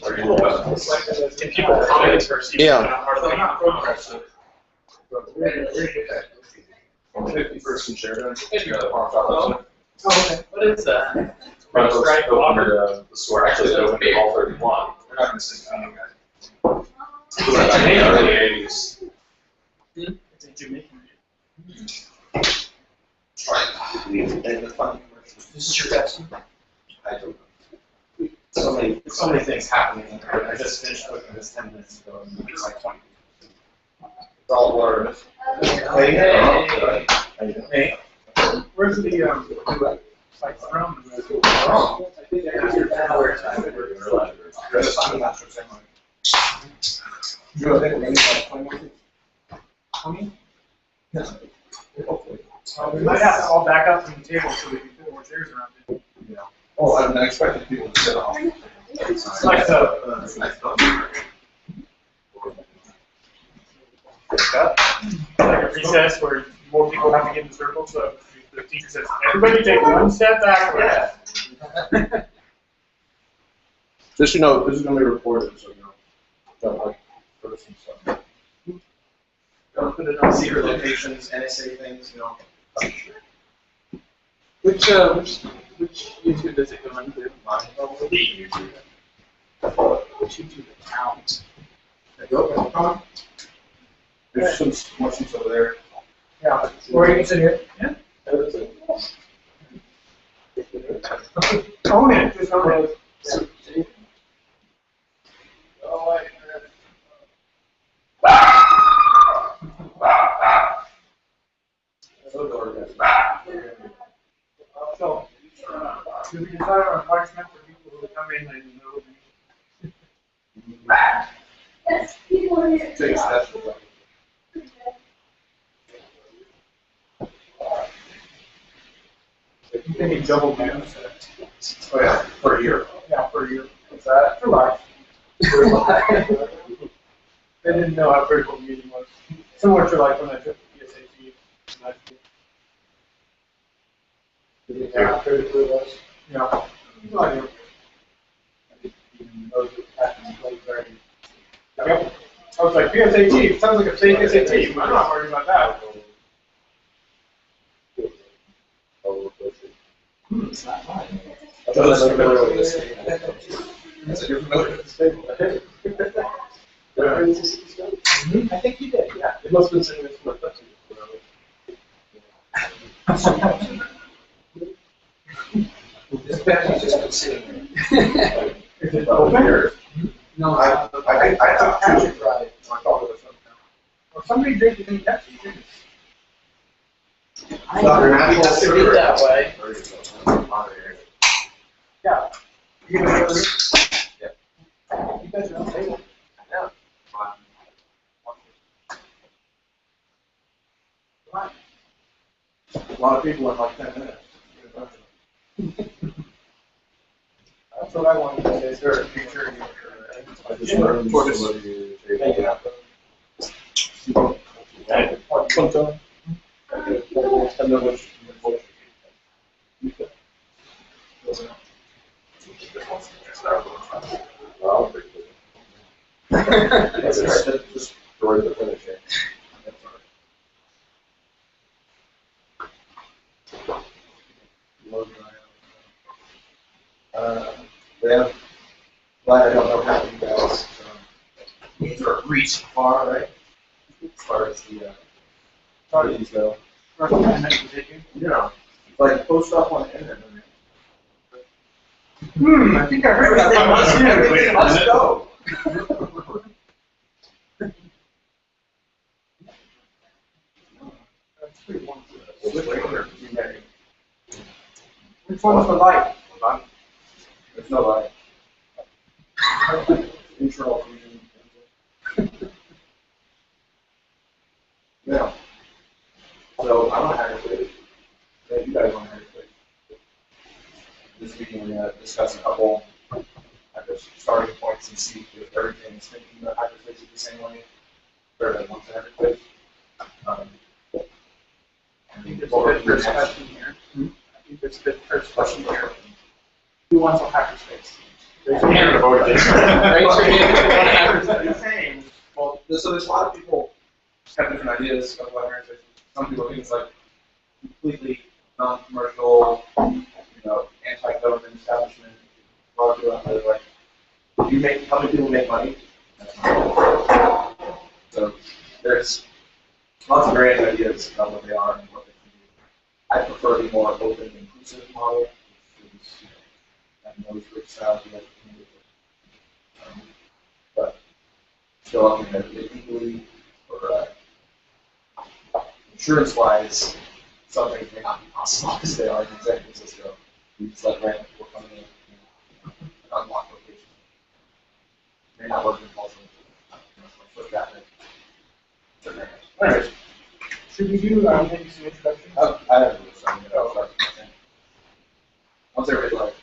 Can people comment or see? Yeah. Are they not programs? 50-person share. Oh, okay. What is that? Strike Over the store. Actually, it's open to all 31. They're not going to sing anything. Early 80s. It's a Jamaican. This is your best. I don't know. So many things happening. I just finished cooking this 10 minutes ago, and it's like 20. It's all blurred. Hey. Where's the like from? We might have to all back up from the table so we can put more chairs around it. Yeah. Oh, I'm not expecting people to sit off. It's like a recess where more people have to get in the circle, so the teacher says, everybody take one step backward. Just, this is going to be recorded, so, don't like first and stuff. Don't put it on secret locations, NSA things, Which YouTube does it go into? The YouTube. Which YouTube account? There's some questions over there. Yeah. Or you can sit here. Yeah. That's it. Own it. Just own it. So, do we decide on a punishment for people who come in and know? Take steps. You think double dues? Oh, yeah, for a year. Yeah, for a year. What's that? For life. For life. They didn't know how critical the meeting was. Similar to like when I took the SAT. Did you know how critical it was? Yeah. No idea. Yep. I was like, PSAT, sounds like a fake SAT. I'm not worried about that. It's not mine. You're familiar with this table. You're familiar with this table. I think you did, yeah. It must have been sitting next to my touch. This battery's just been sitting there. Is it open? No, I took two Friday. I thought it was something. Well, somebody did the Pepsi, didn't I did it that way. Yeah. You gonna go through? Yeah. You guys are on the table. I know. A lot of people in like 10 minutes. That's what I wanted to say. Is there a future? I just learned for this. Thank you. And then which just destroy the finishing. Yeah. Glad I don't know how you guys reach far, right? As far as the parties go. Yeah. Like post up on the internet. I think I heard that. Let's go. Which one's the light? There's no light. Internal fusion. Yeah. So I'm on hackerspace. Yeah, you guys on hackerspace. This weekend we're gonna discuss a couple starting points and see if everything is thinking about hackerspace the same way. Better than once hackerspace. I think there's a good first question here. I think there's a good first question here. Who wants a hackerspace? Raise your hand to vote. Raise your hand if you want to advertise. Saying, well, so there's a lot of people have different ideas of what heritage. Some people think it's like completely non-commercial, anti-government establishment. A lot of people out there like, how many people make money? So there's lots of various ideas about what they are and what they can do. I prefer the more open, inclusive model, which is that knows which style you like to do. But still, I think that legally or insurance-wise, some things may not be possible because they are in San Francisco. You just let random people come in and unlock locations. May not work in Tulsa. Like that. Anyways, Should we do maybe some introductions? I have something that I'll start. Once everybody's like,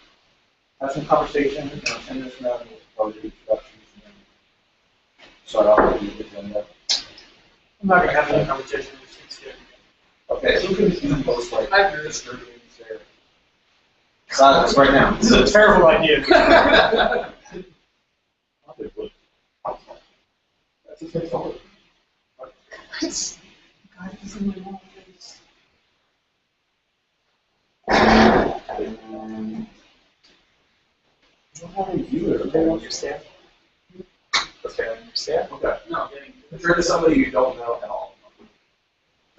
have some conversation, 10 minutes from now, we'll probably do introductions and then start off with the agenda. I'm not gonna have any conversation. Okay, who can be the most like disturbing there? Silence right now. This is a terrible idea. That's a fix all. Guys, this is my wrong face. They understand. Okay, I understand. Okay. No, refer to somebody you don't know at all.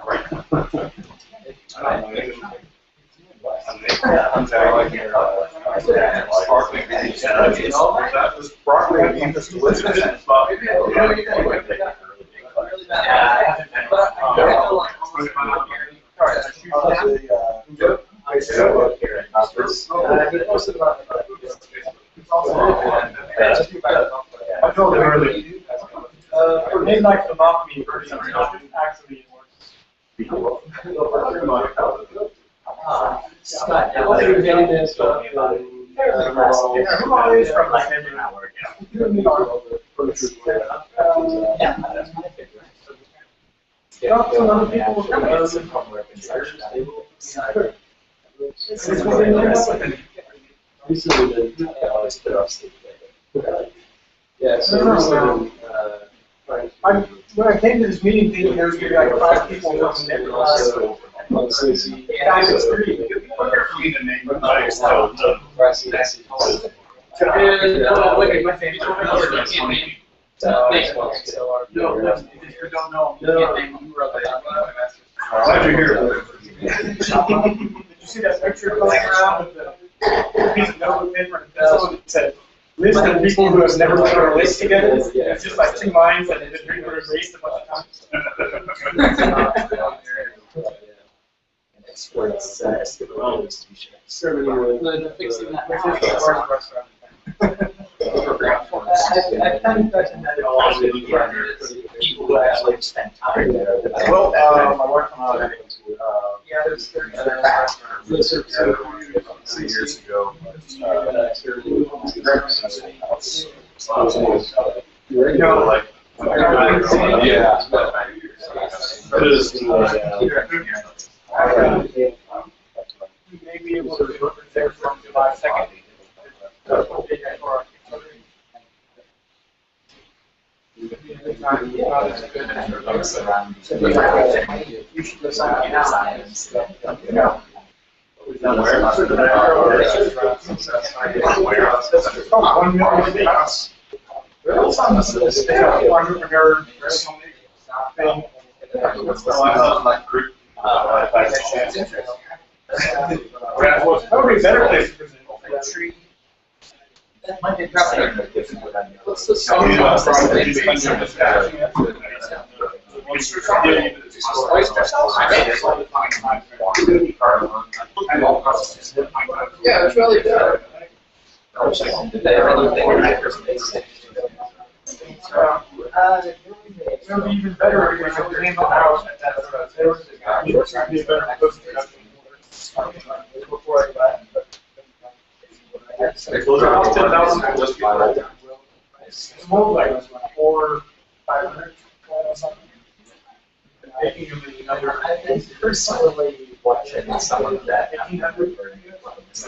Right. I don't know. I'm sorry, like you're sparkling. That was sparkling. I told him earlier. They like to mock me for something actually it works. Scott, I want to get this told me about it. Who are these from like every hour? You and me are. Yeah, that's my favorite. Talk to other people. Always put off sleep. Yeah, so When I came to this meeting, thinking there was gonna be like 5 people from every class. Guys, it's 3. My favorite. No, if you don't know, you can't name them. Glad you're here. Did you see that picture going around with the piece of notebook paper and pencil that said, list of people who have never put a list together? It's just like 2 lines that have been erased a bunch of times. Fixing that. I kind of People who actually spend time there. Well, my wife and I, yeah, there's 3 years ago, yeah. It is. you may be able to look there from July 2nd. You should decide now. Entrepreneur thing. That would be a better place to present. That might be interesting. Let's just yeah, it's really good. It would be even better if we could name the house at that sort of, it would be a better post-production. Before I left. It's more like 400, 500 or something. Making them in another. I've been personally watching some of that. 1,800.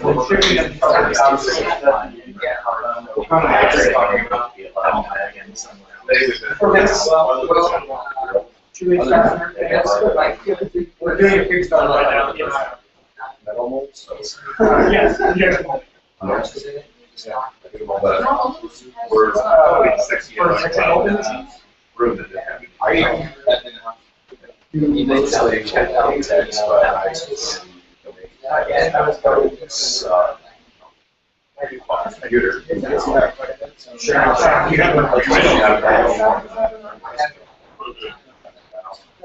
And shipping them from the house. talking about Okay. 2 weeks after. We're doing a Kickstarter right now. Metal molds? Yes, injection molding. We're For injection molding machines? room that didn't have it. You basically check out that, Computer.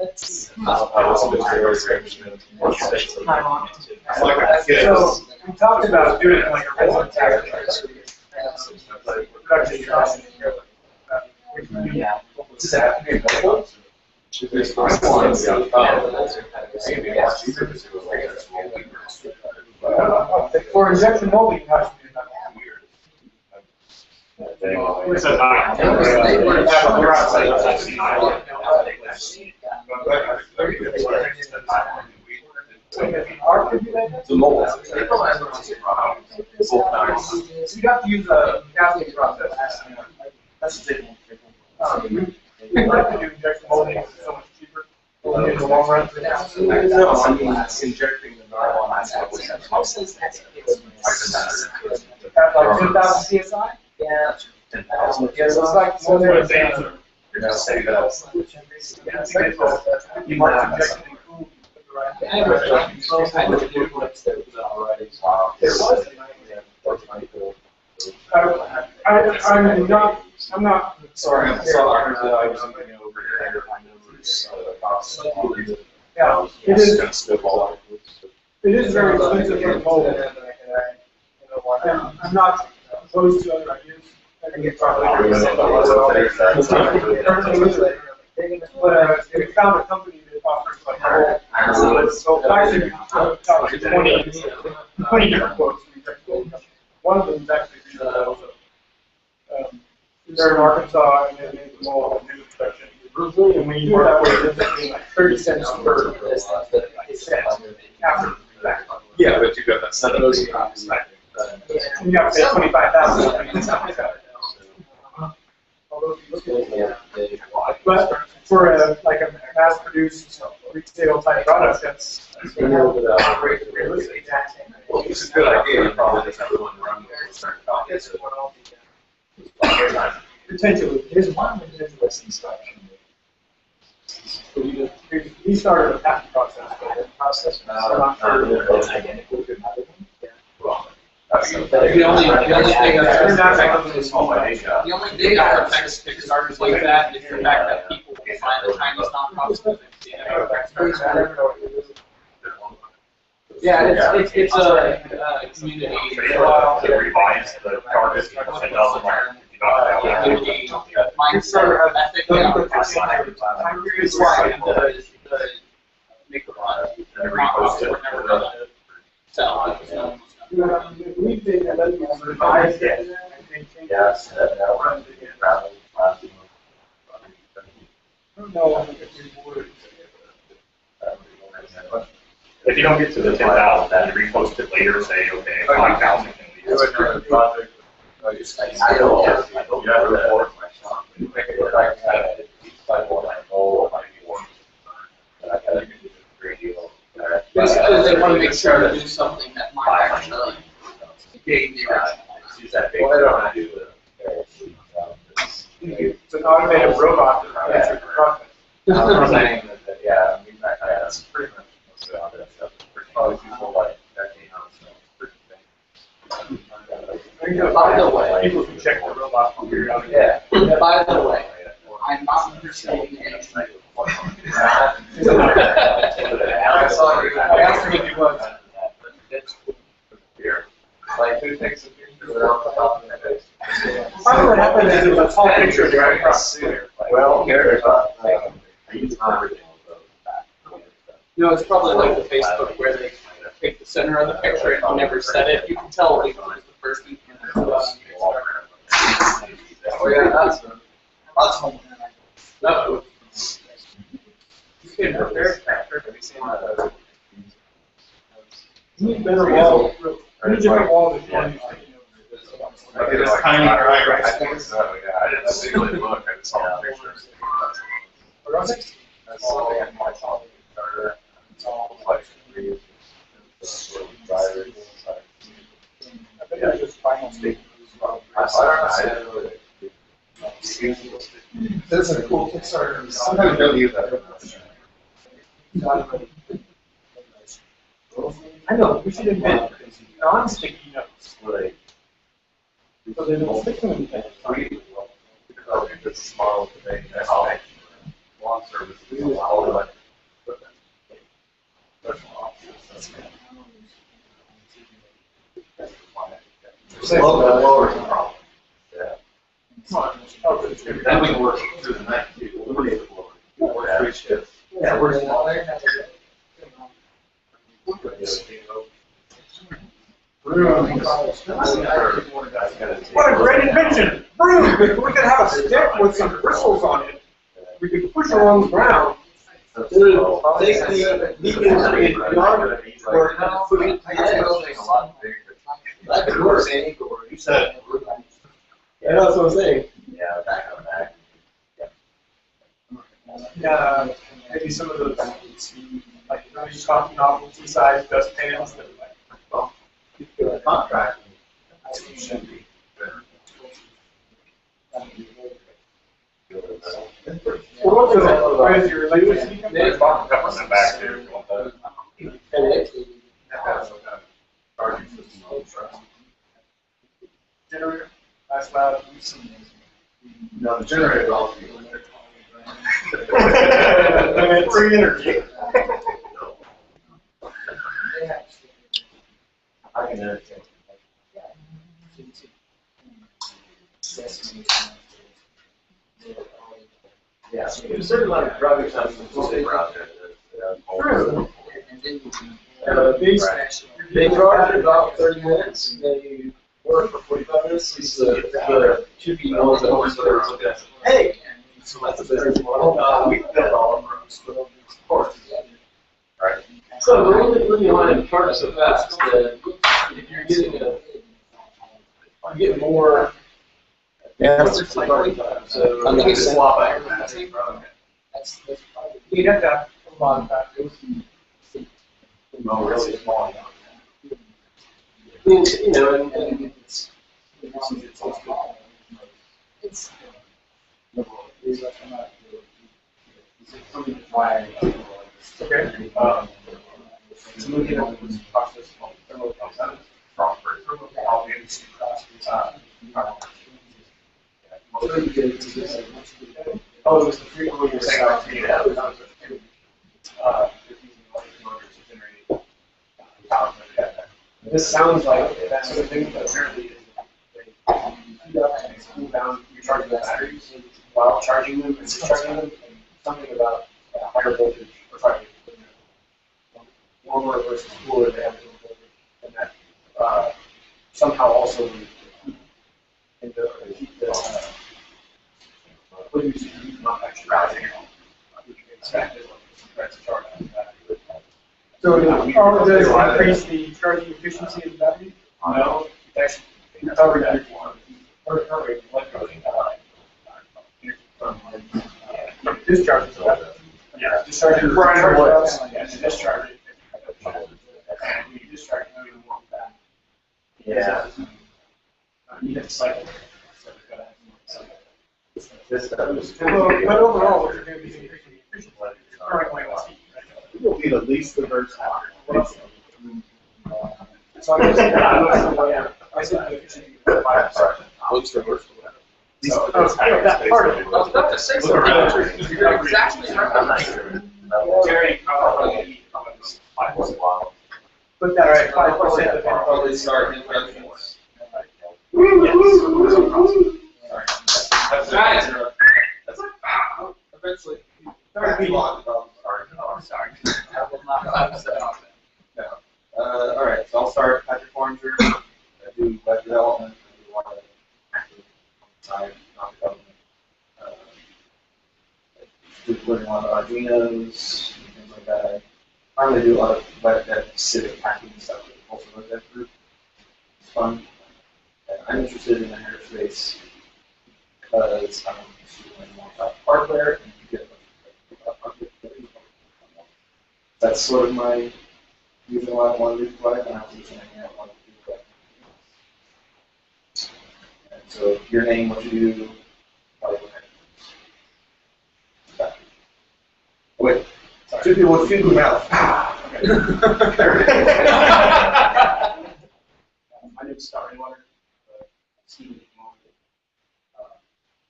So, we talked about doing like a resident tax. Production cost. For injection molding, you have to do that. It's a The mold. You'd have to use a casting process. That's it. We'd like to do injection molding, it's so much cheaper in the long run. No, I mean, injecting the nylon. At like 10,000 psi? yeah. Yeah, so it's like more than a You're gonna say that. you want to inject it in cool. I have a some kind of duplex that was already. I'm not. Sorry, I'm sorry. I was thinking over here. I know there's Yeah, it is. It is very expensive for the mold. I'm not opposed to other ideas. I think it's probably. But we found a company that offers like so actually 20 different quotes. One of them is actually they're in Arkansas and they make them all in new inspection. And when you do that way, it's only like 30 cents per after that. Yeah, but you got that set up. You have to pay 25,000. But for a like a mass-produced retail type product, that's Well, it's a good idea. You probably just everyone run with certain copies. potentially. There's one ridiculous inspection. We started a patent process. I'm not sure. It's identical to another one. The only thing They're not like a small idea. The only thing that affects Kickstarters like that is the fact that people will find the Chinese nonprofits. Yeah, it's a community. They revise the target, it doesn't matter. Mindset ethic. It's why the make the product. So. We did revise it. Yes. I don't know if we would. If you don't get to the 10,000, then you repost it later, say, okay, 5,000 can be. Do another project. I don't report Basically, they want to make sure to do something that might actually gain the It's an automated robot that answers the process. I'm saying that, yeah, I mean, that's pretty much most of the other stuff. There's probably people like decking on stuff. By the way, People can check the robot from here out. Yeah. by the way, I'm not understanding anything. I saw you. I asked him if he was. Like, who takes a picture without the top of their face? Probably what happens is it's a tall picture of the right across. Well, here's No, it's probably like the Facebook where they take the center of the picture and never set it. You can tell like, it was the first week. Oh, yeah, that's one. No. You can prepare factor. Have you seen that? You need better wall, you need different walls if you want to use Like this tiny I right think so, yeah, I didn't see really look, I just saw the pictures. That's something I might saw starter. It's all like three drivers. I think I just final state. I don't know. This is a cool Kickstarter. Sometimes don't use that. I know, we should invent non-sticky notes. Right. So they don't stick to anything. It's a small thing, that's all. Lawn service. All of it. Personal offices. Lower the problem. Yeah. Then we can work through the night too. Eliminate the blower. Work 3 shifts. Yeah, we're small. What a great invention! Broom! We could have a stick with some bristles on it. We could push it along the ground. Take the vegan yard or put it that could work, Andy. You said. Yeah, that's what I'm saying. Yeah, back on back. Yeah, maybe some of those, like, you know, you coffee novelty size dust pans that are like, Contract. well, what is your latest? There's bottom peppers in the back there if you want that. Charging system on the truck. Generator, that's loud. No, the generator is also electric. And it's free energy. I can entertain. Yeah, there's a certain amount of driving time to stay around there. They charge it about 30 minutes, and then you work for 45 minutes. It's the 2 people that always say, hey! So that's a business model. We built all of those, of course. Right. So the only thing you want to charge so fast is that if you're getting you get more. Yeah. So I think it's a swap out. That's You'd have to have a lot of factors. No, really small. You know, and Okay. It's moving on to this process called thermal conductivity. Oh, it was the frequency you're saying. This sounds like that sort of thing, but apparently they heat up and they cool down. You charge the batteries while charging them and discharging them, and something about higher voltage, or sorry, warmer versus cooler, they have different voltage, and that somehow also in the heat the what do you see? Not actually rising, which you can expect is like to charge the battery. So does it increase the charging efficiency of the battery? No, Actually, it's already discharge is better. Yeah. Discharge is Right. Yeah, discharge it. You discharge it, you want that. yeah. You have to cycle. So it's gotta have some This but overall, what you're going to be increasing the efficiency. Current way less heat, right? It will be the least diverse hour. So I'm just saying, I said the efficiency of 5%. what's the worst? So, that part of it. I was about to say something. You're exactly right. Jerry, probably 5%. But that's 5% of Probably it. start introductions. That's Guys, it. eventually. Sorry. I will not have that on there. All right, so I'll start Patrick Forringer. I do web development. I do a lot of active side, non-government. Learning a lot of Arduinos, things like that. I really do a lot of web dev civic hacking stuff with also web dev group. It's fun. I'm interested in the hackerspace because I'm interested in learning more about hardware and to get that's sort of my reason why I want to do Flutter, and I was just hanging out wanting to do Flutter. And so your name, what you do, probably what wait, sorry. Two people with few mouth. My name's Scott Rainwater, student at the moment.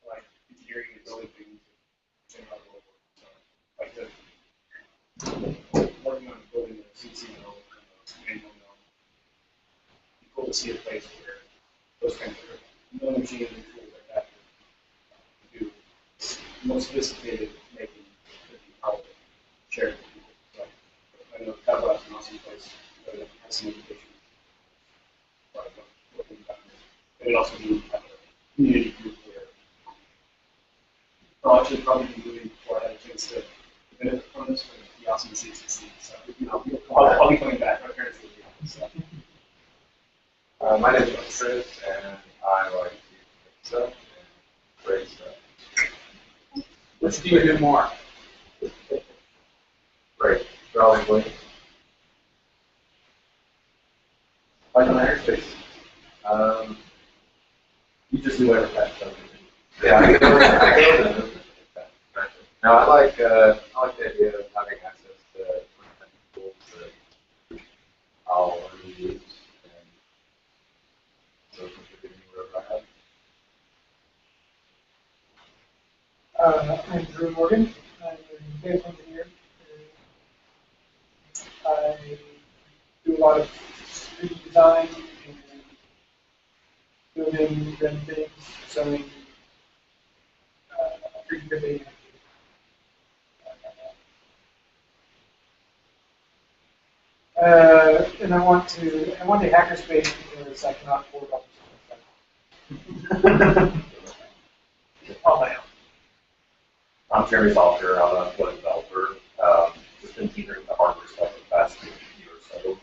Like engineering and building things, and like the working on building a CC mill, manual mill. It's cool to see a place where those kinds of milling machines and tools like that do most sophisticated making could be probably shared with people. So I know Tabletop's an awesome place, but it has some limitations. It would also be a community group where I'll actually probably be moving before I had a chance to benefit from this, but it'd be awesome to see it succeed. So, I'll be coming back. My parents will be here. So. My name is Chris, and I like to make stuff and create stuff. Which do you do more? Great, probably. Like on hackerspace. You just do whatever that stuff. Yeah, I go Now I like the idea of having access to tools that I'll only use and so contributing wherever I have. I'm Drew Morgan. I'm a mechanical engineer. I do a lot of 3D design and building, running things, sewing, 3D printing. And I want to hackerspace because I cannot afford all this. On my own. I'm Jeremy Salter. I'm a web developer. Just been tinkering with the hardware stuff for the past year or so.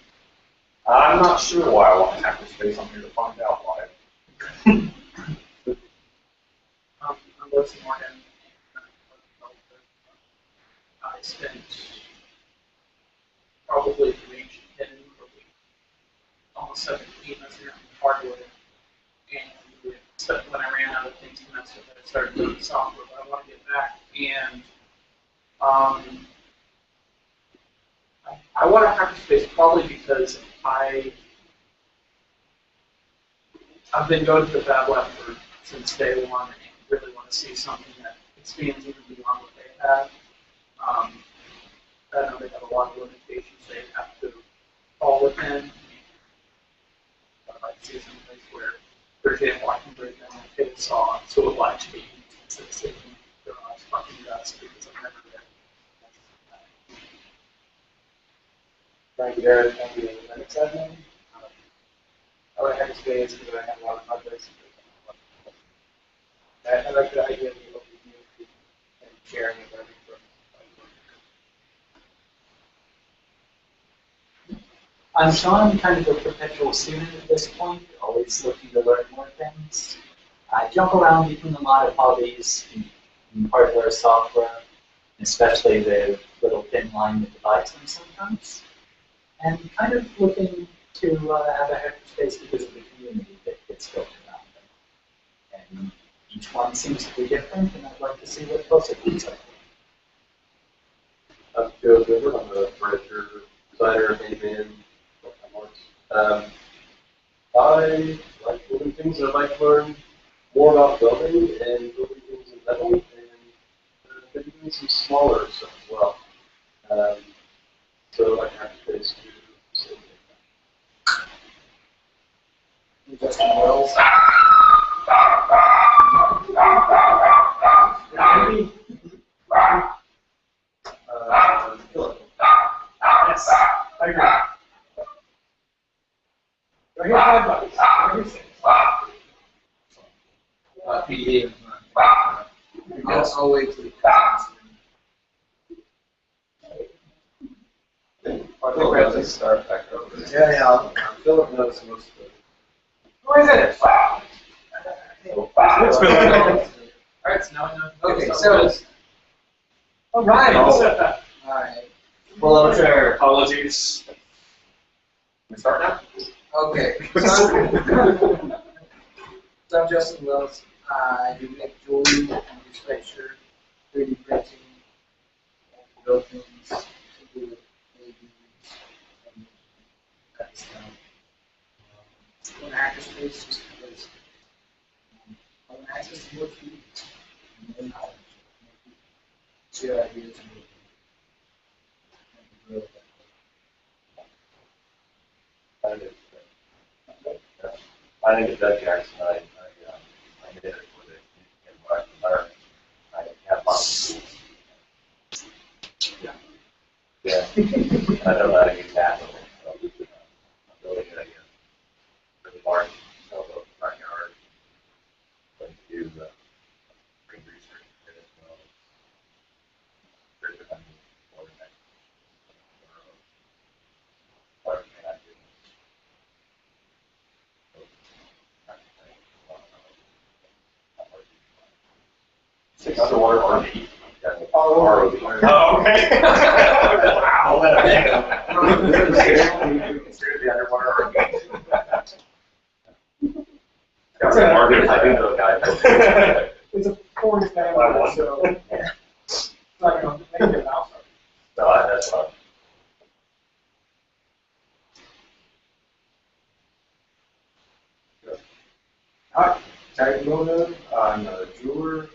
I'm not sure why I want a hackerspace. I'm here to find out why. I'm Wesley Morgan. I spent probably the range of 10, almost 17 messing around with hardware. And when I ran out of things to mess with, I started doing software, but I want to get back. And I want a hackerspace probably because I've been going to the Fab Lab since day one and really want to see something that expands even beyond what they have. I know they have a lot of limitations they have to fall within. I'd like to see some place where, for example, I can break down my pit saw so it will actually sitting in the garage fucking dust because I'm never there. Thank you, Darren. Thank you, Linux admin. I like hackerspace because I have a lot of projects. I like the idea of the open community and sharing and learning from. I'm Sean, kind of a perpetual student at this point, always looking to learn more things. I jump around between a lot of hobbies in hardware, software, especially the little thin line that divides them sometimes. And kind of looking to have a hackerspace because of the community that gets built around them. And each one seems to be different, and I'd like to see what both of these are. I'm Joe Goodman. I'm a furniture designer, handyman. I like building things, and I'd like to learn more about building and building things in metal, and maybe doing some smaller stuff as well. So I have to face to facilitate that. Justin Wells. Philip. Yes, I agree. Do I hear $5? I hear 6. PD. I'll wait till the I think we have to start back over. Yeah, Philip knows most of it. Who is it? It's been like, Alright, so now we know. Okay, so, Oh, Ryan, Oh. what's up? alright, Well, I'm sure. Apologies. We start now? okay. So I'm Justin Wells. I do make jewelry, I do sculpture, 3D printing, build things, to do with babies, and that stuff. On hackerspace, just because I want access to more people, and knowledge, share ideas, and grow. My name is Doug Jackson. I did it for the environment. I have lots of tools. Yeah. I know how to use that. So, I'm building a really large sailboat front yard. Going to do the green research as well. Underwater RV. ROV. oh, okay. Wow. Seriously, underwater RV. Got some market, I do know a guy. It's a foreign family, so it's not going to make it out. No, that's fun. Hi, Tag Mona. I'm a jeweler and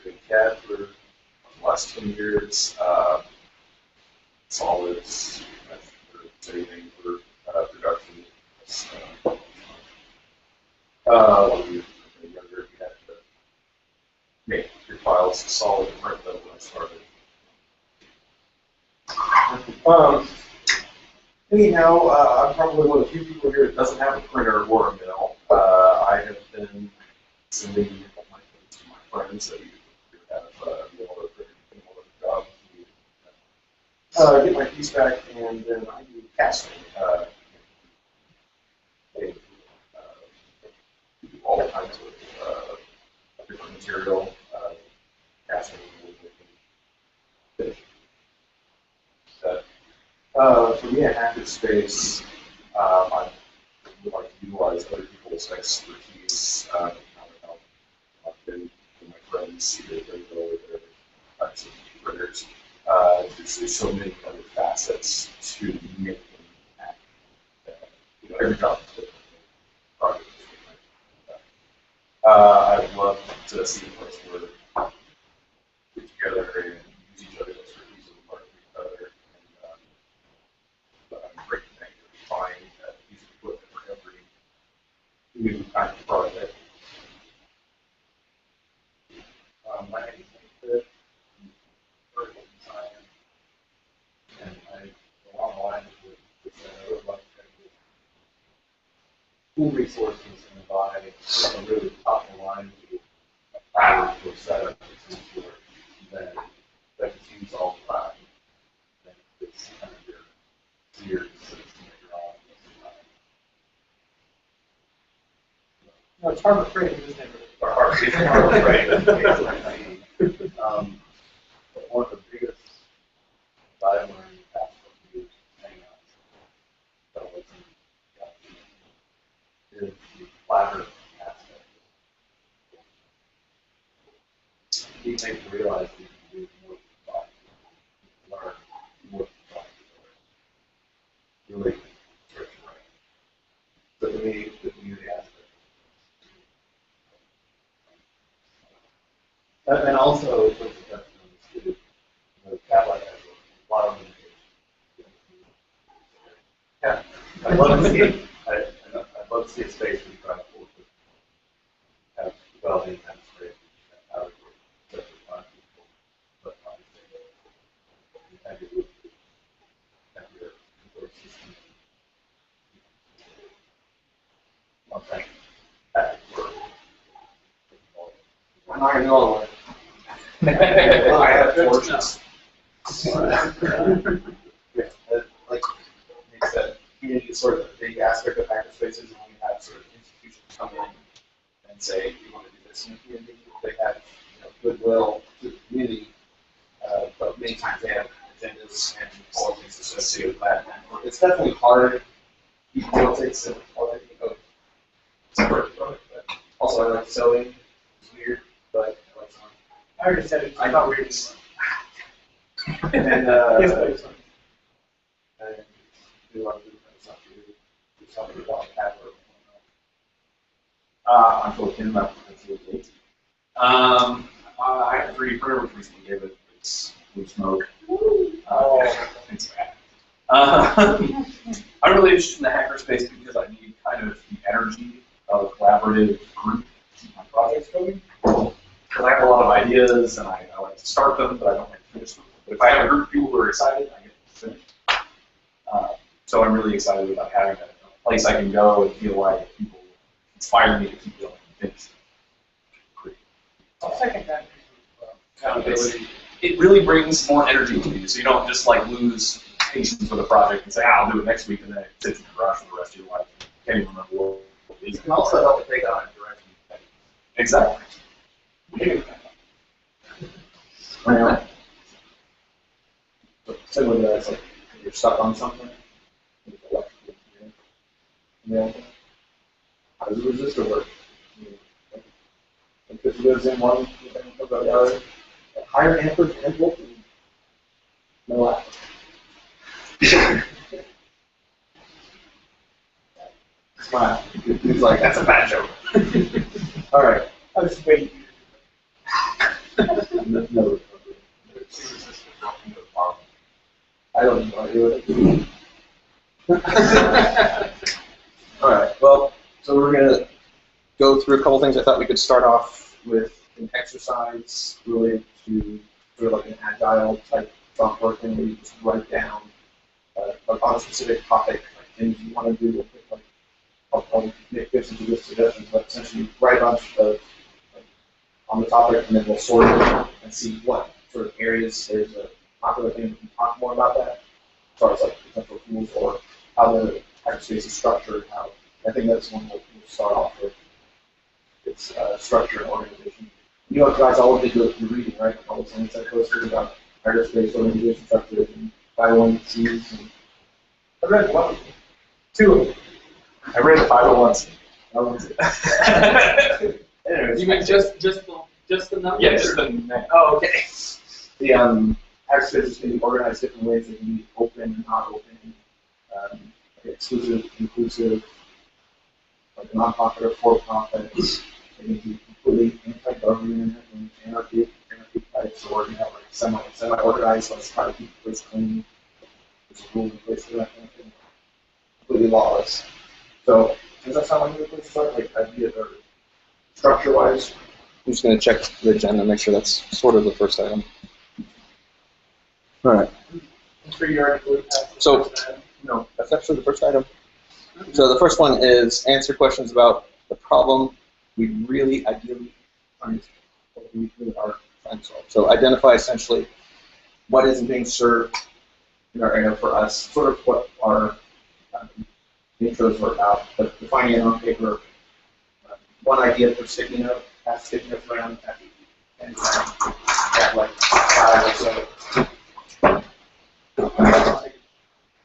doing CAD for the last 10 years. Solids, everything for production. When we were younger, we had to make your files solid and print them when I started. Anyhow, I'm probably one of the few people here that doesn't have a printer or a mill. I have been sending my things to my friends that you have a mill or a printer, get my piece back, and then I do casting. They do all kinds of different material, casting, finish. For me, at hackerspace, I would like to utilize other people's expertise. I've been with my friends, either they go with their types of printers. There's so many other facets to making hack. Every job is different. Project is different. I'd love to see a place where we get together and use each other's expertise and learn from each other. I'm great thing to find a piece of equipment for every new kind of project. My name is David, vertical design, and I along the lines with would like to tool resources and buy a really top of the line power for setup that just use all the time. And it's kind of your system that you're on. No, it's hard to frame, isn't it? Or hard to right? One of the biggest that I've learned in the past couple of years hanging out is the collaborative aspect. You make you realize that you can do more than five. Learn more than five. Really stretch your brain. So to me, the community aspect. And also, what's the best is the Cadillac has a lot of limitations. Yeah, I'd love to see I'd love to see a space where you drive forward with have developing kind of space out of such a fun people, but obviously you have your support system. Well, thank you. I'm not going to go all the way. I have torches. Yeah, like Nick said, community is sort of a big aspect of hackerspaces, and we have sort of institutions come in and say, we want to do this in the community. They have goodwill to the community, but many times they have agendas and politics associated with that. And it's definitely hard. Politics and politics separate from it. But also, I like sewing. It's weird, but I like sewing. I already said it. It's not weird. And then, Yes, please. and do a lot of different stuff to do something about cat or I'm still thinking about it. I have a 3D printer which recently gave it its blue smoke. It's bad. I'm really interested in the hackerspace because I need kind of the energy of a collaborative group to keep my projects going. Because I have a lot of ideas and I like to start them, but I don't like to finish them. But if I have a group of people who are excited, I get to finish. So I'm really excited about having a place I can go and feel like people inspire me to keep going and finish. I'll second that. Accountability. It really brings more energy to you, so you don't just like lose patience with a project and say, I'll do it next week, and then it sits in the garage for the rest of your life. You can't even remember what it is. it can also help to take on a direction. Exactly. Similar to that, it's like if you're stuck on something. With electrical engineering. How does the resistor work? If it goes in one, you can go the other. At higher amperage and voltage, no lag. Smile. He's like, that's a bad joke. All right. I was waiting. No. I don't even want to do it. All right. Well, so we're gonna go through a couple things. I thought we could start off with an exercise related to sort of like an agile type thought working, where you just write down on a specific topic, like things you want to do. Like, I'll make this into this suggestions, but essentially write a bunch of on the topic, and then we'll sort it and see what sort of areas there's a popular thing we can talk more about that, as far as like potential tools or how the hackerspace is structured. How I think that's one we'll start off with. Its structure and organization. You know, guys, all of you do reading, right? All the things I posted about hackerspace organization structure and 501Cs. And I read one, two of them. I read 501c. anyways, You mean just the numbers? Yeah, just the name. Oh, okay. the hackerspace is going to be organized different ways. They can be open, not open, exclusive, inclusive, like non-profit or for-profit. They can be completely anti-government and anarchy types, or you have like semi-organized. Let's try to keep the place clean. There's rules in place for that kind of thing. Completely lawless. So does that sound like a good place to start? Like idea or structure-wise? I'm just going to check the agenda and make sure that's sort of the first item. All right. I'm sure you already blew past the So- first item. No, that's actually the first item. So the first one is answer questions about the problem we really ideally understand, what we really are trying to solve. So identify essentially what isn't being served in our area for us, sort of what our intros were about, but defining it on paper, one idea per sticky note, pass sticky notes around, and have like 5 or so.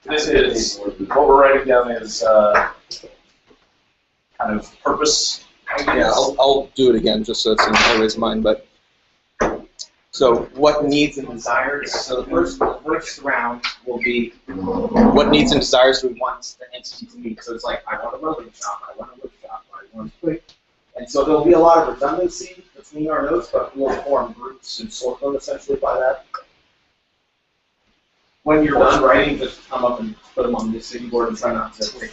This is, what we're writing down is kind of purpose. Yeah, I'll do it again just so it's in everybody's mind. But so, what needs and desires? So the first round will be what needs and desires do we want the entity to meet. So it's like I want a welding shop, I want a wood shop, I want a quick. And so there'll be a lot of redundancy between our notes, but we'll form groups and sort them essentially by that. When you're done writing, just come up and put them on the city board and try not to take.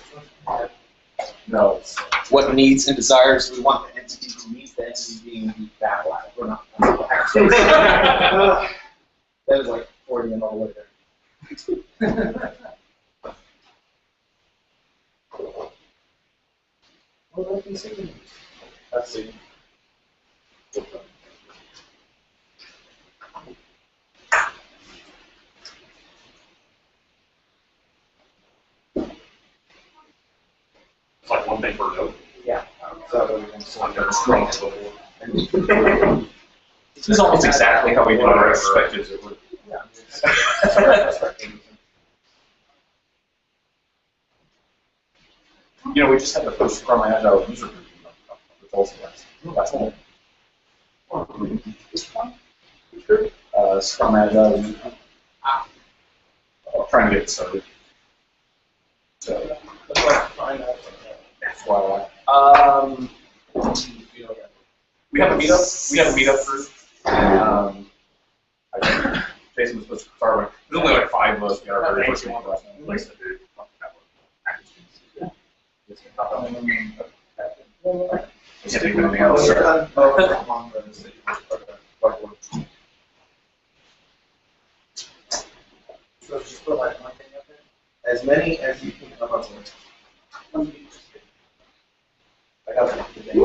No. What needs and desires do we want the entity to meet? The entity being the bad lab. We're not. That was like 40 and all the way there. Let's see. It's like one thing per note. Yeah. So So I've never strong before. This is almost exactly how we do our expected. You know, we just had the first Scrum Agile user group the Tulsa last night. Which one? Which group? Scrum Agile user group. I'm trying to get it started. So, FYI. We have a meetup. We have a meetup group. I think Jason was supposed to start with. There's only like 5 of us. We got our very first one last night. Can't think of anything else. So just put like one thing up there. As many as you can come up with. I got the thing.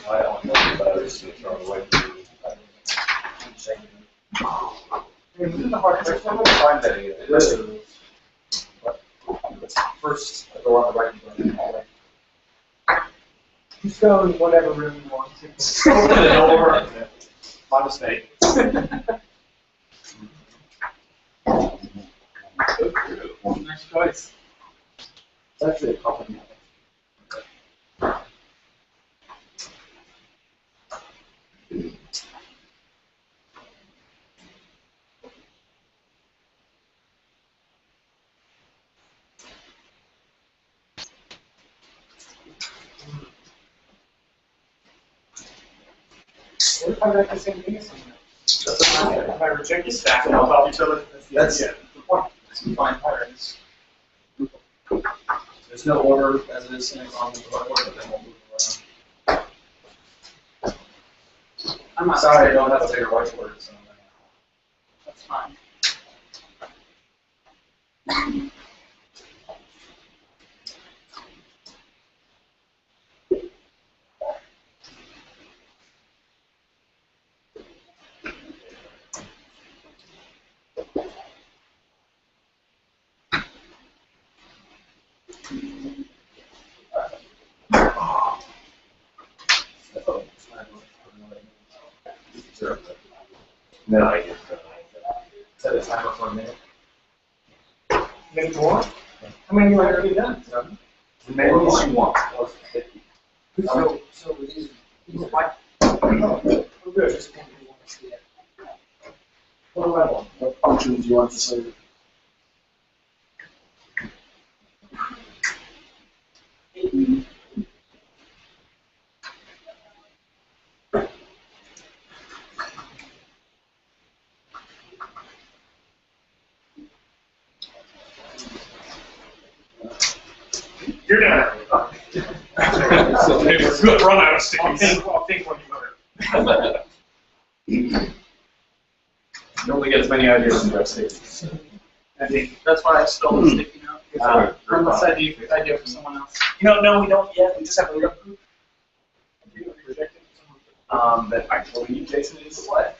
I don't know, but I was just throwing away. This is the hard part. I'm going to find that again. First, I go on the right. Just go in whatever room you want to. Open the door. My mistake. Nice choice. It's actually a compliment. What if I write the same thing as someone else? If I reject the Stack them on top of each other. That's the point. It's defined patterns. There's no order as it is in on the whiteboard, but then we'll move around. I'm not Sorry, I don't have a bigger whiteboard. So That's fine. No, I just, set a timer for a minute. Maybe more? How many have I already done? the many as you want. So these white. We're good. Just think we want to see it. What do I want? What functions do you want to say? You're done. So Hey, we're good. Run out of sticks. I'll think when you order. You only get as many ideas as you have sticks. I think that's why I stole the sticky note. Unless I do for someone else. No, we don't yet. We just have a meetup group. That I believe Jason is what?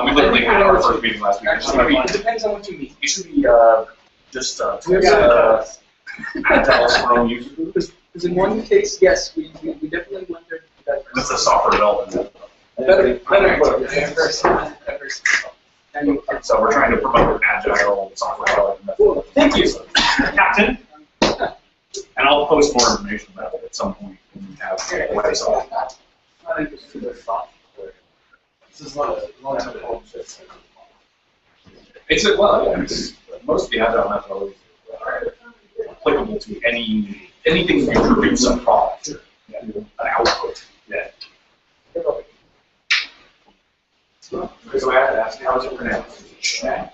We literally had our first meeting last week. It depends on what you mean. It should be just Agile Scrum user group. Because in one case, yes, we definitely went there. That's a software development. Better. So we're trying to promote agile software development. Thank you, Captain. And I'll post more information about it at some point when we have a website. I think it's too software. this is not a home shift. It's most of the agile methodologies are applicable to anything you produce a product, an output. Yeah. So I have to ask, how is it pronounced? Schnapp.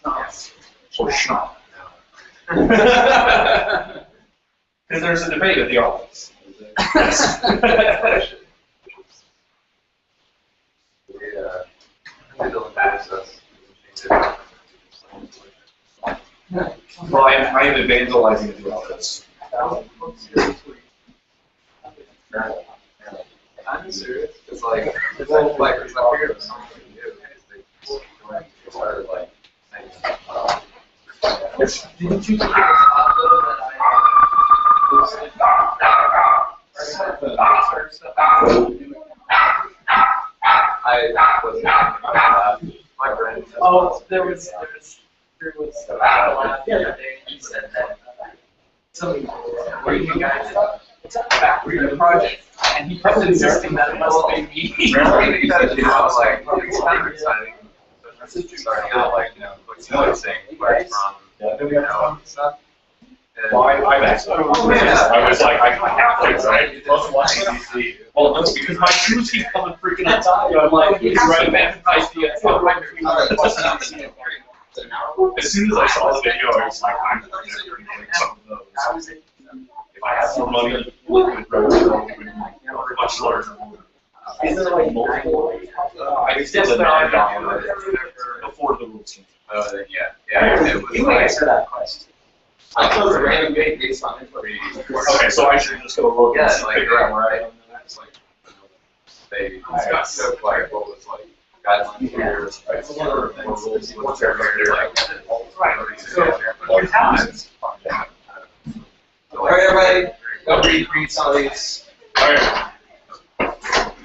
Or schnapp. Because there's a debate at the office. Well, I am evangelizing at the office. I'm serious. It's like, it's like it's not weird, but something new. They started like saying, Didn't you think it was odd though that I there was a lab the other day, and he said that somebody, where you guys back for your project, and he kept insisting that it must be me. Really? Because, you know, like, it's kind of exciting. Especially starting out, like, you know, saying where it's from, you know, and stuff. Well, I've actually, I was like, I have to, right? Well, no, because my shoes keep coming freaking untied. I'm like, it's right back. As soon as I saw the video, I was like, I'm never doing some of those. If I had more money, liquid road would be much larger. Is it like multiple? I still didn't download it before the rules came. Yeah, it was You like, answer that question. I chose a random date based on info. Okay, so I should just go look and like, figure out where I am. It's like, they took like what was like guidelines here, right? So one of the things is what's there, like, Right. so What happens? all right, everybody, go read some of these. Alright.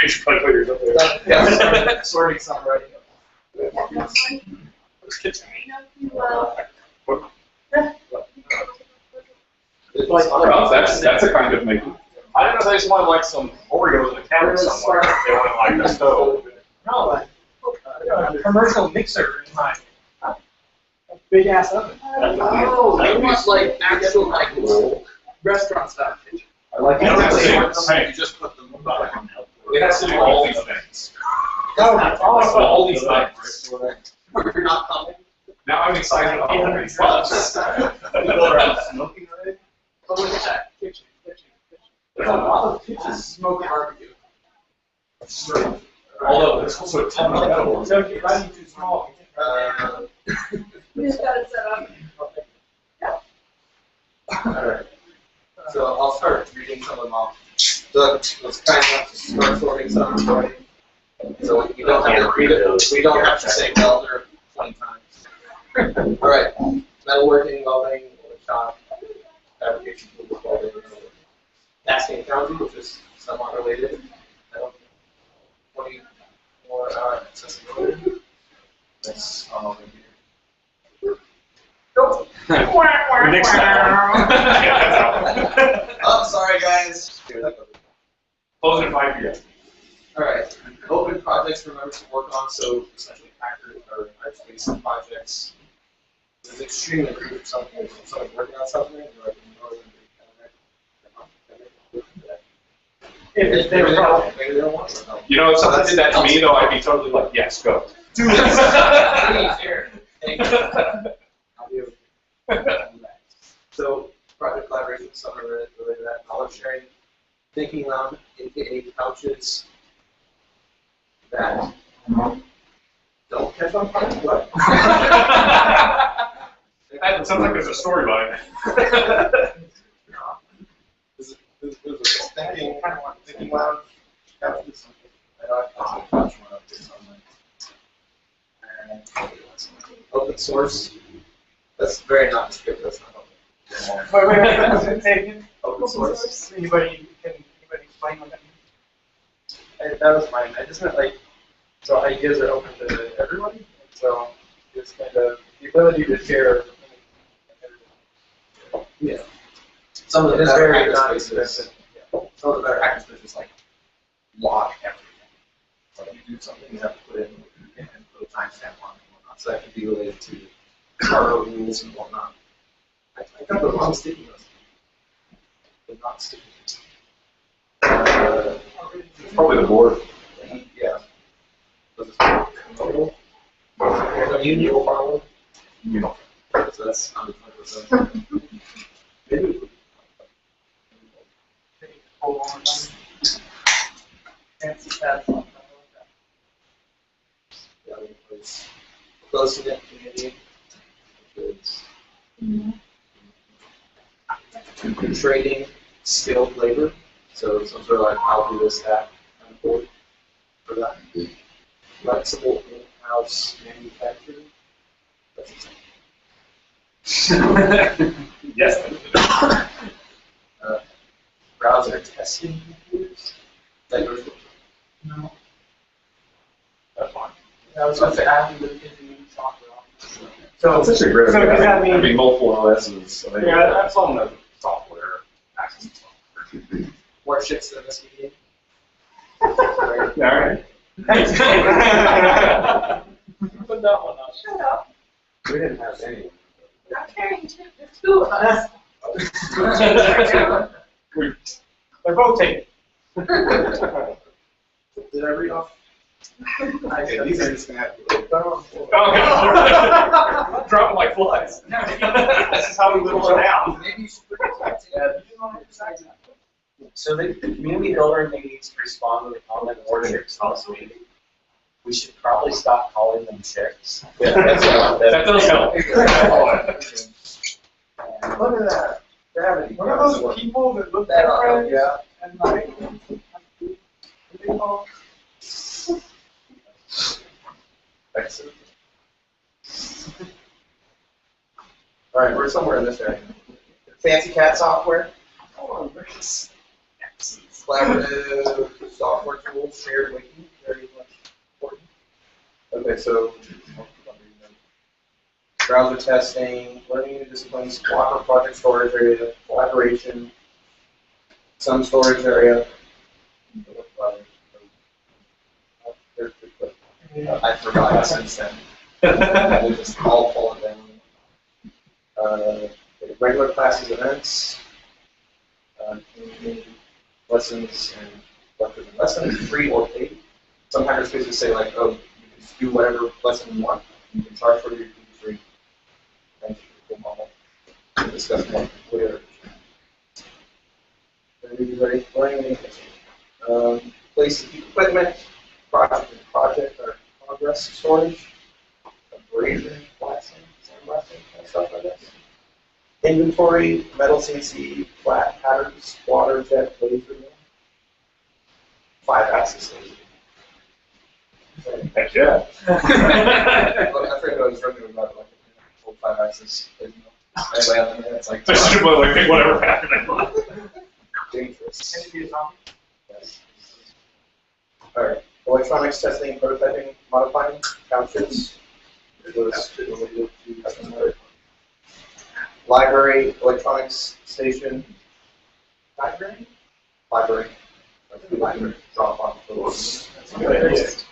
You should probably put yours up there. Yeah, sorting some already. Well, that's a kind of making. I don't know if they just want like some Oreos in a cabinet somewhere. They want like a stove. No, a commercial mixer in my big ass oven. Oh, they want like actual like restaurant style kitchen. I like You don't have to say it. what's- Hey, you just put them. it has to do all these things. Oh, that's awesome. All these things. You're not coming. Now I'm excited about all these things. Smoking already? Oh, look at that, kitchen. There's a lot of kitchens. Smoking barbecue. Although there's also a ton of metal. So if you're running too small. We just got it set up. Alright. So I'll start reading some of them off. Doug was kind enough to start sorting some for me. So we don't have to read it, we don't have to say welder 20 times. Alright, metalworking, welding, shop, fabrication tools, welding, casting foundry, which is somewhat related. 24-hour accessibility. That's all over here. Nope. Next time. Yeah, that's out. Oh, sorry guys. Close at 5 p.m. Alright, open projects for members to work on, so essentially hacker or hackerspace projects. It's extremely crucial for something, if someone's working on something, you're like, If they were probably. maybe they don't want to. You know, if someone did that to me, though, I'd be totally like, yes, go. Do this. Please, here. Thank you. I'll be able to do that. So, project collaboration, some are related to that, knowledge sharing, thinking on, aka couches that don't catch on fire. What? It sounds like there's a story behind it. There's a thinking lounge couches. I know I can couch one up there somewhere. Open source. That's very not descriptive. That's not open. Wait, say it again. Open source. Anybody explain what that means? That was mine. I just meant like, so ideas are open to everybody. So it's kind of the ability to share. Yeah. Some of the It is better very hackerspaces. Some of the better hackerspaces like log everything. So if you do something, you have to put in and put a timestamp on it and whatnot. So that can be related to cargo rules and whatnot. I got the wrong sticky notes. They're not sticky notes. Probably the board. Yeah. Union follow. You know. So that's under 20%. Maybe. Fancy stats on Yeah, it was close knit community. Trading skilled labor. So some sort of like I'll do this, that, kind of board for that. Flexible in-house manufacturing. That's Yes. Browser testing computers. Like, No. That's fine. I was just adding the engineering software on. So, It's such a great so does that I mean, mean, multiple OSs, so they Yeah, that's on the software, access software. More shits than this meeting. All right. thanks. Put that one up. Shut up. We didn't have any. Not carrying the two of us. They're both taken. Did I read off? Okay, these are just gonna have to. Oh, dropping like flies. This is how we whittle it down. Maybe you should put it So the community builder needs to respond to the comment or chicks house meeting. We should probably stop calling them chicks. That does help. Look at that. Gravity. What are those people that look That different Yeah. and like, what do they call? Excellent. All right, we're somewhere in this area. Fancy cat software. Oh, nice. Collaborative software tools, shared wiki, very much important. Okay, so browser testing, learning new disciplines, cooperative project storage area, collaboration, some storage area. I forgot since then. We just all fall down. Regular classes, events, lessons, and lectures and lessons, free or paid. Some hackerspaces say like, oh, you can do whatever lesson you want. You can charge for it, you can do free. Thank you for the model. We'll discuss more later. Ready? Learning anything. Place of equipment, project or progress storage, abrasion, blasting, sandblasting, and stuff like that. Inventory, metal CNC, flat patterns, water jet, laser mill. 5-axis laser. Heck yeah. I forget what I was talking about, like a full 5-axis laser mill. Anybody out there, it's like I should have like pick whatever pattern I want. dangerous. Yes. All right, electronics testing, prototyping, modifying, couches. Library, electronics station. Library? Library. Library. Drop off those. All right.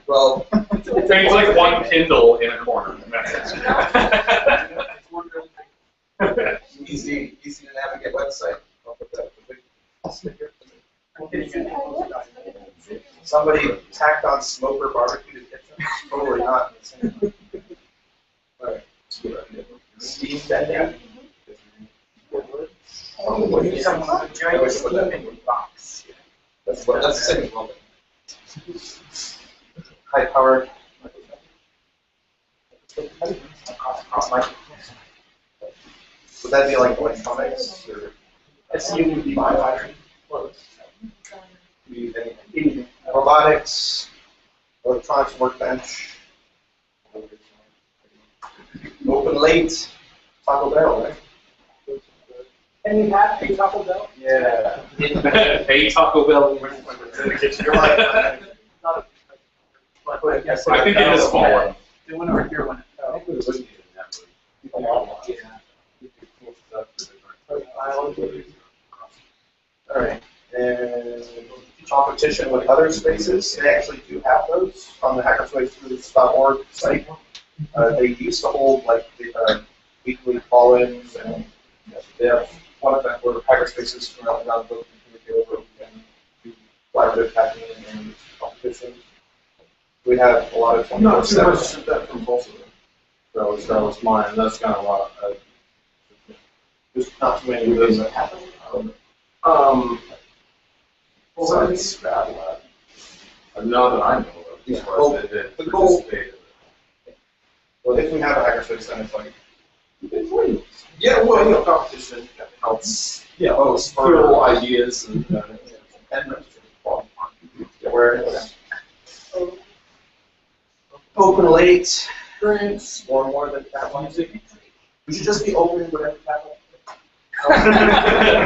Well, It's like one Kindle in a corner. And that's it. easy to navigate website. I'll put that with a big sticker. Somebody tacked on smoker barbecue to kitchen. Totally not. Alright. Steam vending. Oh, what is someone with a giant box? That's the same as well. High powered. Would that be like electronics or? SUV by battery. Anything. Robotics, electronics workbench. Open late, Taco Bell, right? And you have a Taco Bell? Yeah. A Taco Bell. You're like, I think it is smaller. The one over here went. Alright, and competition with other spaces, they actually do have those on the hackerspace.org site. They used to hold like the, weekly call-ins, and they have one event where hackerspaces from around the globe can communicate over and do collaborative hacking and competition. We have a lot of 24/7. That from Tulsa. That was mine. That's kind of a lot. There's not too many of those that happen. Besides that, not that I know of. Yeah. As far Well, as that the goal- participated. Well, if we have a hackerspace, then it's like, Yeah, well, you know, competition helps. yeah, oh, Throw ideas and. awareness. Open late, or more than that one. We should just be open whatever that one.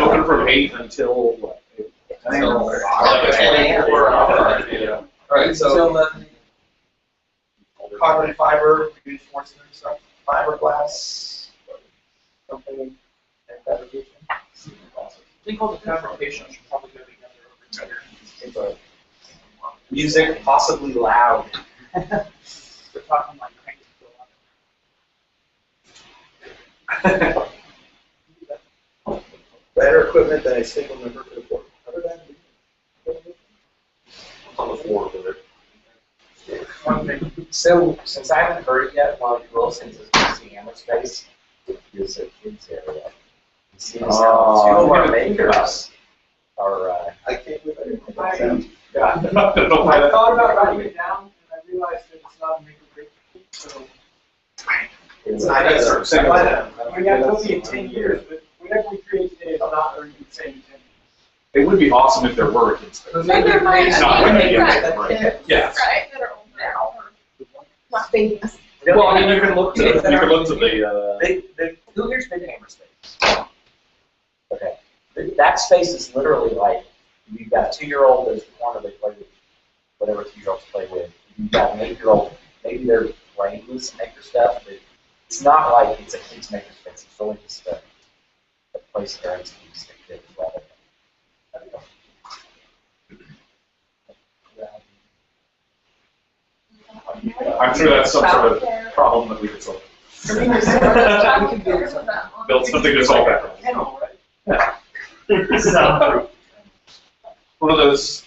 Open from 8 until what? Until 10 a.m. All right, so carbon fiber, use more stuff, fiberglass, something, and fabrication. I think all the fabrication should probably go together over better. Music, possibly loud. We're talking like crank Better equipment than a single member could afford. Other than On the floor with it. one thing. So, since I haven't heard it yet, while Wilson's is using hackerspace, is a kids area. It seems two of our makers are, I can't believe I didn't think I- that. I thought about writing it down, and I realized that it's not a make or break. So It's an idea, sir. Second we have to be in 10 years, but whatever we create today is not going to be the same in 10 years. It would be awesome if there were a kids. But there might be Not when you get kids, it, right. Yeah. right, that are old now, or not babies. Well, I mean, you can look to the. who here's been in hackerspace? Okay. That space is literally like, you've got a 2-year-old, there's one they play with, whatever 2-year-olds play with. You've got an 8-year-old, maybe they're playing with some maker stuff, but it's not like it's a kid's maker space. It's really just a place where it's used to kids as well. I'm sure that's some sort of problem that we could solve. Build something to solve that problem. Yeah. One of those.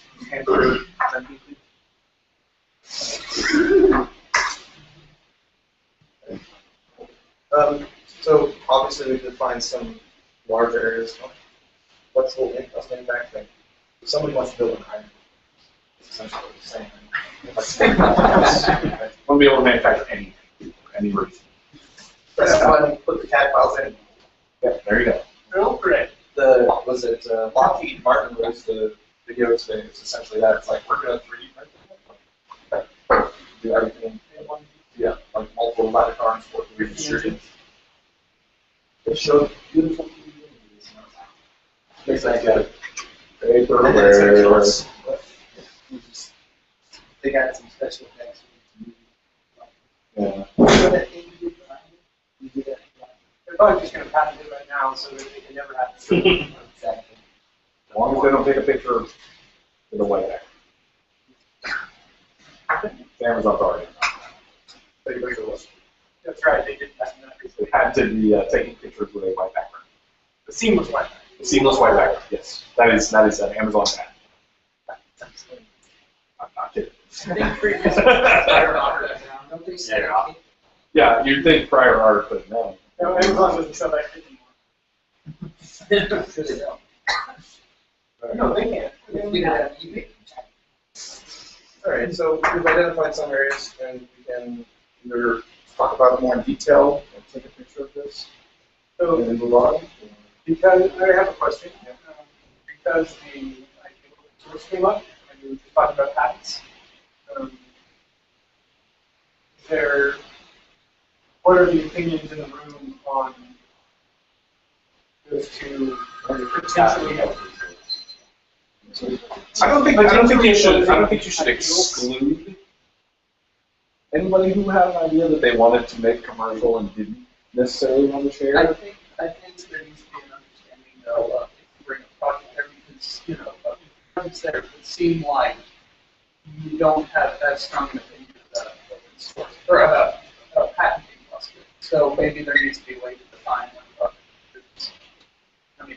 So obviously we defined some large areas. What's the in-house manufacturing? If somebody wants to build an iron, it's essentially what you're saying. We'll be able to manufacture any reason. That's why we put the CAD files in. Yeah, there you go. Real great. Was it Lockheed Martin released the video today? It's essentially that. It's like we're going to 3D print. Do everything in one. Yeah, like multiple ladder arms for 3D shooting. It showed beautiful 3D images. Makes that good. Paper, And then it's gonna show us what we just- they got some special effects. Yeah. They're probably just going to patent it right now so that they can never have to. Exactly. As long as they don't take a picture with a white background. Amazon's already. That's right, they did patent that They recently. patented the taking pictures with a white background. The seamless white. The seamless white background, yes. That is an Amazon patent. I'm not kidding. I think previous prior art now. Yeah, you'd think prior art, but no. No, Amazon doesn't sell that shit anymore. No, they can't. All right, so we've identified some areas, and we can either talk about it more in detail and take a picture of this, So, and then move on. because, I have a question. Because the source came up, and we were just talking about patents. What are the opinions in the room on those two potentially? I don't think you should exclude anybody who had an idea that they wanted to make commercial and didn't necessarily want to share. I think there needs to be an understanding though of if you bring a project there because, projects there that seem like you don't have as strong an opinion of the open source or a patenting cluster. So maybe there needs to be a way to define what a project is. I mean,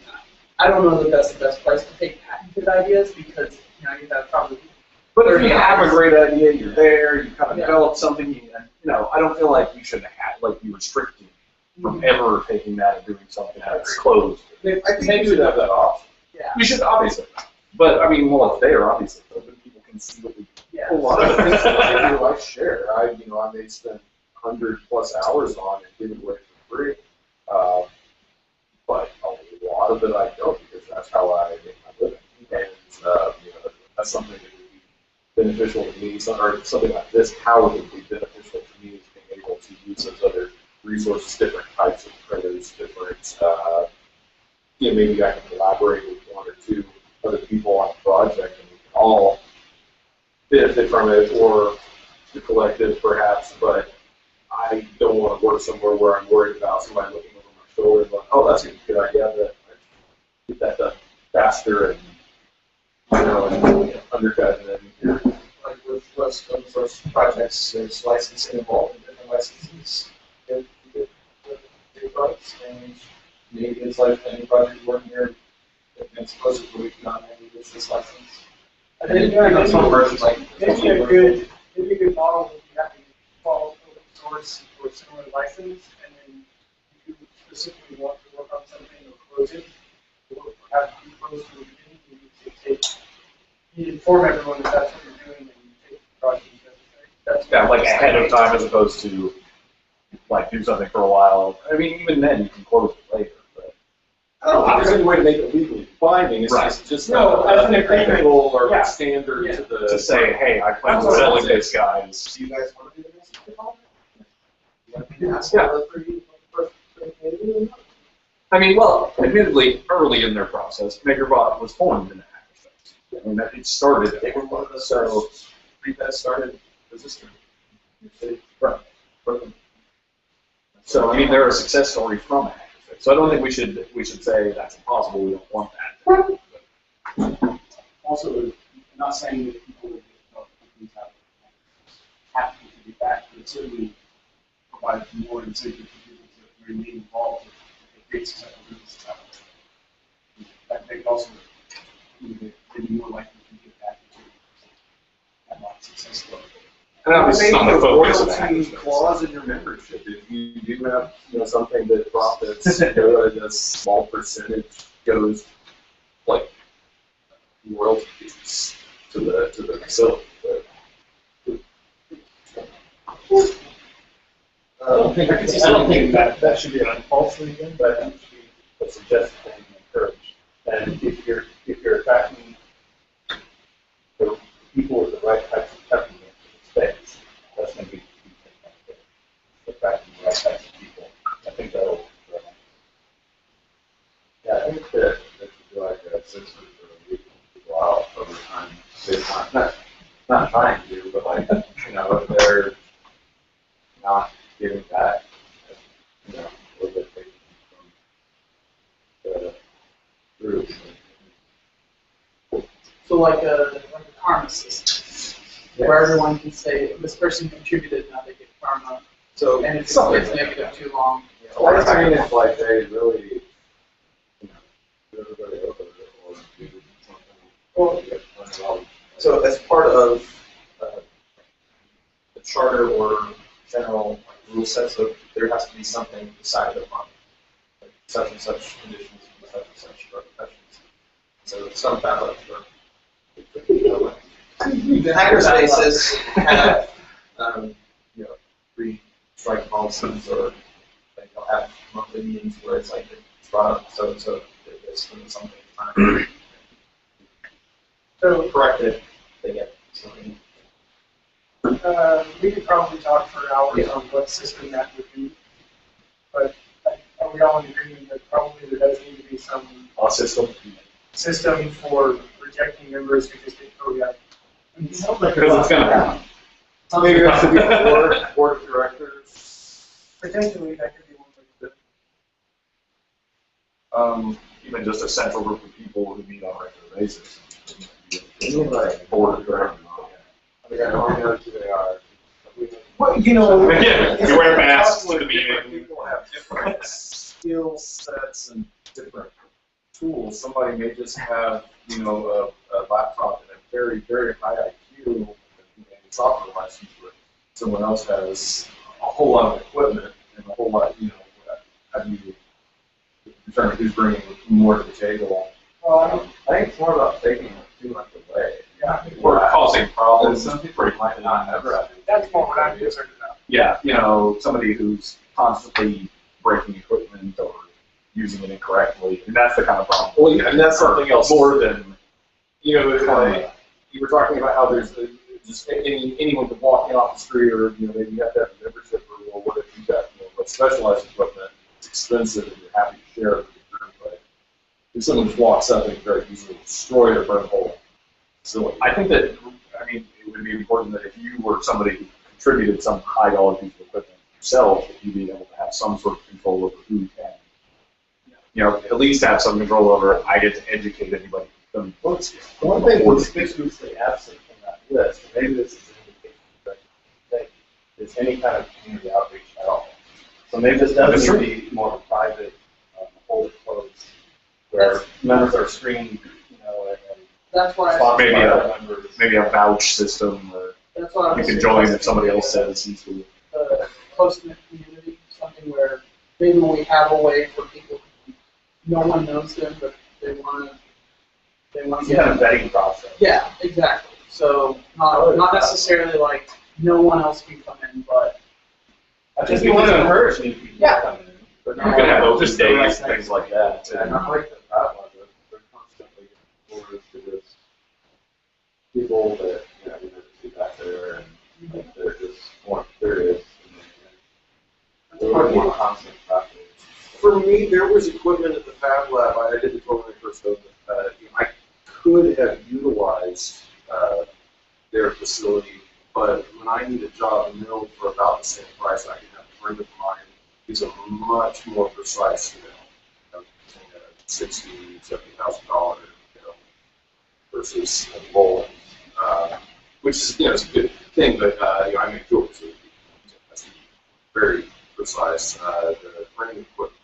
I don't know that that's the best place to take patented ideas because, you have probably. But if you have a great idea, you're there, you kind of Yeah. develop something, I don't feel like you should be restricted from ever taking that and doing something that's closed. I think maybe we'd have that option. Yeah. You should obviously. But I mean, well, it's there, obviously, open, people can see what we Yeah. A lot of the things that I do, I share. I may spend 100+ hours on it, give it away for free. But a lot of it I don't because that's how I make my living. And that's something that would be beneficial to me. Or something like this, how it would be beneficial to me is being able to use those other resources, different types of printers, different. Maybe I can collaborate with 1 or 2 other people on a project, and we can all benefit from it, or the collective perhaps, but I don't want to work somewhere where I'm worried about somebody looking over my shoulder and going, oh, that's a good idea, that get that done faster and, and undercut and then you're Like with most open source projects, there's licensing involved in different licenses. If you get the products, and maybe it's like any project working here, it's supposed to be on maybe it's this license. I think Some versions like maybe a good model would be having follow open source or similar license, and then if you specifically want to work on something or close it, or have it be closed from the beginning, you need to take, you inform everyone that that's what you're doing, and you take the project necessary. That's Yeah, like ahead of time as opposed to like do something for a while. I mean, even then you can close it later. But I don't know if there's any way to make it legally binding. It's Right. just No, as an agreement. technical or Yeah. standard Yeah. to the to say, hey, I plan on selling this, guys. Do you guys want to do the next one? I mean, well, admittedly, early in their process, MakerBot was formed in a hackerspace. I mean, it started. They were one of the So, first three that started resisting. right. So, I mean, they're a success story from a hackerspace. So I don't think we should say that's impossible. We don't want that. Also, I'm not saying that people that develop companies have to get back, but it certainly provides more incentive for people to remain involved if they create successful businesses out there. That they also they'd be more likely to get back into that lot of success story. And obviously, it's not the focus of the royalty hackerspace. clause in your membership. If you do have something that profits, a small percentage goes like royalties to the facility. I don't think that should be a compulsory thing, but I think it should be a suggested thing and encouraged. And if you're attracting the people with the right types of company into the space, that's going to be attracting the right types of people. I think that'll. Yeah, I think that should be like a system for weeding people out over time. They're not trying to, but like, if they're not giving back, a little bit taken from the group. So like a karma system, where everyone can say, this person contributed, now they get karma. So And if it's negative too long. I mean, it's like they really, do everybody over it or do something. Well, so as part of the charter or general rule sets, so there has to be something decided upon, like such and such conditions, such and such protections. So some ballot for the hackerspaces have free strike policies, or they'll have monthly meetings where it's like it's brought up so it's doing something time. So Correct it, they get something. we could probably talk for hours on what system that would be, but are we all in agreement that probably there does need to be some system for rejecting members who just get voted out? Because it's going to happen. Maybe there should be a board of directors. Potentially, that could be one way to do it. Even just a central group of people who meet on a regular basis. Board of directors. I mean, I don't know who they are. Well, you know, Yeah, you wear masks to the meeting. People have different skill sets and different tools. Somebody may just have, a laptop and a very, very high IQ and a software license, but someone else has a whole lot of equipment and a whole lot, how do you determine who's bringing more to the table? well, I think it's more about taking too much away. yeah, Or causing problems. Some people might not ever have. that's more what I'm concerned about. Yeah, somebody who's constantly breaking equipment or using it incorrectly, and that's the kind of problem. Well, yeah, and that's something else. More than, It's like, you were talking about how there's just anyone can walk in off the street, or maybe you have to have a membership, or well, what if you got specialized equipment, it's expensive, and you're happy to share it with the group. But if someone just walks up, they can very easily destroy or burn a whole facility. I think that, it would be important that if you were somebody who contributed some high dollar piece of equipment yourself, that you'd be able to have some sort of control over who can, at least have some control over. I get to educate anybody. Well, one thing was conspicuously absent from that list, and maybe this is an indication that they is any kind of community outreach at all. So maybe this does need to be more of a private, hold it closed, where members are screened, and That's why sponsored Maybe by a- other members. Maybe a vouch system where that's why I you was can join if suggesting somebody else says he's cool. a close-knit community, something where maybe we have a way for people, no one knows them, but they want to Some get. kind of vetting process. Yeah, exactly. So not necessarily like no one else can come in, but I think we want to encourage new people Yeah. to come in. But You not could have like- open just days, the things like that. And not like the bad ones, they're constantly getting forward to this people that, we never see back there, and like, they're just more curious. And they're more constant practice. For me, there was equipment at the Fab Lab. I did the tour when I first opened. I could have utilized their facility, but when I need a job milled for about the same price, I can have a friend of mine who's a much more precise mill, $60,000, $70,000 mill versus a roll, which is it's a good thing, but I make tools, so that's very precise. The printing equipment,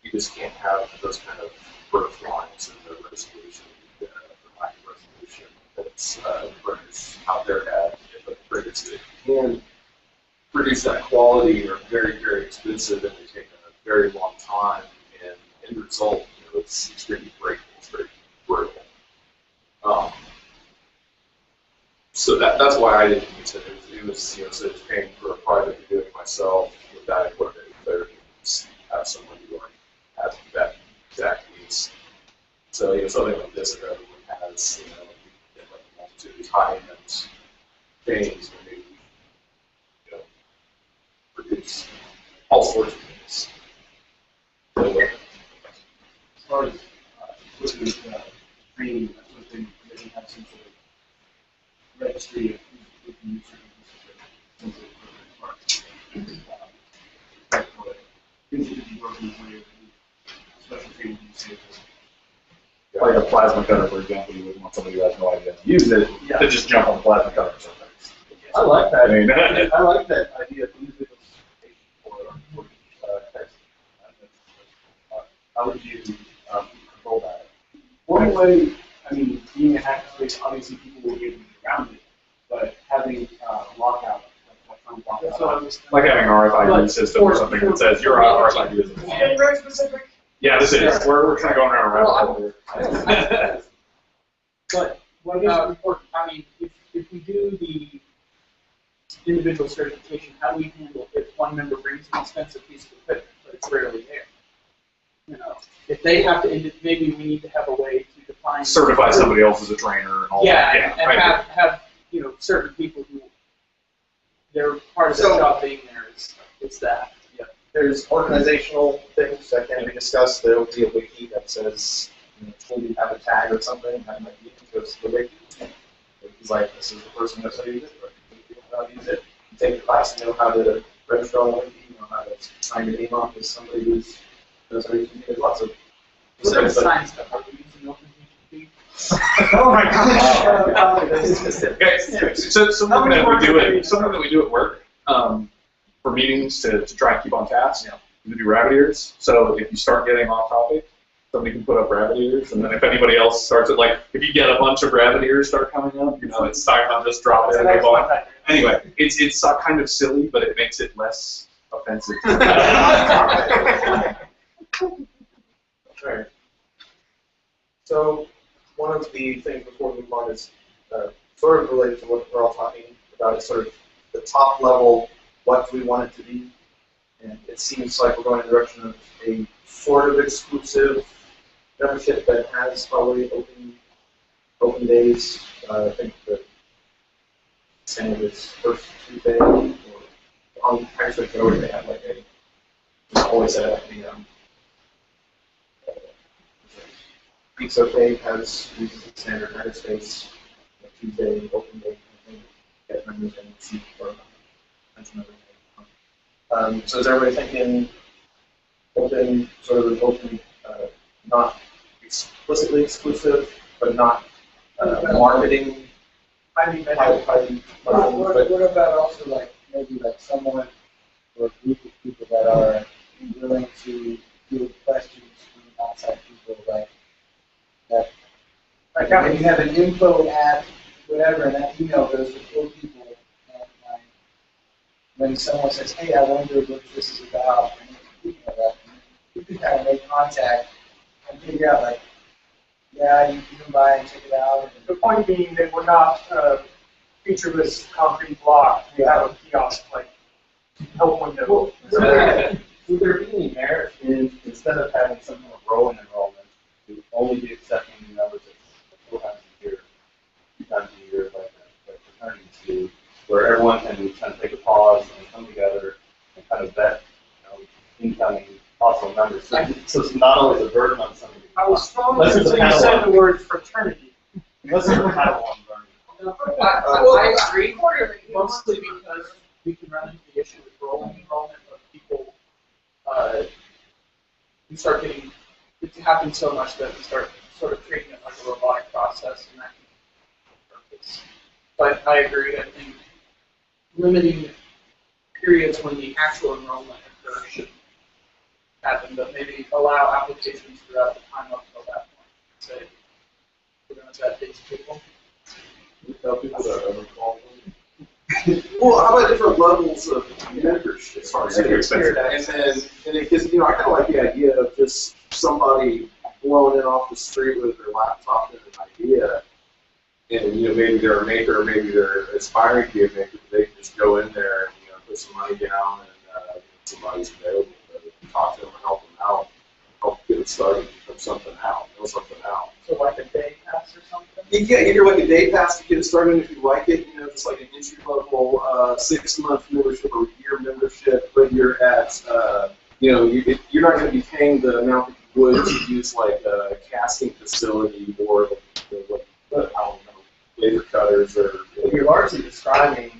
you just can't have those kind of birth lines and the resolution, the lack of resolution that's printers out there have. But printers that can produce that quality are very, very expensive, and they take a very long time. And end result, it's extremely breakable, it's very brittle. So that's why I didn't use it. It was instead of paying for a private to do it myself with that equipment, better to just have someone who already has that exact needs. So something like this that everyone has, you get like a multitude of these high-end things, and maybe produce all sorts of things. So, As far as with training, that sort of thing, they can have some sort of registry of who's the user of this equipment parts. Things that could be broken away, special training you say this. Like a plasma cutter, for example, you wouldn't want somebody who has no idea how to use it to just jump on the plasma cutter or something. I like that. I mean, I like that idea of individual for text. How would you control that? One way, being a hackerspace, obviously people will be able to get around it, but having lockout, like electronic that's what I lockout. was. like having an RFID system or something that says your RFID is. Getting very specific. Yeah, this is. We're kind of going around a rabbit hole here. But what about important? If we do the individual certification, how do we handle if one member brings an expensive piece of equipment, but it's rarely there? If they have to, maybe we need to have a way to define. Certify somebody else as a trainer and all Yeah, that. and have certain people who they're part of their So- job being there is that. There's organizational things that can be discussed. There will be a wiki that says, maybe have a tag or something, that might be goes to the wiki. It's like, this is the person that's going to use it, or you know how to use it. You take the class, you know how to register on the wiki, you know how to sign your name off as somebody who's knows how to use it. There's lots of What kind of but- sign stuff are we using? Oh my gosh. Okay, so something that we do at work for meetings to try and keep on task. We do rabbit ears. So if you start getting off topic, somebody can put up rabbit ears, and then if anybody else starts it, like if you get a bunch of rabbit ears start coming up, it's time to just drop it and move on. Anyway, it's kind of silly, but it makes it less offensive. Right. So one of the things before we move on is sort of related to what we're all talking about, is sort of the top level, what do we want it to be? And it seems like we're going in the direction of a sort of exclusive membership that has probably open days. I think the standard is first Tuesday, or on actually Code they have like always set up the Geeks OK has uses the standard hackerspace Tuesday open day kind of thing. Get members and see for mention everything. So is everybody thinking open, sort of an open, not explicitly exclusive, but not marketing? Highly Highly, vetted. What about also like maybe like someone or a group of people that are willing to field questions from outside people like that? Like Maybe have an info at whatever, and that email goes to 4 people, and when someone says, "Hey, I wonder what this is about," and you know that, you can kind of make contact and figure out like, yeah, you can by and check it out. The point being that we're not featureless concrete block. We have a kiosk like help window. Would there be any merit in, instead of having some kind of rolling enrollment, to only be accepting new members at 4 times a year, 2 times a year, like fraternities do, where everyone can kind of take a pause and come together and kind of vet, incoming possible members. So it's not always a burden on somebody. I was strong Unless it's until a you said catalog. the word fraternity. Unless it's a catalog burden. I agree, mostly because we can run into the issue with rolling enrollment of people, we start getting, it happens so much that we start sort of treating it like a robotic process, and that can be purpose. But I agree, I think limiting periods when the actual enrollment occurs should happen, but maybe allow applications throughout the time up until that point. Say, we're going to vet these people. You tell people that are involved. Well, how about different levels of membership? As far as the expensive. And because, I kind of like the idea of just somebody blowing in off the street with their laptop and an idea. And, maybe they're a maker, or maybe they're aspiring to be a maker, but they can just go in there and, put some money down and somebody's available to talk to them and help them out, help get it started, put something out, build something out. So like a day pass or something? Yeah, either like a day pass to get it started, and if you like it, just like an entry level 6-month membership or a year membership, but you're at, you're not going to be paying the amount that you would to use like a casting facility or laser cutters or. You're largely describing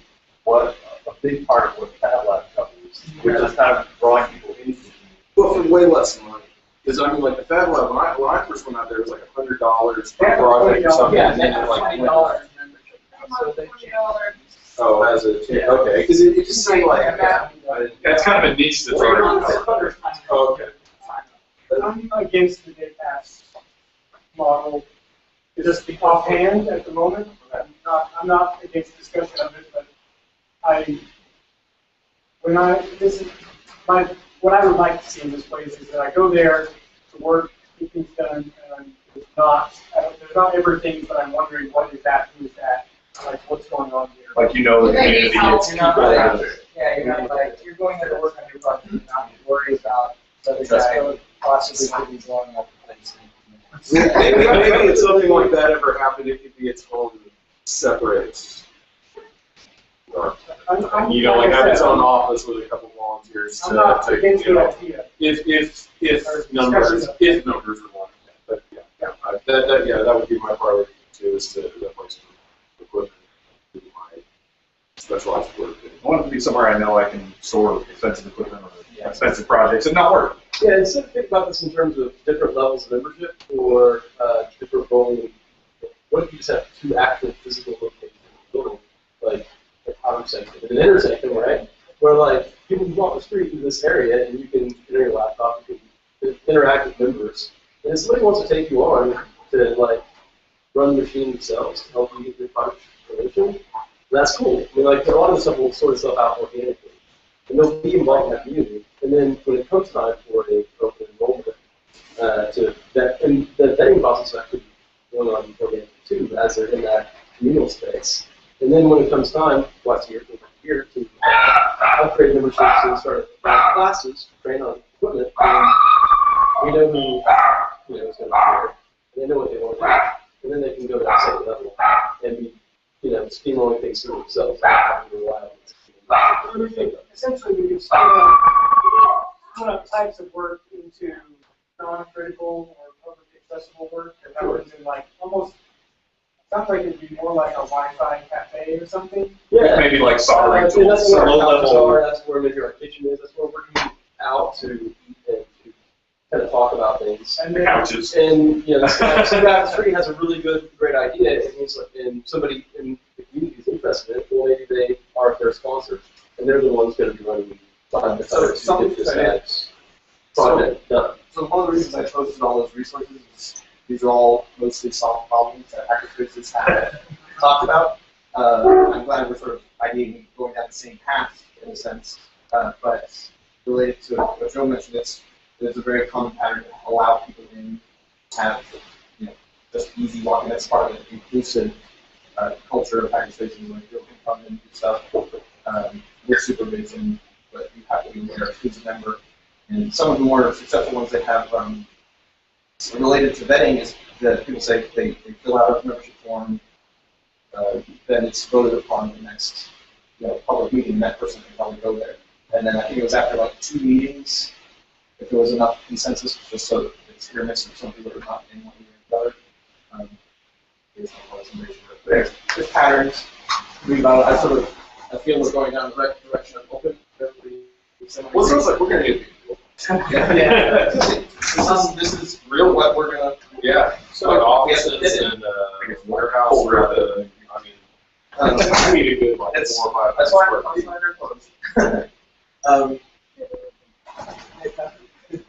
what a big part of what Fab Lab covers, which is kind of drawing people into. Well, for way less money. Because like the Fab Lab, when I first went out there, it was like $100 per project or something. Yeah, and they then have like, $20 membership. So they $20. oh, as a okay, because it just seemed like That's kind of a niche that's already covered. Oh, okay. But I'm against the day pass model. Just offhand at the moment. I'm not against discussion of it, but what I would like to see in this place is that I go there to work, get things done, and there's not ever things that I'm wondering what is that, who is that, like what's going on here. Like the community gets You're not people like, out there. yeah, you're not like, you're going there to work on your project, and not worry about the other guy possibly could be blowing up the place. Maybe if something like that ever happened, it could be its own separate. Like have its own office with a couple volunteers I'm not to against the idea. if numbers are wanting that. But that would be my priority too, is to replace equipment, do my specialized work. I want it to be somewhere I know I can store expensive equipment or expensive projects and not work. Yeah, instead of thinking about this in terms of different levels of membership or different rolling, what if you just have 2 actual physical locations in the building, like a power center, an intersection, right? Where like people can walk the street in this area and you can enter your laptop, you can interact with members. And if somebody wants to take you on to like run the machine themselves to help you get your project information, that's cool. I mean, like a lot of the stuff will sort itself out organically, and they'll be involved in that community. And then when it comes time for a open enrollment, to that, and the vetting process actually going on organically too, as they're in that communal space. And then when it comes time, last year, to upgrade memberships and start classes, train on equipment, and we know who is going to be there, and they know what they want to do, and then they can go to that same level and be, steamrolling things through themselves. Essentially, we could split up types of work into non-critical or public accessible work, and that would have been like almost, sounds like it'd be more like a Wi-Fi cafe or something. Yeah. Maybe like soldering And tools. that's where Low our couches level. are, that's where maybe our kitchen is, that's where we're eating out to eat and to kind of talk about things. And The couches. And, you know, this guy on the street has a really great idea, and somebody in the community is interested in it, well, maybe they are their sponsor, and they're the ones going to be running behind the cutter to get this guy's project done. So one of the reasons I posted all those resources is these are all mostly solved problems that hackerspaces have talked about. I'm glad we're sort of ideally going down the same path in a sense, but related to what Joe mentioned, it's a very common pattern to allow people in, have just easy walking. That's part of the inclusive culture of hackerspaces, like people can come in and do stuff with supervision, but you have to be aware of who's a member. And some of the more successful ones that have related to vetting is that people say they fill out a membership form, then it's voted upon the next public meeting, that person can probably go there. And then I think it was after like 2 meetings, if there was enough consensus, just so that it's hit or miss for some people that are not in one or the other. Based on what there's patterns. I feel we're going down the right direction. I'm open. Well, it sounds like we're going to get people. Yeah. This is real what we're going to. Yeah. So like we have to offices fit it. and warehouse or the. I mean, we need a good like That's 4 or 5. That's why I'm very close.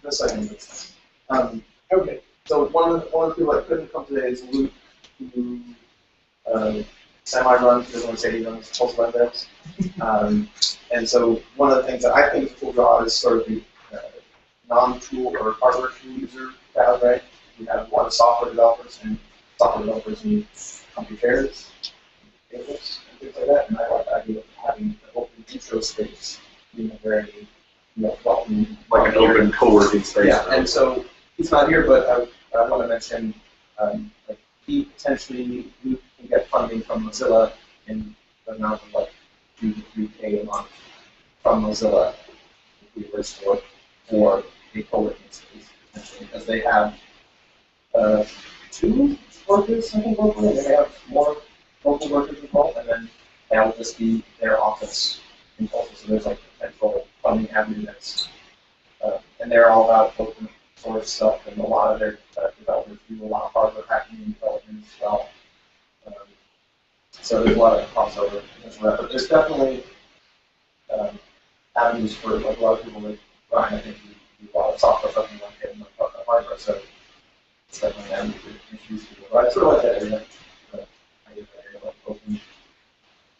This I can okay. So one of the people that couldn't come today is Luke, who semi-runs, he doesn't want to say he runs Tulsa events. And so one of the things that I think is a cool draw is sort of the non-tool or hardware tool user crowd, right? We have a lot of software developers, and software developers need computers, tables, and things like that. And I like the idea of having an open intro space, being a very welcoming, Like an open co-working space. yeah, and so he's not here, but I want to mention like he potentially can get funding from Mozilla in the amount of like 2 to 3K a month from Mozilla if we were to look for a co-working space potentially, because they have 2 workers, I think, locally, and they have more local workers involved, and then that will just be their office in Tulsa. So there's like potential funding avenue that's and they're all about open source stuff, and a lot of their developers do a lot of hardware hacking and development as well. So there's a lot of crossover as well. But there's definitely avenues for like a lot of people like Brian. I think you do a lot of software stuff and like getting hardware, so it's definitely an avenue to introduce people. But I sort of like that area. I get that area like open.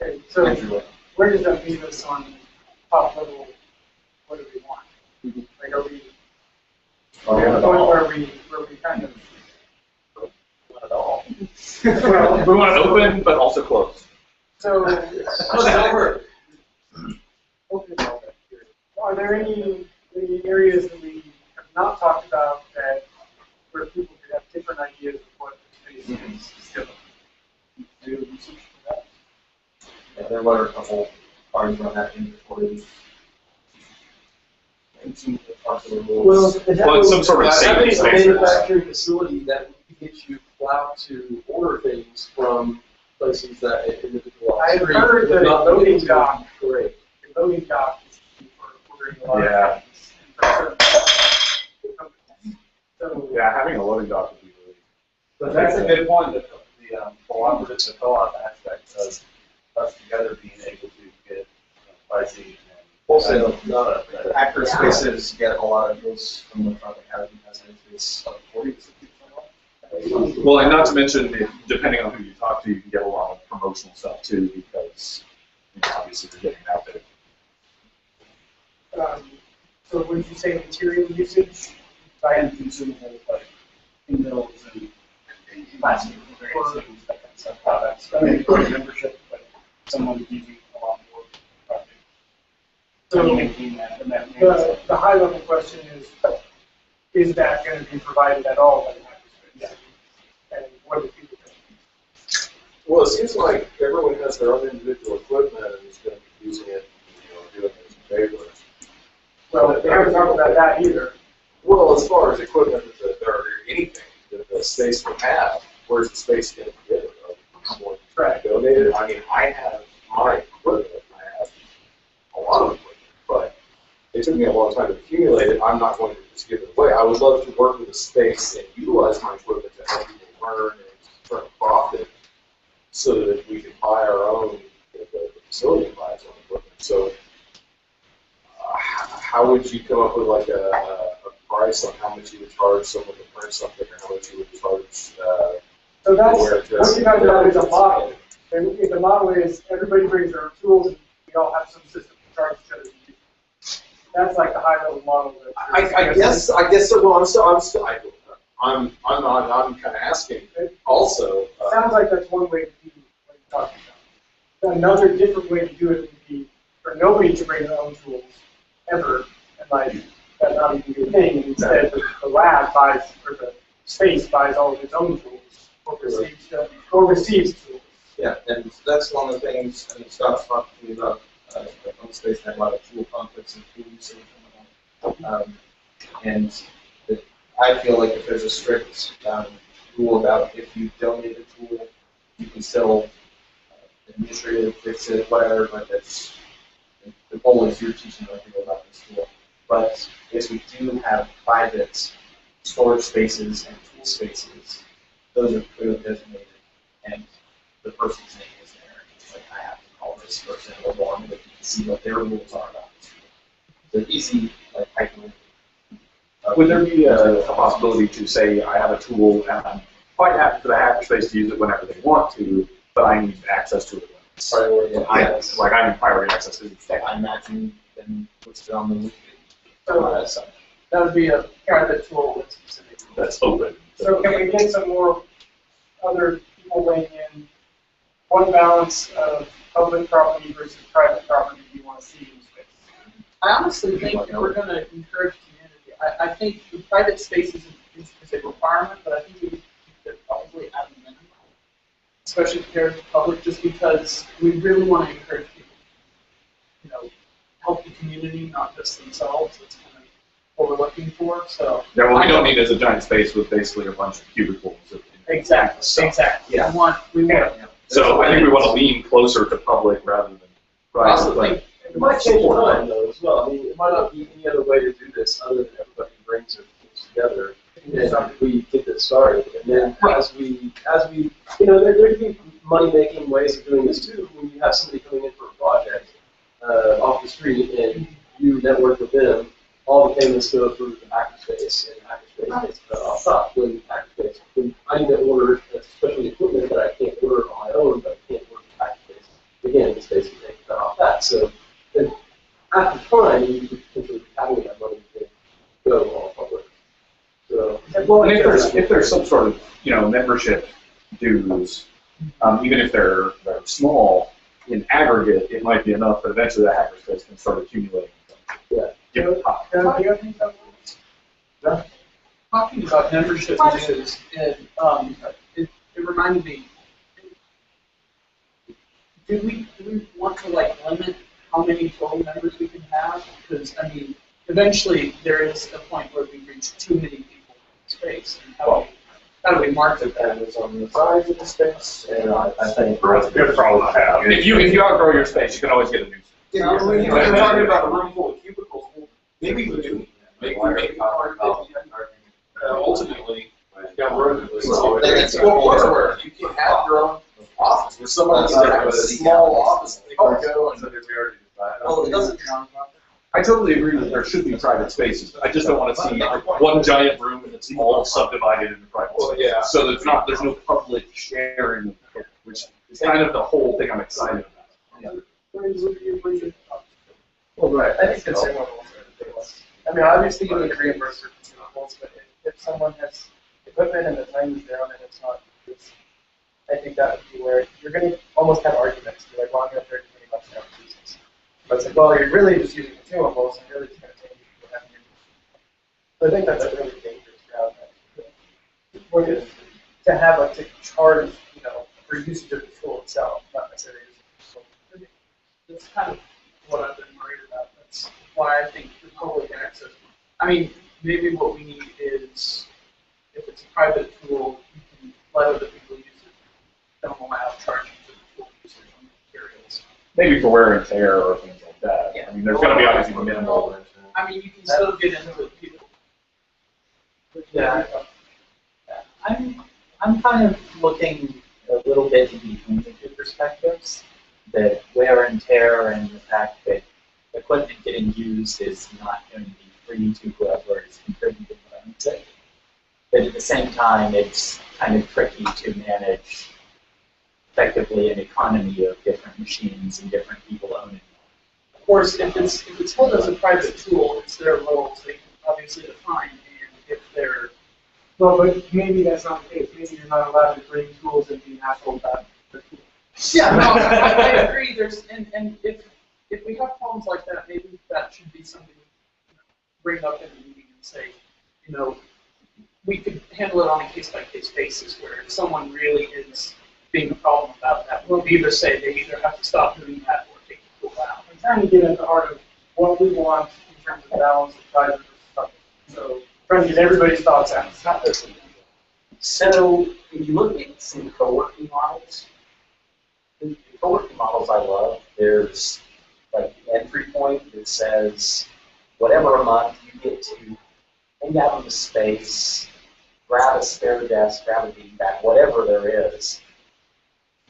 Okay, so entryway. where does that leave us on top level? What do we want? Like, are we at the point where we kind of Not at all. well, We want it open, but also closed. so Over. are there any areas that we have not talked about that where people could have different ideas of what the space is still? Do research for that? Yeah, there were a couple parties around that in before these. Well, Well, it's some sort of having safety a space. manufacturing facility that gets you allowed to order things from places that individual. I've heard that Not loading limited to dock, great. the loading dock is key for ordering a lot Yeah. of things. And for certain companies. So Yeah, having a loading dock would be really. But that's a good point, the cooperative, the co-op aspect of us together being able to get pricing and. Wholesale, hackerspaces get a lot of deals from the Project Housing has an increase of 40 to 60%. Well, and not to mention, depending on who you talk to, you can get a lot of promotional stuff too, because obviously you're getting out there. So when you say material usage, And consumables like mills and plastic various things, that kind of stuff, products. I mean, for membership, but someone using a lot more project. So you maintain that, and that makes the high level question is that going to be provided at all by the hackerspace? Yeah. And what do people think? Well, it seems like everyone has their own individual equipment and is going to be using it, doing it as a favor. Well, they haven't talked about that either. Well, as far as equipment or anything that the space would have, where's the space going to get it? Correct. donated. I mean, I have my equipment. I have a lot of equipment, but it took me a long time to accumulate it. I'm not going to just give it away. I would love to work with a space and utilize my equipment to help people learn and turn a profit so that we can buy our own, if the facility buys our own equipment. So how would you come up with like a price on how much you would charge someone to print something or how much you would charge So that's, what you guys are is a model. And the model is everybody brings their own tools and we all have some system to charge each other. That's like the high level model. I guess so. Well, I'm kind of asking also. Sounds like that's one way to do what you're talking about. Another different way to do it would be for nobody to bring their own tools ever, and like that's not even a good thing. Instead, the lab buys or the space buys all of its own tools or receives tools. Yeah, and that's one of the things. I mean, Scott's talked to me about the home space had a lot of tool conflicts and tool usage. And I feel like if there's a strict rule about if you donate a tool, you can still administrate it, fix it, whatever, but that's the goal is you're teaching other people about this tool. But if we do have private storage spaces and tool spaces, those are clearly designated, and the person's name is there. It's like I have to call this person or one, but you can see what their rules are about this tool. They're easy, like I can. Would there be a possibility to say I have a tool and I'm quite happy for the hackerspace to use it whenever they want to, but I need access to it? Priority, yes. Like I need priority access to it. I imagine then puts it on the weekly. So that would be a private tool that's specific. That's open. So can we get some more other people weighing in? What balance of public property versus private property do you want to see in space? I honestly think we're going to encourage community. I think the private space is a requirement, but I think we keep it probably at a minimum, especially compared to public, just because we really want to encourage people, you know, help the community, not just themselves. That's kind of what we're looking for. So yeah, what we don't need is a giant space with basically a bunch of cubicles. Exactly. Exactly. Yeah. We want. So I think we want to lean closer to public rather than private. I also think it might change time though as well. I mean, it might not be any other way to do this other than everybody brings their tools together and we get this started. And then as we, you know, there could be money-making ways of doing this too. When you have somebody coming in for a project off the street and you network with them, all the payments go through the hackerspace, and hackerspace gets cut off top. When I need to order, especially equipment that I can't order on my own, but I can't order the hackerspace. Again, it's basically taking cut off that. So at the time, you could potentially be having that money to go all public. So, well, and if there's some sort of membership dues, even if they're small, in aggregate, it might be enough, but eventually the hackerspace can start accumulating. Yeah. Talking about membership dues, it reminded me. Do we want to limit how many total members we can have? Because I mean, eventually there is a point where we reach too many people in space. And how do we market that? Depends on the size of the space, and I think That's a good problem to have. If you outgrow your space, you can always get a new space. Yeah, when you're talking about a room full of cubicles, well, maybe we do. Maybe part of it, ultimately, down the road. Well, you can have your own office where somebody can have a small office. Go and well, it doesn't count. I totally agree that there should be private spaces. I just don't want to see one giant room and it's all subdivided into private spaces. Yeah. So there's no public sharing, which is kind of the whole thing I'm excited about. Well, right. I think that's everyone wants. I mean, obviously you need to reimburse for consumables, but if someone has equipment and the time is down and it's not used, I think that would be where you're going to almost have arguments. You're like, well, I'm going to charge $20 now for using. But it's like, well, you're really just using consumables and really just going to change what happened. So I think that's a really dangerous route. To have to charge, for usage of the tool itself, not necessarily using the tool. That's kind of what I've been worried about. That's why I think the public access. I mean, maybe what we need is, if it's a private tool, you can let other people use it. Don't allow charging for maybe for wear and tear or things like that. Yeah. I mean, there's going to be obviously minimal. I mean, you can still get into people. Yeah. I'm kind of looking a little bit between the two perspectives, that wear and tear and the fact that equipment getting used is not going to be free to whoever is contributing to it. But at the same time, it's kind of tricky to manage effectively an economy of different machines and different people owning them. Of course, if it's held as a private tool, it's their roles. They can obviously define, and if they're Well, but maybe that's not the case. Maybe you're not allowed to bring tools and be an asshole about the tools. yeah, no, I agree. There's and if we have problems like that, maybe that should be something we bring up in the meeting and say, you know, we could handle it on a case-by-case basis where if someone really is being a problem about that, we'll either say they either have to stop doing that or take the tool out. I'm trying to get at the heart of what we want in terms of balance of private versus public. So trying to get everybody's thoughts out. It's not this. So if you look at some co-working models, the co-working models I love, there's like an entry point that says whatever a month you get to hang out in the space, grab a spare desk, grab a beanbag, whatever there is.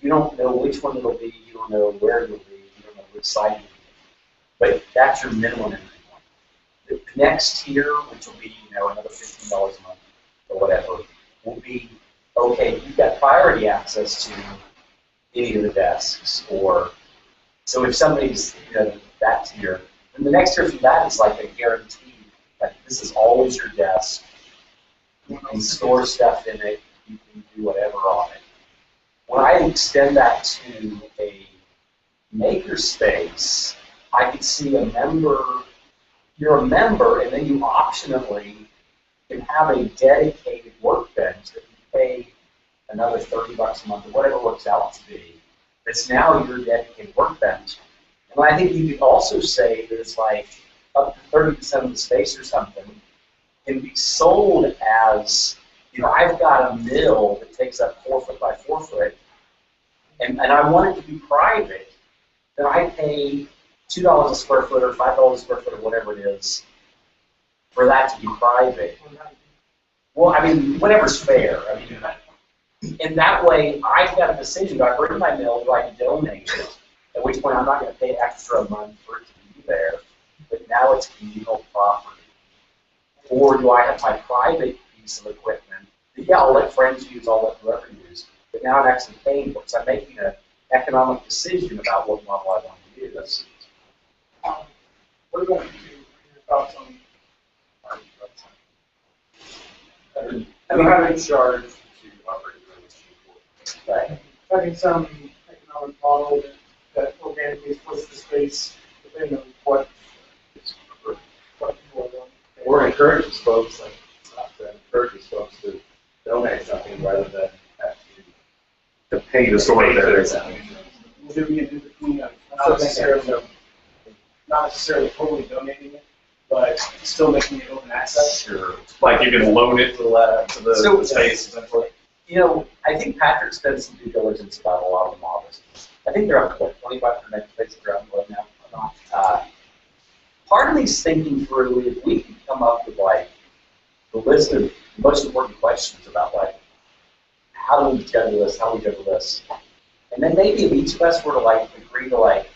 You don't know which one it'll be, you don't know where you'll be, you don't know which side you'll be. But that's your minimum entry point. The next tier, which will be, you know, another $15 a month or whatever, will be, okay, you've got priority access to any of the desks, or so if somebody's, you know, that tier, then the next tier from that is like a guarantee that this is always your desk. You can store stuff in it, you can do whatever on it. When I extend that to a makerspace, I could see a member, you're a member, and then you optionally can have a dedicated workbench that you pay another $30 a month or whatever it works out to be. It's now your dedicated workbench. And I think you could also say that it's like up to 30% of the space or something can be sold as, you know, I've got a mill that takes up 4 foot by 4 foot, and I want it to be private, then I pay $2 a square foot or $5 a square foot or whatever it is for that to be private. Well, I mean, whatever's fair. I mean, in that way, I've got a decision. Do I bring my mill? Do I donate it? At which point, I'm not going to pay extra a month for it to be there. But now it's communal property. Or do I have my private piece of equipment that, yeah, I'll let friends use, I'll let whoever use. But now I'm actually paying for it. So I'm making an economic decision about what model I want to use. What about you? Your thoughts on I mean, having charge to operate the Right. having some economic model that organically splits the space depending on what people are doing? or encourages folks, like, encourages folks to donate something rather than have To pay to store it there. Will there be an in-between of not necessarily totally donating it, but still making it open access? Sure. Like you can loan it to the So- space essentially. You know, I think Patrick's done some due diligence about a lot of the models. I think they're up to like 2,500 megabytes around the world now. Part of me's thinking through if we can come up with like the list of the most important questions about like how do we juggle this, how do we juggle this, and then maybe if each of us were to like agree to like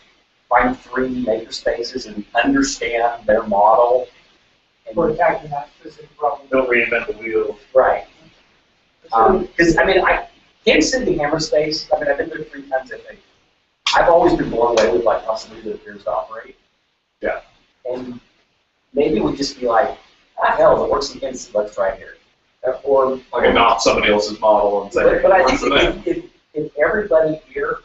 find 3 makerspaces and understand their model. And For attacking that specific problem. Don't reinvent the wheel. right. Because, I mean, Kansas City Hammer Space, I mean, I've been there 3 times, I think. I've always been blown away with, like, how somebody that appears to operate. Yeah. And maybe it would just be like, hell, if it works in Kansas City, let's try it here. Or, Like adopt somebody else's model and say, but I works for them. think if everybody here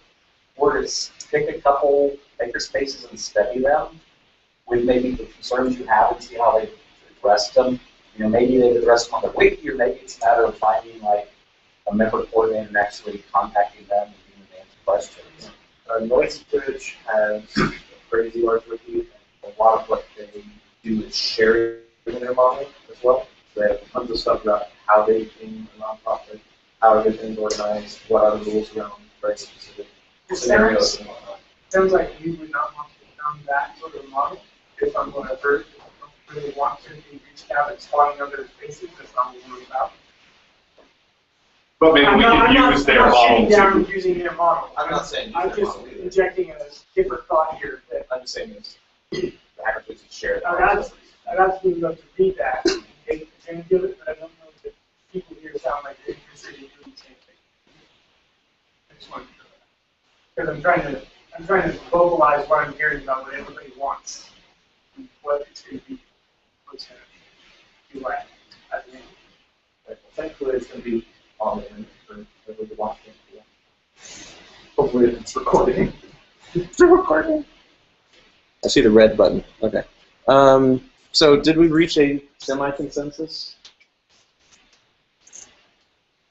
were to pick a couple maker spaces and study them, with maybe the concerns you have and see how they addressed them, you know, maybe they've addressed them on their wiki, or maybe it's a matter of finding like a member coordinator and actually contacting them and giving them answer questions. Noise Bridge has a crazy large wiki, and a lot of what they do is sharing in their model as well. So they have tons of stuff about how they became a nonprofit, how everything's organized, what are the rules around very specific scenarios and whatnot. Sounds like you would not want to become that sort of model, based on what I've heard. You don't really want to be reached out and spawning other spaces, that's not what we're about. But maybe we can use their model I'm not shooting down too. using their model. I'm not saying I'm use their just model either. injecting a different thought here that I'm just saying this, the hackerspace is shared. I'd absolutely love to read that and take advantage of it, but I don't know that people here sound like they're interested in doing the same thing. I just wanted to know that. Because I'm trying to vocalize what I'm hearing about what everybody wants and what it's going to be, what's going to be like at the end. Thankfully, it's going to be on the end for everybody to watch it. Hopefully, it's recording. It's recording. I see the red button. Okay. So did we reach a semi-consensus?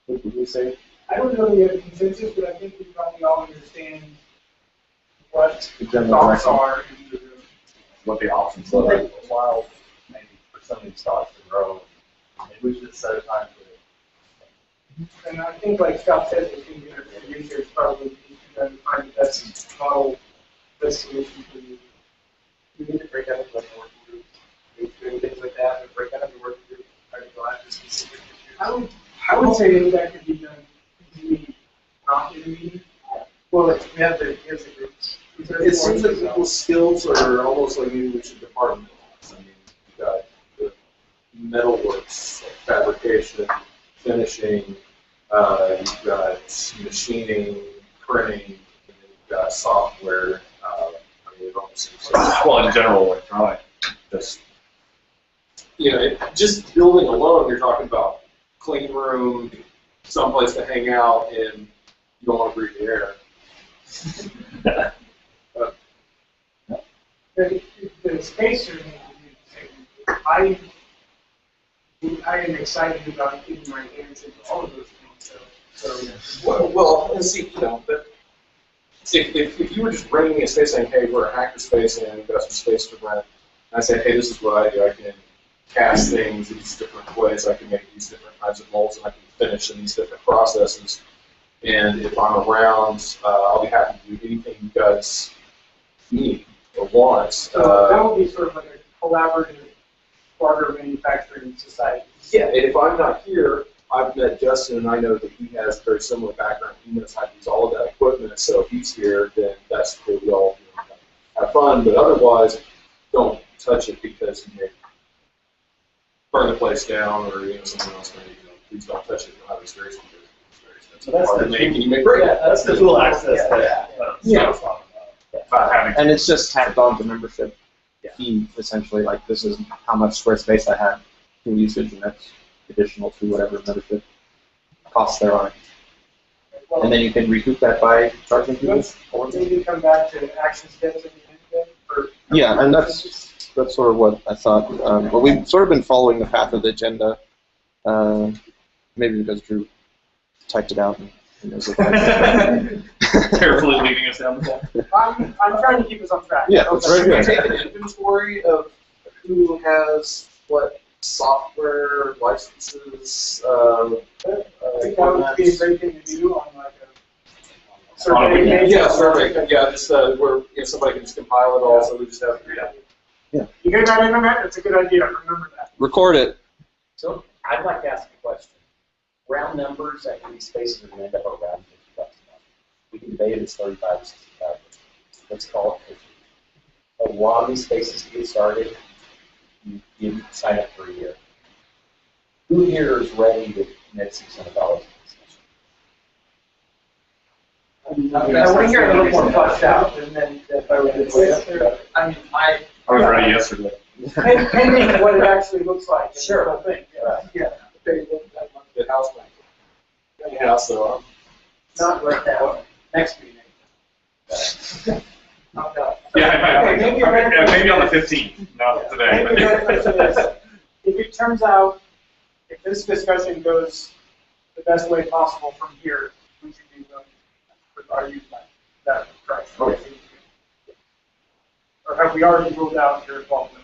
What did we say? I don't know that we have a consensus, but I think we probably all understand what The the general thoughts direction. are in the room. What the options are. While maybe for some of these thoughts to grow, maybe we should set a time for it. And I think, like Scott said, we can get our research probably to find the best model, best solution for you. We need to break out into like working groups, doing things like that, and break out into working groups, try to go after specific issues. I would say that that could be done easily, not in a meeting. Well, we have the groups. It seems like people's skills are almost like maybe we should departmentalize. I mean, you've got the metalworks, like fabrication, finishing, you've got machining, printing, and then you've got software. I mean, it almost seems like, Well, in general, electronic, just you know, just building alone, you're talking about clean room, someplace to hang out, and you don't want to breathe the air. The space certainly would be the same. I am excited about getting my hands into all of those things. So Well, and see, you know, but if you were just renting me a space saying, hey, we're a hackerspace and we've got some space to rent, and I say, hey, this is what I do. I can cast things these different ways. I can make these different kinds of molds, and I can finish in these different processes. And if I'm around, I'll be happy to do anything you guys need or want. so that would be sort of like a collaborative barter manufacturing society. Yeah, and if I'm not here, I've met Justin, and I know that he has a very similar background. He knows how to use all of that equipment. So if he's here, then that's cool. We all have fun. But otherwise, don't touch it because you may burn the place down, or someone else may. Please don't touch it. You'll have experience with it. So that's Hard the to make, and you may break it. That's the tool access that Yeah. Scott's talking about. about having. And it's just tacked on to membership fee, essentially. Like, this is how much square space I have in usage, and that's additional to whatever membership costs there are. Well, And then you can recoup that by charging people. let's maybe come back to action steps at the end then, or Yeah, and that's sort of what I thought. But we've sort of been following the path of the agenda. Maybe because Drew typed it out and knows it. Carefully leading us down the path. I'm trying to keep us on track. Yeah, that's very Should we good. take an inventory of who has what software licenses? I think that would be a great thing to do on like a On a survey. weekend. Yeah, survey. Yeah, just where somebody can just compile it all, so we just have. You hear that, internet? That's a good idea. Remember that. Record it. So I'd like to ask a question. Round numbers at these spaces are going to end up around $50 a month. We can debate it as 35 or 65. Let's call it 50. A lot of these spaces to get started, you sign up for a year. Who here is ready to commit $600 I want to hear a little more fleshed out, and then if I would. I mean, I was ready yesterday. pending what it actually looks like. and Sure. the whole thing. Yeah. The house bank. Yeah, so. Not right now. Next meeting. Yeah, maybe a better maybe on the 15th, not today. Maybe the better question is, if it turns out, if this discussion goes the best way possible from here, we should be willing to argue that price. Okay. Or have we already ruled out your involvement?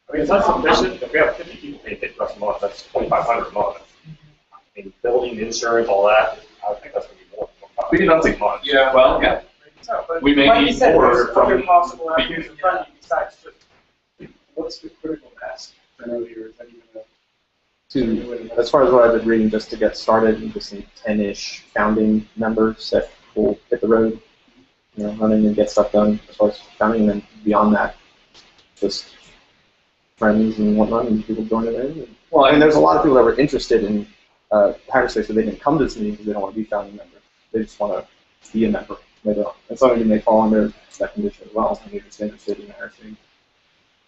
I mean, it's not sufficient. If we have 50 people paying $50 a month, that's $2,500 a month. I mean, building, insurance, all that, I think that's going to be more than $2,500 Maybe not a month. Yeah, well, yeah. No, but We may like you need said, more there's from other possible the avenues in front of you besides just. What's the critical mass earlier? Is that even As far as what I've been reading, just to get started, you just need 10-ish founding members that will hit the road, running and get stuff done as far as founding, and then beyond that, just friends and whatnot, and people joining in. Well, I mean, there's a lot of people that were interested in hackerspace, but they didn't come to this meeting because they don't want to be founding members. They just want to be a member later on. And some of you may fall under that condition as well, and you're just interested in hackerspace.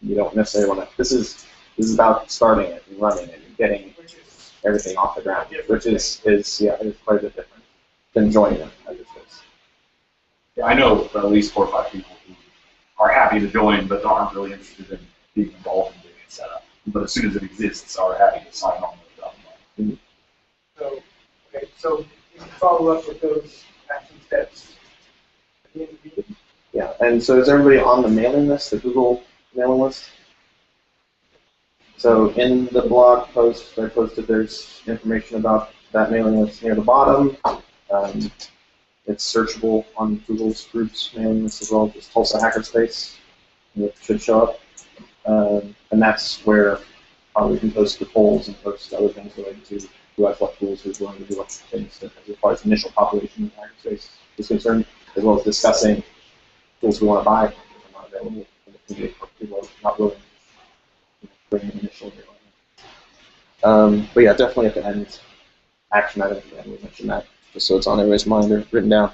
You don't necessarily want to. This is about starting it and running it and getting everything off the ground, which is quite a bit different than joining a hackerspace. Yeah, I know at least 4 or 5 people who are happy to join, but aren't really interested in being involved in getting it set up. But as soon as it exists, are happy to sign on with them. So you can follow up with those action steps. Yeah, and so is everybody on the mailing list, the Google mailing list? So in the blog post I posted, there's information about that mailing list near the bottom. It's searchable on Google's groups mailing list as well, just Tulsa Hackerspace. It should show up. And that's where we can post the polls and post other things related to who has what tools, who's willing to do what things as far as initial population of hackerspace is concerned, as well as discussing tools we want to buy if they're not available in the community for people who are not willing to bring in initial. But yeah, definitely at the end, action item at the end, we mentioned that, just so it's on everybody's mind or written down.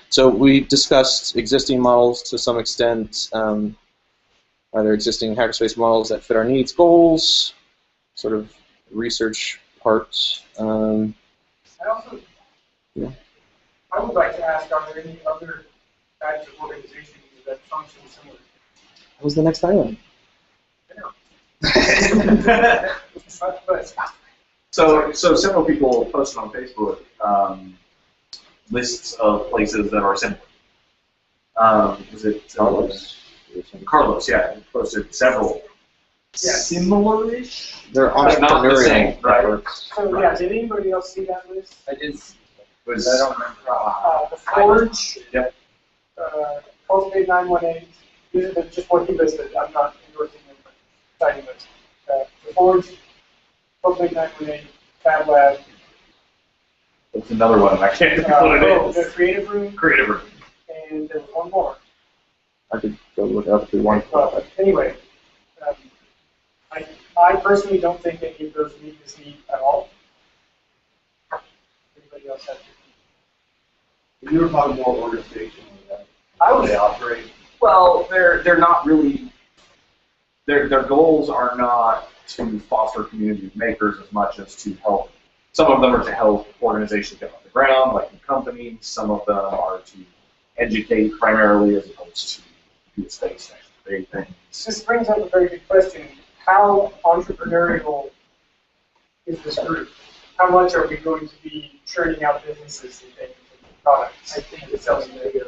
So we discussed existing models to some extent, either existing hackerspace models that fit our needs, goals, sort of research parts. I also, I would like to ask, are there any other types of organizations that function similar? What was the next item? So several people posted on Facebook lists of places that are similar. Was it Carlos? Carlos, yeah, he posted several. Yeah. Similar-ish? They're But not the entrepreneurial same, right? networks. So yeah, did anybody else see that list? I did. Was, I don't remember. The Forge, Yep. Cultivate 918. These are just what he listed. I'm not endorsing them, but citing this. The Forge, Cultivate 918, Fab Lab. That's another one. I can't think of what it The is. Creative Room, Creative Room. and there was one more. I could go look it up if you want. But anyway, I personally don't think any of those meet this need at all. Anybody else have? You were talking more organization than I how would they operate. Well, they're not really. Their goals are not to foster community of makers as much as to help. Some of them are to help organizations get off the ground, like new companies. Some of them are to educate primarily, as opposed to do a space and create things. This brings up a very good question. How entrepreneurial is this group? How much are we going to be churning out businesses and things and products? I think it's something that you're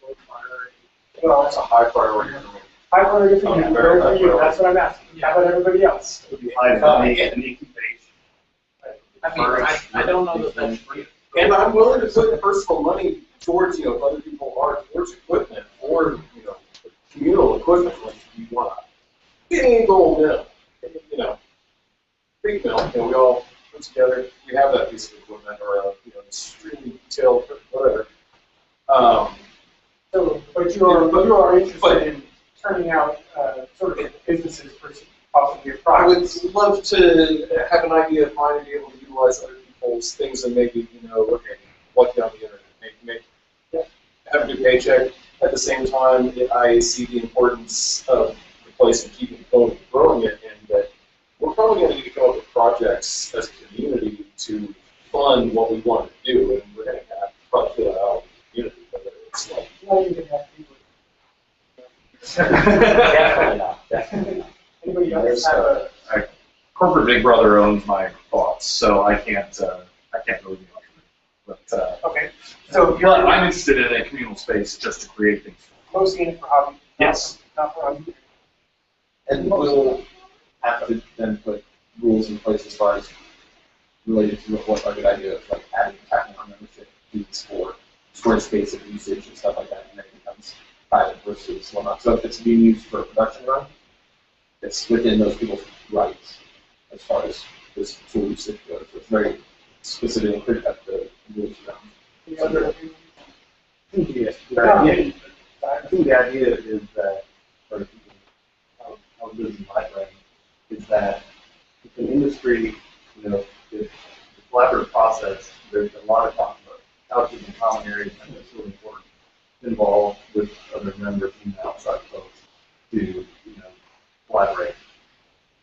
low priority. Well, It's a high priority for me. high priority for you, Oh, very low for high you. priority. That's what I'm asking. How about everybody else? It would be high value and incubation. I mean, I don't know that that's free. And I'm willing to put personal money towards, if other people are, towards equipment or, communal equipment, like you want. Any gold mill, big mill, and we all put together, we have that piece of equipment or a, extremely detailed, whatever. So, but you are interested in turning out sort of businesses versus possibly a I product. would love to have an idea of mine and be able to utilize other people's things and maybe, okay, lucky on the internet, make have a good paycheck. At the same time, I see the importance of the place and keeping it going and growing it, and that we're probably going to need to come up with projects as a community to fund what we want to do, and we're going to have to probably fill that out with the community, whether it's like Not even have people. Definitely not. Definitely not. Anybody else have a? Corporate Big Brother owns my thoughts, so I can't really be much of it. But Okay. So but you're I'm interested in a communal space just to create things. mostly in it for hobby. Yes. Not for hobby. And we'll have to then put rules in place as far as related to what a good idea of like adding, tacking on membership fees for storage space and usage and stuff like that. And then versus whatnot. So if it's being used for a production run, it's within those people's rights as far as this tool usage goes. So it's very specific and clear cut the rules around. The other, I think the idea is that, or how it is in my brain, is that it's an industry, it's a collaborative process. There's a lot of talk about outage in common areas, and it's really important to involve with other members from the outside folks to, collaborate.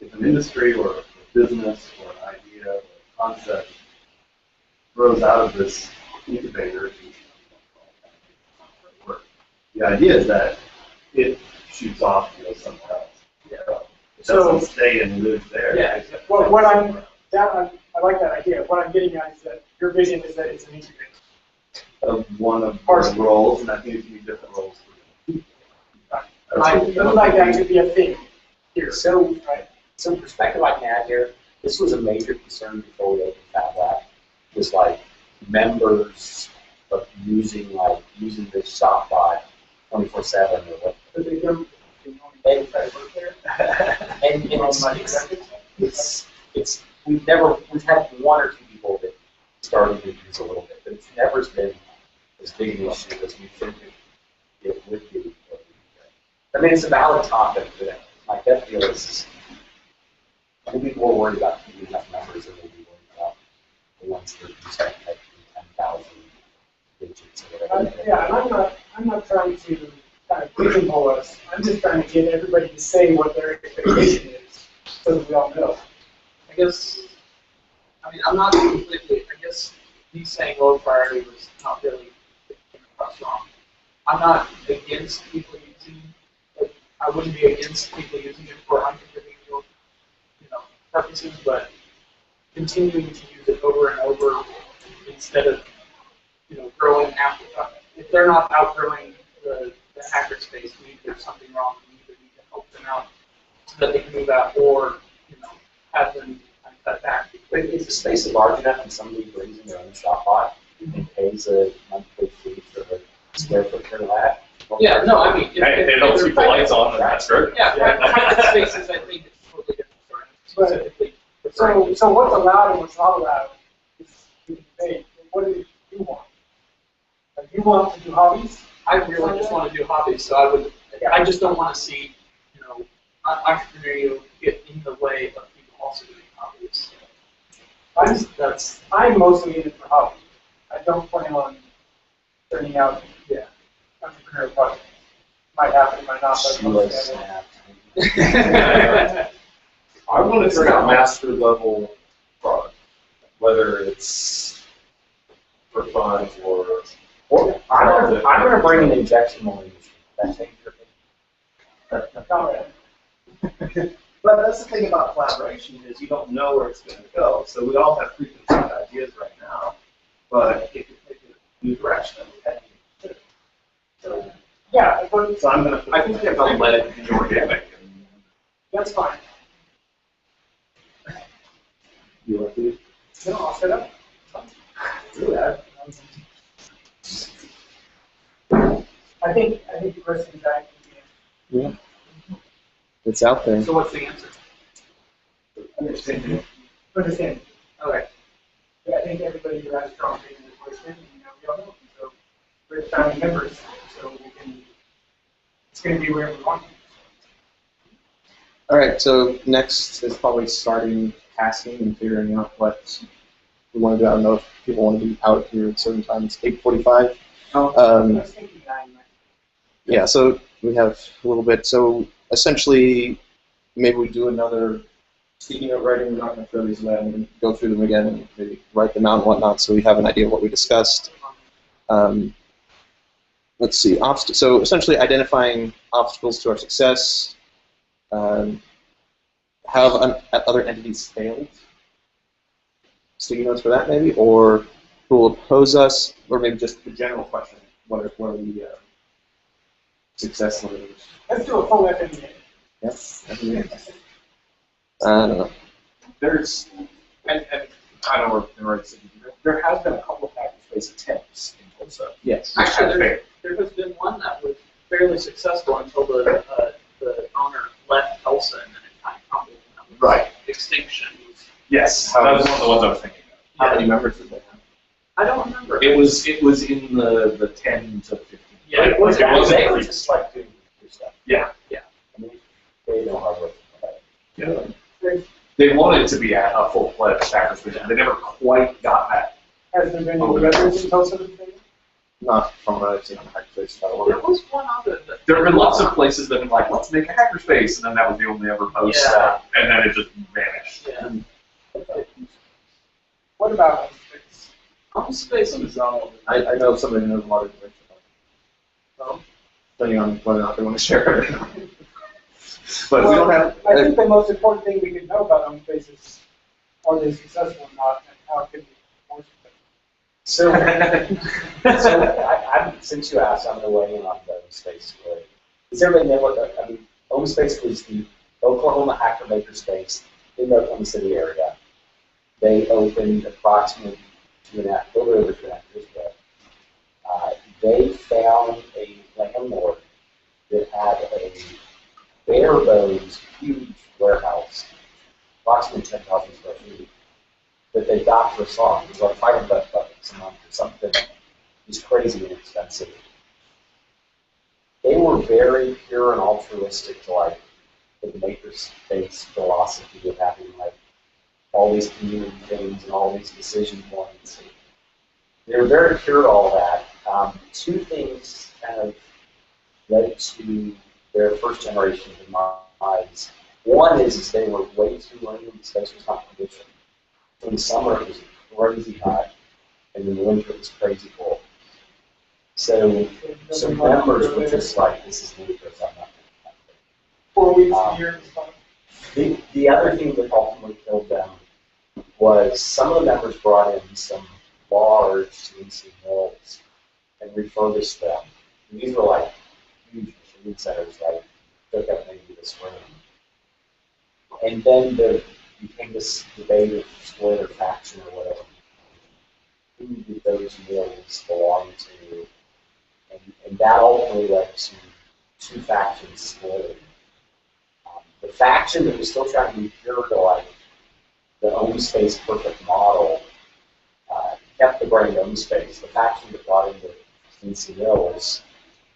If an industry or a business or an idea or a concept grows out of this incubator, the idea is that it shoots off to go somewhere else. Yeah. It doesn't stay and live there. Yeah. Well, what I like that idea. What I'm getting at is that your vision is that it's an incubator. Of one of the roles, and I think it's different roles. I would like that to be a thing here. So, right. some perspective I can add here, this was a major concern before we opened Fab Lab, was like members of using this shop bot 24/7 or what. But they don't. And we've had one or two people that started to use a little bit, but it's never been as big an issue as we think it would be. I mean, it's a valid topic, but my gut feel is we'll be more worried about keeping enough members than we'll be worried about the ones that use like 10,000 digits or whatever. Yeah, and I'm not trying to kind of pigeonhole us. I'm just trying to get everybody to say what their expectation is, so that we all know. I'm not completely, I guess me saying low priority was not really across wrong. I'm not against people using, I wouldn't be against people using it for unconditional, purposes, but continuing to use it over and over instead of, growing after, if they're not outgrowing the hackerspace, maybe there's something wrong, we either need to help them out so that they can move out, or, have them cut back. But if the space is large enough and somebody brings in their own shop bot and pays a monthly fee for the square foot per lab. Yeah, no, I mean, Hey, they don't keep the lights on, then that's great. Yeah, private spaces, I think it's totally different. Specifically, So what's allowed and what's not allowed is the debate. What do you want? Like, you want to do hobbies? I really just want to do hobbies, so I just don't want to see, entrepreneurial get in the way of people also doing hobbies. I'm mostly in it for hobby. I don't plan on turning out entrepreneurial projects. Might happen, might not, but mostly I want to turn out master level product, whether it's for fun or I'm going to bring an injection molding machine. That change your opinion. But that's the thing about collaboration is you don't know where it's going to go. So we all have preconceived ideas right now, but it could take a new direction that we hadn't considered. So yeah, so I'm going to. I think you have to let it be organic. That's fine. you want to. No, I'll set up. Do that. I think the question is that. Yeah. It's out there. So what's the answer? Understand. Okay. Yeah, I think everybody who has a strong opinion in the question, we all know. So we're founding members, so we can. It's going to be wherever we want. All right, so next is probably starting tasking and figuring out what we want to do. I don't know if people want to be out here at a certain time. It's 8:45. I was thinking 9. Yeah, so we have a little bit. So essentially, maybe we do another sticky note writing. We're not going to throw these away. I'm going to go through them again and maybe write them out and whatnot so we have an idea of what we discussed. Let's see. So essentially identifying obstacles to our success. Have other entities failed? Sticky notes for that maybe? Or who will oppose us? Or maybe just the general question. What are the success limiters? Let's do a full FMEA. Yes. I don't know. There's, and I know we're in there has been a couple of hackerspace attempts in Tulsa. Yes. Actually, there has been one that was fairly really successful until the owner left Tulsa and then it kind of crumbled. And that was Right. Extinction. Yes, that was one of the ones I was thinking of. How many members did they have? I don't remember. It was in the 10 to 15. Yeah, it was. They were just like doing your stuff. Yeah. I mean, they don't have work. Yeah. They wanted to be a full-fledged hackerspace, and they never quite got that. Has there been any residents in Tulsa that think? Not from what I've seen on Hackerspace. There was one other that. There have been lots of places that have been like, let's make a hackerspace, and then that was the only ever post, Yeah. and then it just vanished. Yeah. What about space? Home space is all. I know somebody who knows a lot of information about it. Depending on whether or not they want to share it. But we don't have. I think the most important thing we can know about home space is are they successful or not, and how can we more successful. So since you asked, I'm going to weigh in on the space story. Does everybody know what I mean? Home Space was the Oklahoma hacker maker space in the Oklahoma City area. They opened approximately a little over 2.5 years ago. They found a landlord that had a bare bones, huge warehouse, approximately 10,000 square feet, that they got for a song. It was like $500 a month or something. It was crazy inexpensive. They were very pure and altruistic to like the makerspace philosophy of having like all these community things and all these decision points. And they were very pure to all that. Two things kind of led to their first generation demise. One is they were way too late. The space was not conditioned. In the summer it was crazy hot, and in the winter it was crazy cold. So members were just like, this is ludicrous, I'm not going to 4 weeks a year is fine. The other thing that ultimately killed them was some of the members brought in some large CNC mills and refurbished them. And these were like huge machine centers, like took up maybe this room. And then there became this debate of split or faction or whatever. Who did those mills belong to? And that ultimately led to two factions splitting. The faction that was still trying to be pure to like the own space perfect model kept the brand own space. The faction that brought in the CNC mills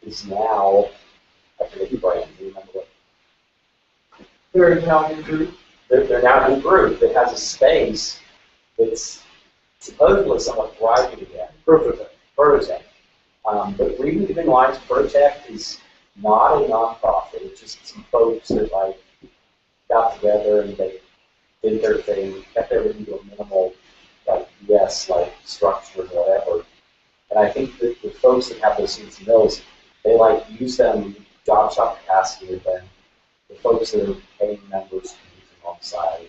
is now, I forget the brand, do you remember what? They're now in group. They're now a new group that has a space that's supposedly somewhat thriving again. Protect. But reading between the lines, Protect is not a nonprofit. It's just some folks that like got together and they did their thing, kept everything to a minimal, like like structure or whatever. And I think that the folks that have those CNC mills, they like use them in job shop capacity, and then the folks that are paying members can use them on the side.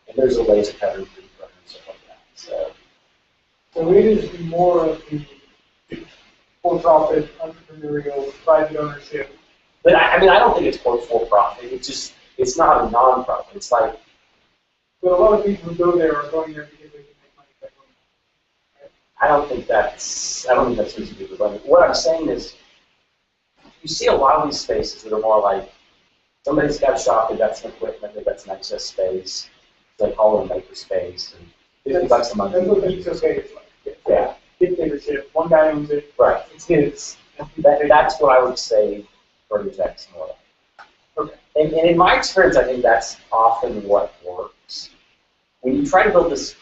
And there's a laser cutter and stuff like that. So it is more of the for-profit, entrepreneurial, private ownership. But I mean, I don't think it's for-profit. It's not a non-profit. It's like. But a lot of people who go there are going there because they can make money back home. Right? I don't think that's easy to do. But what I'm saying is, you see a lot of these spaces that are more like somebody's got a shop, they've got some equipment, they've got some excess space. They call it a maker space, and $50 a month. That's what Geeks OK is like. Yeah. Dictatorship. One guy owns it. Right. It's his. That's what I would say Protect's more like. Okay. And in my experience, I think that's often what works. When you try to build this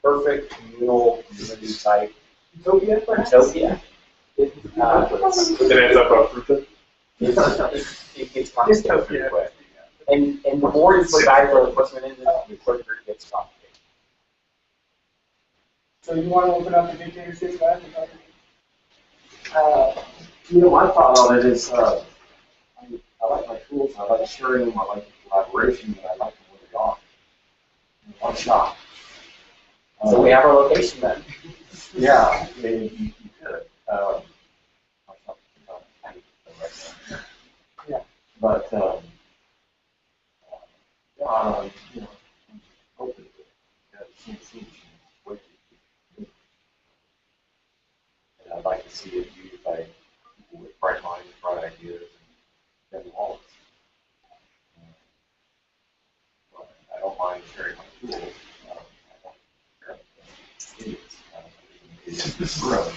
perfect communal community type Utopia, perhaps? utopia, it ends up a fruit. it gets complicated pretty quick. And the more you put value equipment into it, the quicker it gets complicated. So you want to open up the dictatorship lab? My thought on it is, I like my tools, I like sharing them, I like the collaboration, and I like them where they are. One shop. So we have our location then. Yeah, I mean, you could. Yeah. But, hopefully, and I'd like to see it used by people with bright minds, bright ideas, than walls. I don't mind sharing my tools. I don't share them with idiots. It's growth.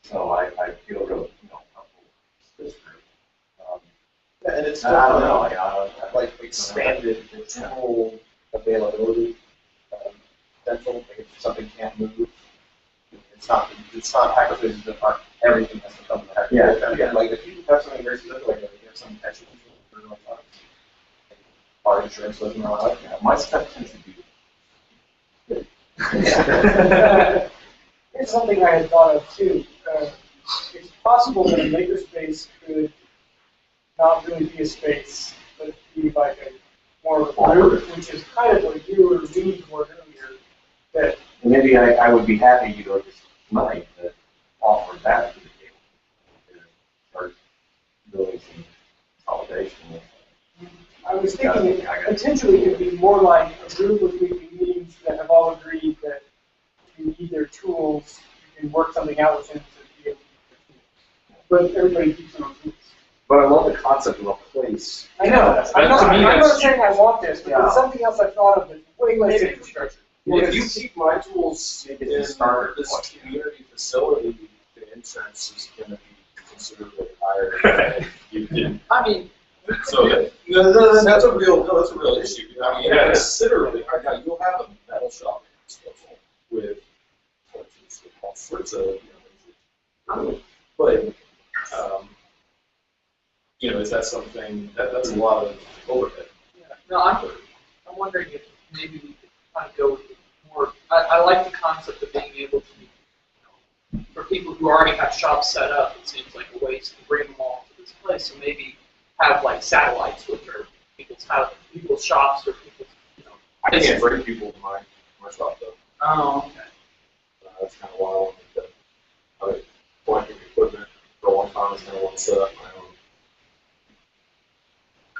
So I feel real, comfortable with this group. Yeah, and it's I don't know, like expanded the tool availability potential. Like if something can't move, it's not hackerspaces that aren't everything has to come to hackerspace. Yeah. And again, like if you have something very specific, like if you have some extra feature for electronics, car insurance doesn't allow it. my stuff tends to be Here's something I had thought of too. It's possible that a makerspace could not really be a space, but be like a more of a group, which is kind of what you were leaning toward earlier. That maybe I would be happy to go this tonight to offer that to the table. To start doing some consolidation. I was thinking it potentially could be more like a group of weekly meetings that have all agreed that if you need their tools, you can work something out with them to be able to use their tools. But everybody keeps their own tools. But I love the concept of a place. I know. I'm not that's saying I want this, but there's something else I thought of that's way less infrastructure. If you keep my tools in this community facility, the insurance is going to be considerably higher than you did. I mean, So that's a real issue. I mean, considerably higher. Now you'll have a metal shop disposal with torches and all sorts of, but is that something that's a lot of overhead? Yeah. No, I'm wondering if maybe we could kind of go with more. I like the concept of being able to, for people who already have shops set up, it seems like a waste to bring them all to this place. So maybe have like satellites, which are people's shops or people's, I can't bring people to my shop though. Oh, okay. That's kind of why I wanted to. I mean, collecting equipment for a long time is kind of want to set up my own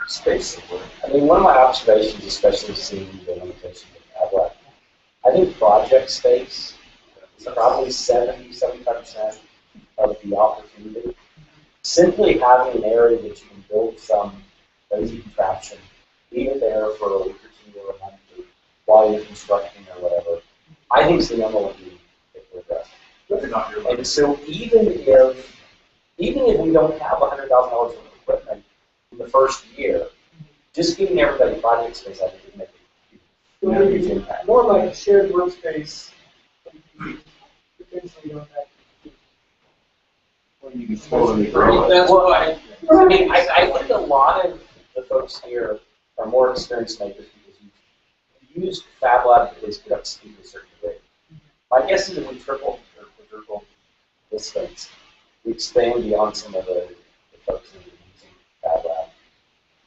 space somewhere. I mean, one of my observations, especially seeing the limitations of Tablet, I think project space is probably 70–75% of the opportunity. Simply having an area that you can build some lazy contraption, leave it there for a week or two or a month or while you're constructing or whatever, I think is the number one need to address. And so even if we don't have $100,000 worth of equipment in the first year, just giving everybody project space, I think, would make a huge impact. More like a shared workspace. Potentially don't have. You can slowly grow it. That's why. I mean, I think a lot of the folks here are more experienced makers because you've used Fab Lab to put up speed to a certain degree. My guess is that we triple or quadruple this space. We expand beyond some of the folks that are using Fab Lab.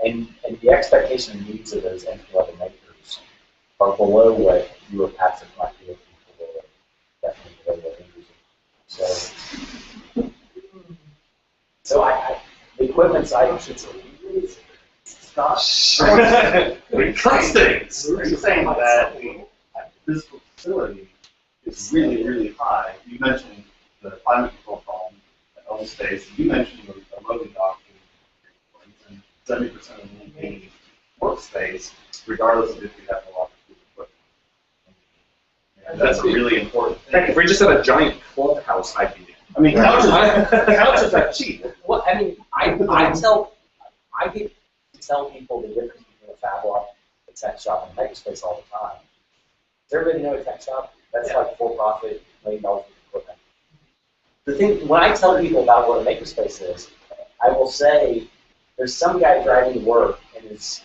And the expectation and needs of those entry-level makers are below what you or Patrick might be looking for, definitely below what they're using. So the equipment side should We trust things. You're saying that the physical facility is really, really high. You mentioned the climate control problem at home space. You mentioned the loading dock and 70% of the maintained workspace, regardless of if you have a lot of equipment. And that's a really important thing. Heck, if we just had a giant clubhouse, I'd be. I mean, couches are cheap. Well, I mean, I get to tell people the difference between a Fab Lab, a tech shop, and a makerspace all the time. Does everybody know a tech shop? That's like for-profit, $1 million worth of equipment. The thing, when I tell people about what a makerspace is, I will say there's some guy driving to work and his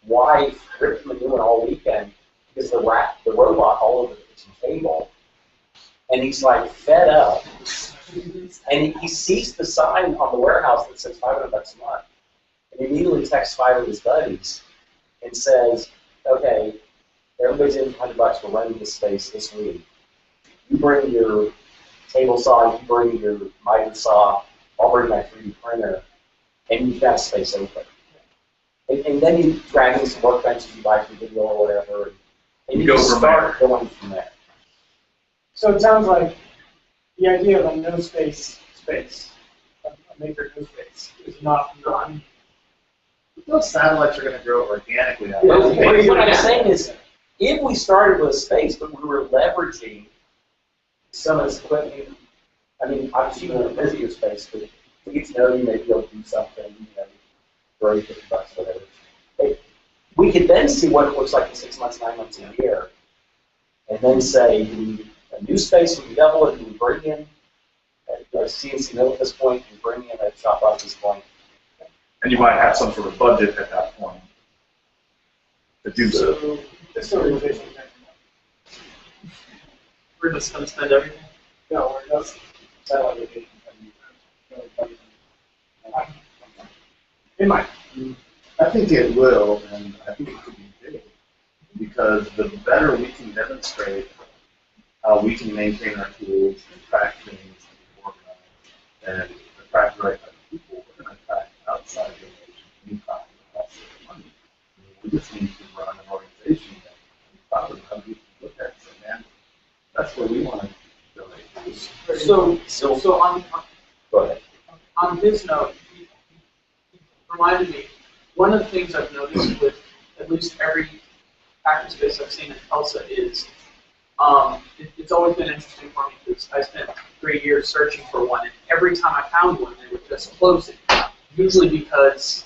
wife ripped him a new one all weekend because the robot all over the kitchen table, and he's like fed up. And he sees the sign on the warehouse that says $500 a month, and he immediately texts 5 of his buddies and says, "Okay, everybody's in for $100. We're renting this space this week. You bring your table saw, you bring your miter saw, I'll bring my 3D printer, and you've got space open." And then you drag in some workbenches you buy from video or whatever, and you Go just from start going from there. So it sounds like the idea of a no space, a maker no space, is not Those satellites are going to grow organically. Out But of space. what I'm saying is, if we started with space, but we were leveraging some of this equipment, I mean, obviously you're going to visit your space, but to get to know you, maybe you'll do something, you know, for $50, whatever. Hey, we could then see what it looks like in 6 months, 9 months, a year, and then say, do we need a new space, do we double it, do we bring in a CNC mill at this point, do we bring in a shop at this point? And you might have some sort of budget at that point to do so. This organization. We're just going to spend everything. No, we're not. Satellite location. It might. I think it will, and I think it could be big, because the better we can demonstrate how we can maintain our tools and track things and organize and attract the right type of people, we're going to attract outside donations, new kind of money. I mean, we just need to run an organization that probably how we can look at it and say, man, that's where we want to donate. So on Go ahead. on his note, he reminded me, one of the things I've noticed with at least every hackerspace I've seen in Tulsa is, it's always been interesting for me because I spent 3 years searching for one, and every time I found one, they would just close it. Usually because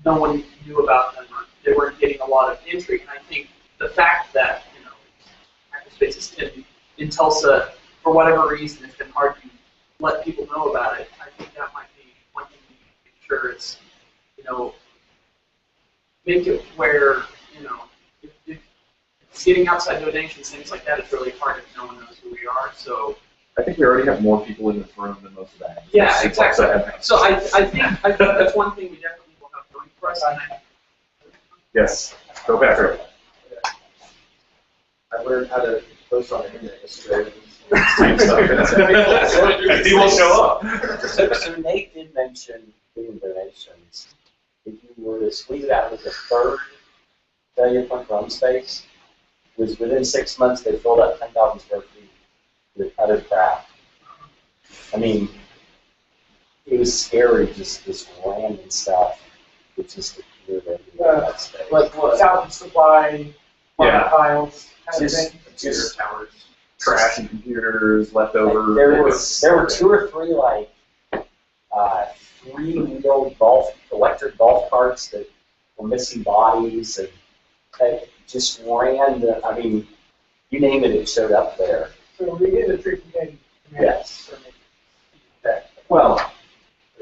no one knew about them, or they weren't getting a lot of entry. And I think the fact that, you know, hackerspaces in Tulsa, for whatever reason, it's been hard to let people know about it. I think that might be one thing we can make sure is, you know, make it where, you know, if getting outside donations, things like that is really hard if no one knows who we are. So I think we already have more people in this room than most of that. yeah, exactly. So I think that's one thing we definitely will have going for us. And Yes, go back there. I learned how to post on the internet yesterday. He will show up. So Nate did mention doing donations. If you were to squeeze it out with a third failure point run space, was within 6 months they filled up 10,000 square feet with other crap. I mean, it was scary, just this random stuff that just appeared everywhere in that space. Like salvage supply, Yeah. files, kind of Just, thing. just Trash and computers, leftover. there were 2 or 3 like 3-wheel electric golf carts that were missing bodies and just random. I mean, you name it, it showed up there. So we get a tricky thing. Yes. Well,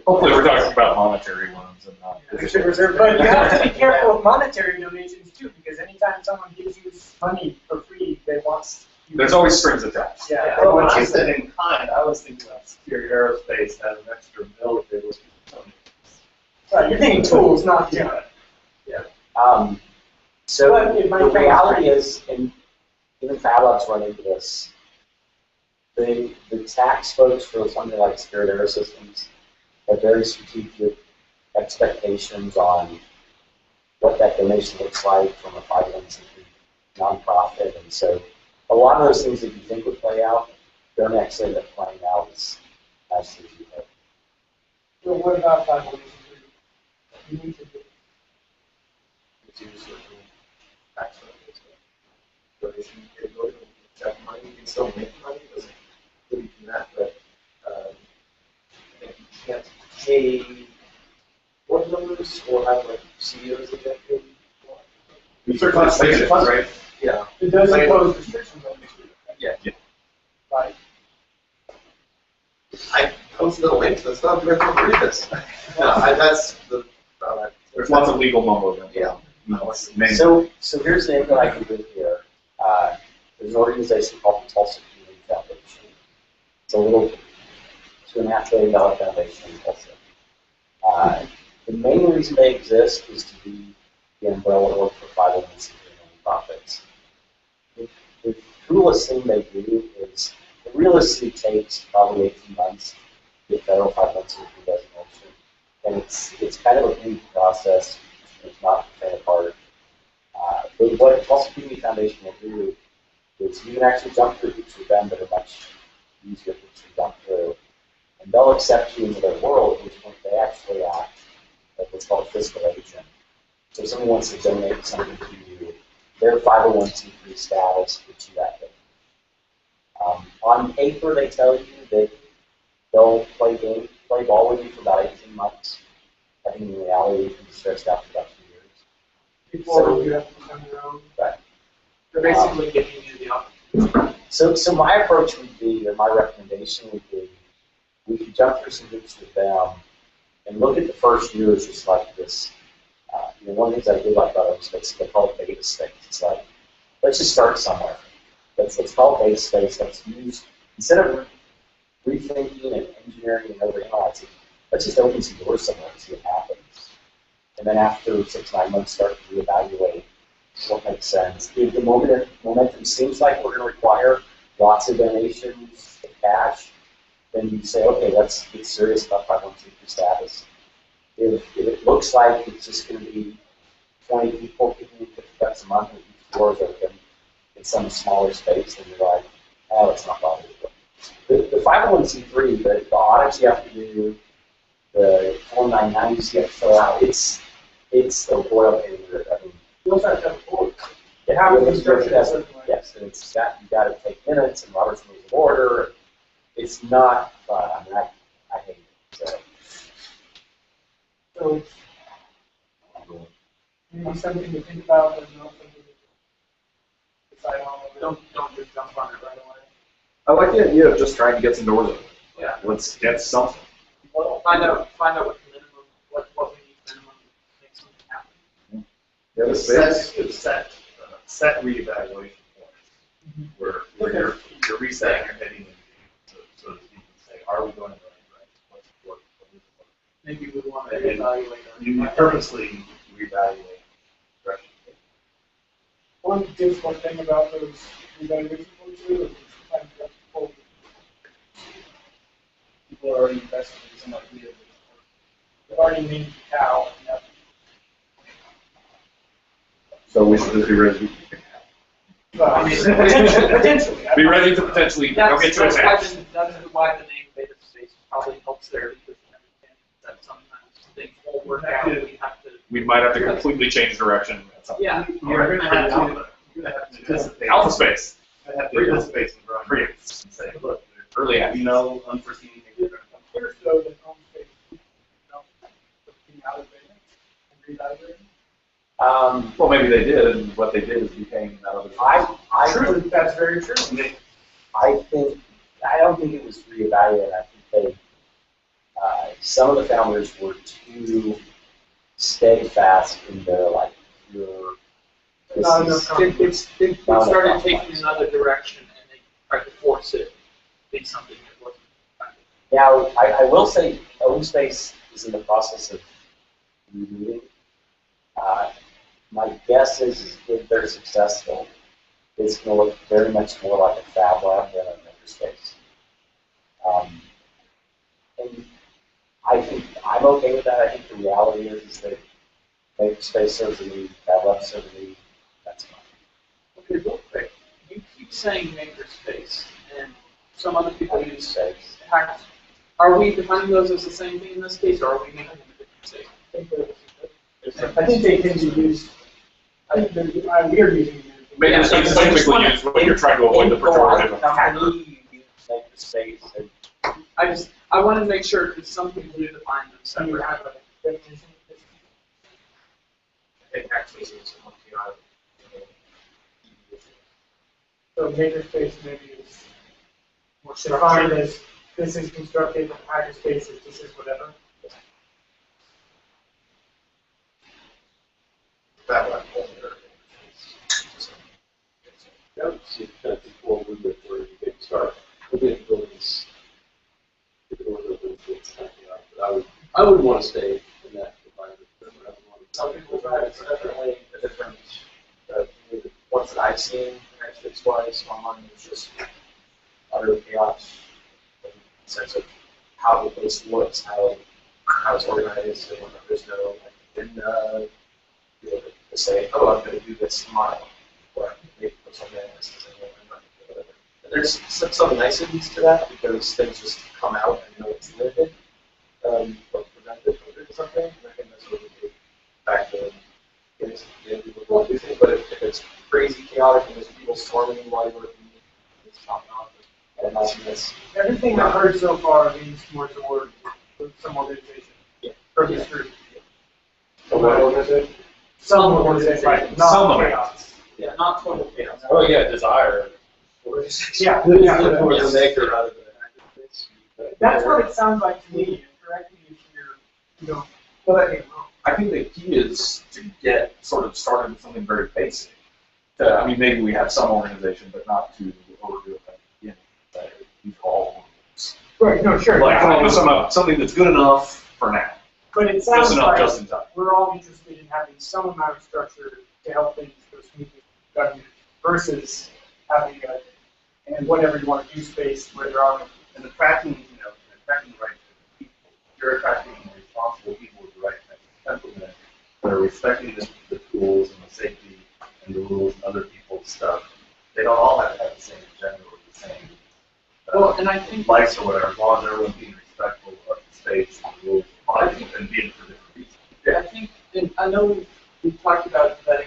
hopefully we're talking about monetary ones and not. We should reserve, but you have to be careful with monetary donations too, because anytime someone gives you money for free, they want. There's always strings attached. Yeah. Well, when I said in kind, I was thinking about Secure Aerospace has an extra bill if they look at something. Right, you're thinking tools, not Yeah. So But it might the come reality is, and even Fab Labs run into this, the tax folks for something like Spirit Air Systems have very strategic expectations on what that donation looks like from a 501c3 nonprofit, and so a lot of those things that you think would play out don't actually end up playing out as you hope. So what about that? You need to do. It's usually tax revenues, donation capability, check money, you can still make money, it doesn't really do that, but I think you can't pay board members or have like CEOs of that group. You certainly make it fun, right? Yeah. It does impose restrictions on you. Yeah. Right. I posted a link to the stuff, you have to read this. No, that's the drawback. There's lots of legal mumbo jumbo. Yeah. So here's the angle I can do here. There's an organization called the Tulsa Community Foundation. It's a little $2.5 billion foundation in Tulsa. The main reason they exist is to be the umbrella org for 501c3 nonprofits. The coolest thing they do is it realistically takes probably 18 months to get federal 501c3 designation, and it's kind of a big process. It's not to tear apart. But what the Tulsa Community Foundation will do is you can actually jump through hoops with them that are much easier hoops to jump through, and they'll accept you into their world, at which point they actually act what's called a fiscal agent. So if someone wants to donate something to you, their 501c3 status gets you that thing. On paper, they tell you that they'll play ball with you for about 18 months. I think in reality, it can be stretched out for about 2 years. Before you have to become your own. Right. They're basically giving you the opportunity. So my approach would be, or my recommendation would be, we could jump through some hoops with them and look at the first year as just like this. One of the things I do like about open space, they call it beta space. It's like, let's just start somewhere. Let's call it beta space. Let's use, instead of rethinking and engineering and overanalyzing, let's just open some doors somewhere and see what happens. And then after 6 to 9 months, start to reevaluate what makes sense. If the momentum seems like we're going to require lots of donations of cash, then you say, okay, let's get serious about 501c3 status. If it looks like it's just going to be 20 people giving you $50 a month with each doors open in some smaller space, then you're like, oh, it's not bothering me. The 501c3, the audits you have to do, the Form 990s you have to fill out, it's a royal pain. I mean, You also have to have a board. yeah, How it's is it structured a certain way? yes, and it's got, you got to take minutes and Robert's Rules of Order. It's not fun. I mean, I hate it. So maybe something to think about and not something to decide on. Don't just jump on it right away. I like the idea of just trying to get some doors open. Yeah. Let's get something. Well, find out what the minimum, what we need minimum to make something happen. Yeah, the space. Set reevaluation points where you're resetting your heading, so to speak, and say, are we going in the right direction? What's work? What doesn't work? Maybe we want to And then evaluate our. You purposely reevaluate direction. One difficult thing about those evaluation points too is sometimes you have to pull people are already invested in some idea that they've already named the cow. And that, So we should just be ready. well, I mean, potentially. Be ready to potentially That's get to why attack. why the name beta space probably helps there, because you understand that sometimes things won't work out. We have to. We might have to completely change direction at some point. Yeah. You're going to have to anticipate. Alpha space. I have to anticipate some growing Free. pains and say, look, Early we action. know unforeseen things are going to come. Here's though that home space, looking out of beta and reevaluating. Well, maybe they did, and what they did is became that other. True, that's very true. I don't think it was reevaluated. I think they, some of the founders were too steadfast in their like pure. It started taking another direction, and they tried to force it to be something that wasn't. Now, I will say, OpenSpace is in the process of rebooting. My guess is if they're successful, it's going to look very much more like a fab lab than a makerspace. And I think I'm okay with that. I think the reality is that makerspace serves a need, fab lab serves a need. That's fine. Okay, real quick. You keep saying makerspace, and some other people use Space. hackers. Are we defining those as the same thing in this case, or are we making them a different statement? I think they tend to use, I think we are using them. Maybe it's typically used when you're trying to avoid the pejorative of hacker. Company, you use makerspace. And I want to make sure, because some people do define them Do you separate. have a definition? I think actually it's one So makerspace maybe is more defined as this is constructed, hackerspace is this is whatever. that one. That would seem kind of before we were where you get started. We didn't really just get the doors open, it's kind of, but I would want to stay in that environment. Some people drive it's definitely a different, the ones that I've seen, fix-wise, online, is just utter chaos in the sense of how the place looks, how it's organized, and there's no, to say, oh, I'm going to do this tomorrow, or maybe put something in this, whatever. And there's some niceties to that because things just come out and know it's limited, but preventive. something, and I think that's what we do back to getting people to go do things. But if it's crazy chaotic and there's people storming while you're working, it's top notch. And that's Everything I've heard so far leans more toward some organization. Yeah. Or this group. what organization? Some organization, right? Not Some of it. chaos. Yeah, not total chaos. Oh yeah, desire. Yeah, Yeah, yeah. the maker rather than the hackerspace. That's what it sounds like to me. And correct me if you're, well, that ain't wrong. I think the key is to get sort of started with something very basic. I mean, maybe we have some organization, but not to overdo it at the beginning. These are all Right, no, sure. like yeah, come up with something that's good enough for now. But it Just sounds enough, like just in time. we're all interested in having some amount of structure to help things go smoothly with government versus having a, and whatever you want to do space where there are, And attracting, attracting the right people. You're attracting responsible people with the right temperament that are respecting the tools and the safety and the rules and other people's stuff. They don't all have to have the same agenda or the same Well, and I think likes or whatever, as long as everyone's being respectful of the space and the rules and being for different reasons. I think, and I know we've talked about vetting,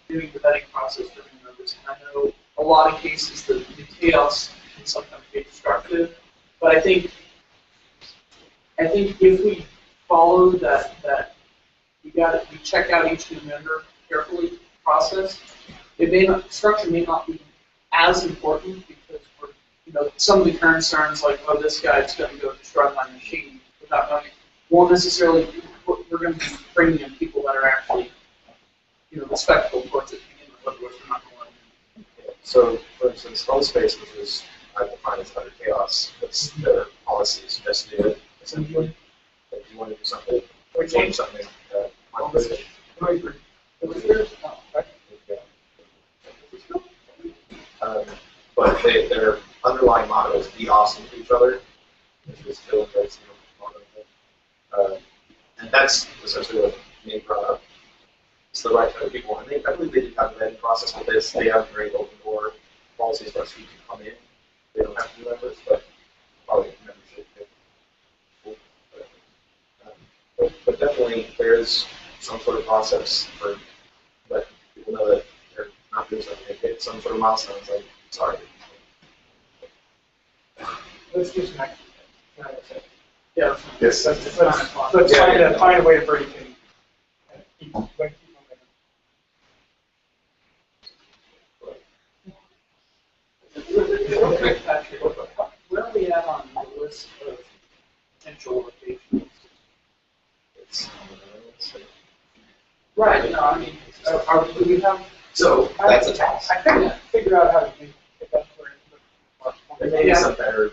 doing the vetting process for new members, and I know a lot of cases the chaos can sometimes be destructive, but I think if we follow that we check out each new member carefully process, structure may not be as important because some of the concerns like, oh, this guy's going to go destroy my machine without knowing, won't necessarily, we're going to be bringing in people that are actually, respectful towards it, otherwise we're not going to. So, for instance, home space, which is I define as utter chaos, that's their policies. Just do it essentially. If you want to do something, or change something, might put it. But their underlying motto is be awesome to each other, which is still very similar. And that's essentially what Nate brought up. It's the right kind of people. And I believe they do have a vetting process with this. They have very open door policies for us who can come in. They don't have to be members, but probably membership. But definitely there is some sort of process for letting people know that they're not doing something. They hit some sort of milestones like, sorry. let's do some action. Yeah. Yes. Let's find a way to break in. And keep momentum. Okay, Patrick, where are we at on the list of potential locations? Right, I mean, do we have? So that's a task. I couldn't figure out how to do it. That's where There may be some better.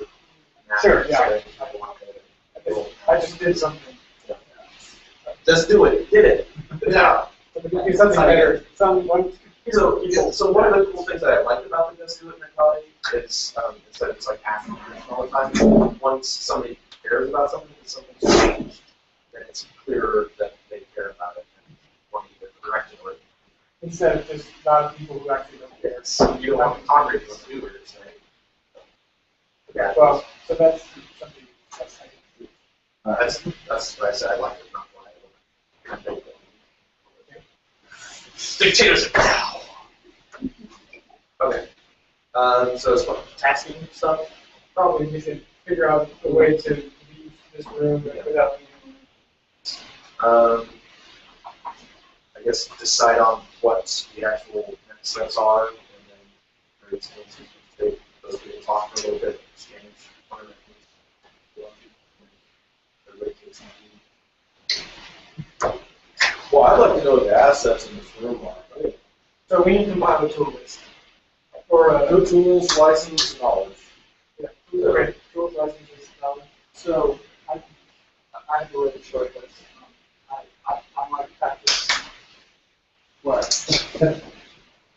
Sure, yeah. Sure. I just did something. Just do it. Did it. Yeah. Do something better. So one of the cool things that I like about the just do it mentality is instead of just like asking all the time, once somebody cares about something and something's changed, then it's clearer that they care about it and want to either correct it or Instead of just a lot of people who actually don't care. so you don't want to concrete what to do with it, say. Yeah. Well, so that's something That's what I said. I like it, not why I don't. Dictatorship. Okay. So as far as tasking stuff, probably we should figure out a way to use this room without I guess decide on what the actual next steps are, and then various things we can take those people talk for a little bit, exchange one of the Well, I'd like to know what the assets in this room are. So we need to compile a tool list. Or No tools, license, knowledge. okay, tools, licenses, knowledge. So I have a really short list. I might practice. What?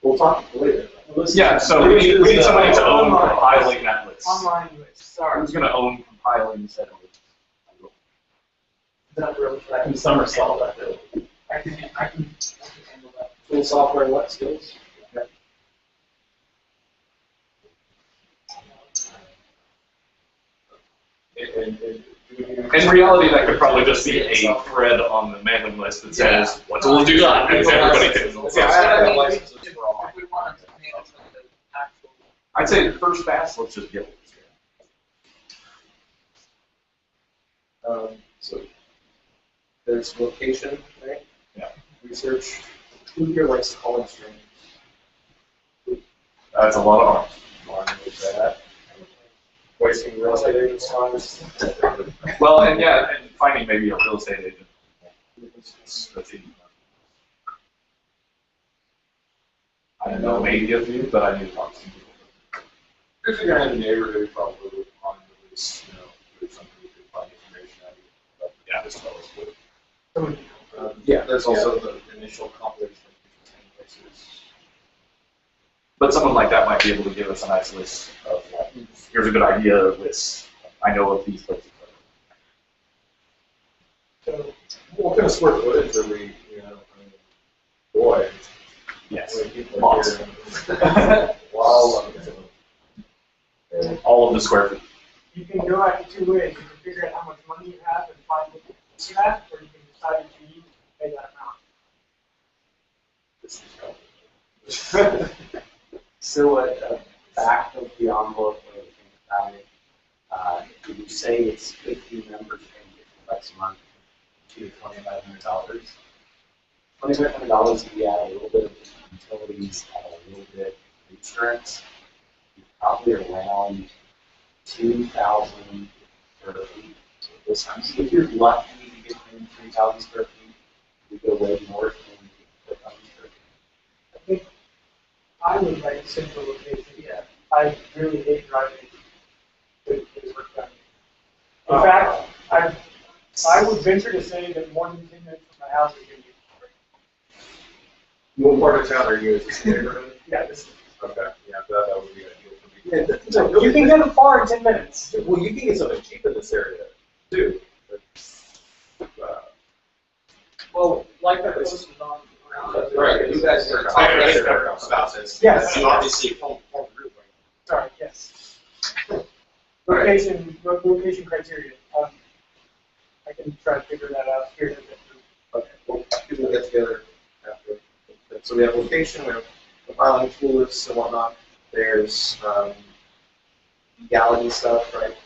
We'll talk later. Yeah, so we need somebody to own compiling that list. Online list, sorry. Who's going to own compiling said list? Not really. I can somersault that though. I can handle that. Tool software and what skills? In reality, that could probably just be a thread on the mailing list that says, what tools do you got? And everybody can. Yeah, I have licenses for all. If we wanted to manage like the actual. I'd say the first pass, let's just get it. So there's location, right? Yeah. Research. Who here likes calling strings? That's a lot of arms. Along with that. Wasting real estate agents' time. Well, and yeah, and finding maybe a real estate agent. That's easy. I don't know maybe a few, but I need to talk to some people. If you're in the neighborhood, probably would on the lease, do something you could find information out of it. But Yeah. just tell us what. Yeah, there's also the initial compilation of 10 places. But someone like that might be able to give us a nice list of, like, here's a good idea list. I know of these places. So, What kind of square footage are we, boy. Yes. People Lots. here. Wow. All of the square feet. You can go at it 2 ways. You can figure out how much money you have and find what you have, or you can decide if you need to pay that amount. So at the back of the envelope, when you think about it, did you say it's 50 members paying $50 a month to $2,500? $2,500 if you add a little bit of utilities, add a little bit of insurance, you're probably around 2,000 square feet. If you're lucky to get in 3,000 square feet, you go way north and you get 4,000 square feet. I think I would like a central location. Yeah. I really hate driving to work done. In fact, I would venture to say that more than 10 minutes from my house is going to be What part of town are you in? Is this the neighborhood? Yeah, this Okay, yeah, that would be ideal for me. you can get far in 10 minutes. Well, you can get something cheap in this area, too. Well, like that posted on around. Right, you guys are talking about this. Yes. You obviously home group. Sorry, yes. Location criteria. I can try to figure that out here. okay, well, people will get together after. So we have location, we have filing tool lists and whatnot. There's legality stuff, right?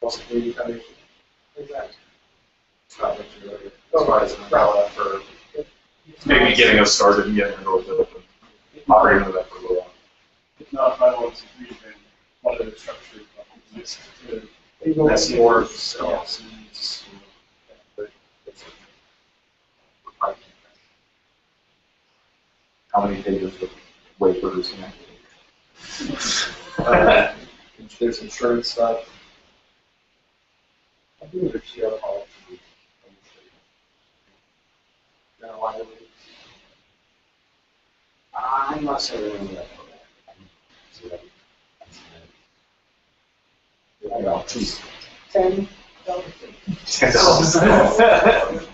Also, community foundation. Exactly. Scott mentioned earlier, as far as an umbrella for. Maybe getting us started and getting our doors open. Operating with that for a little while. If not, if I want to agree, then what are the structure exists to That's more LLCs. How many pages of waivers and There's insurance stuff. I think there's GL policy. General liability. I'm not saying that. I know, geez. 10. $10.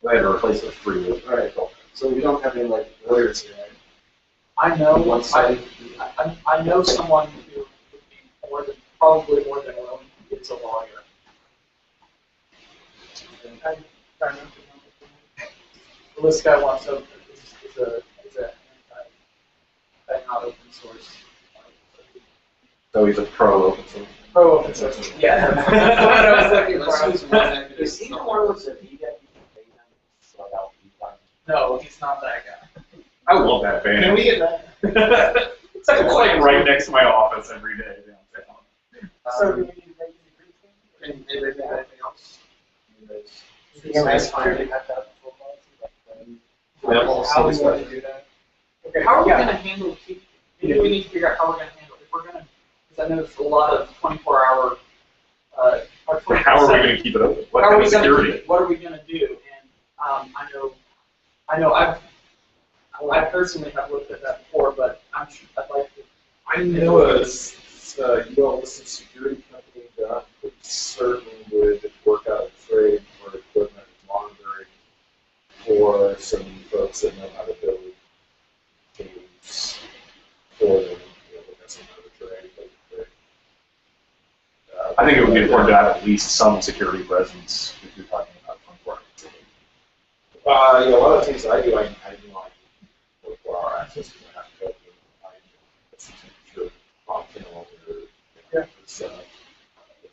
We had to replace those 3 with. All right, cool. So we don't have any like lawyers here, right? I know, One side. I know someone who would be probably more than willing to get a lawyer. Well, this guy wants to, is a not open source. So he's a pro open source. Pro open source. Yeah. That's what I was looking for. Is he the one with the VW? No, he's not that guy. I love that band. Can we get that? It's like right next to my office every day. So do we need to make any And anything else? Nice finding. How we want to do that? Okay. How are we yeah. going to handle keep? Maybe we need to figure out how we're going to handle it. If we're going to, because I know there's a lot of 24-hour. How are we going to keep it open? What How are kind we of going security? to? What are we going to do? And I know I personally have looked at that before, but I'm sure I'd like to. I know a listed security company that I'm pretty certain would work out a trade for equipment monitoring for some folks that know how to build games for them. think it would be important to have at least some security presence if you're talking about 24 hours. You know, one of the things that I do like 24-hour access because I have to go to sure channel or Yeah.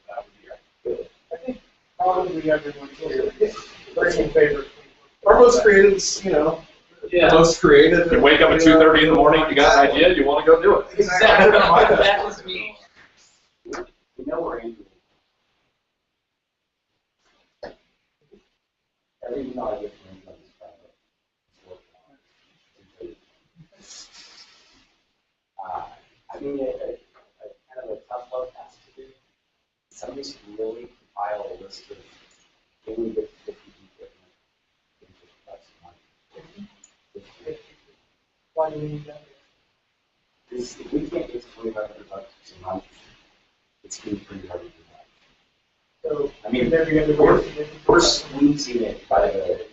that would be good. I think probably everyone here is very in favor. Our most creative is, you know, Most creative. You wake up at 2:30 in the morning, you got an idea, you want to go do it. Exactly. That was me. You know where Andrew is. Every night I get from him on this project. I mean, a kind of a tough love has to do. Somebody should really compile a list of maybe the 50 people. Why do we need that? Because if we can't get $2,500 a month, it's going to be pretty hard to do that. So, I mean, every other we're squeezing it by the.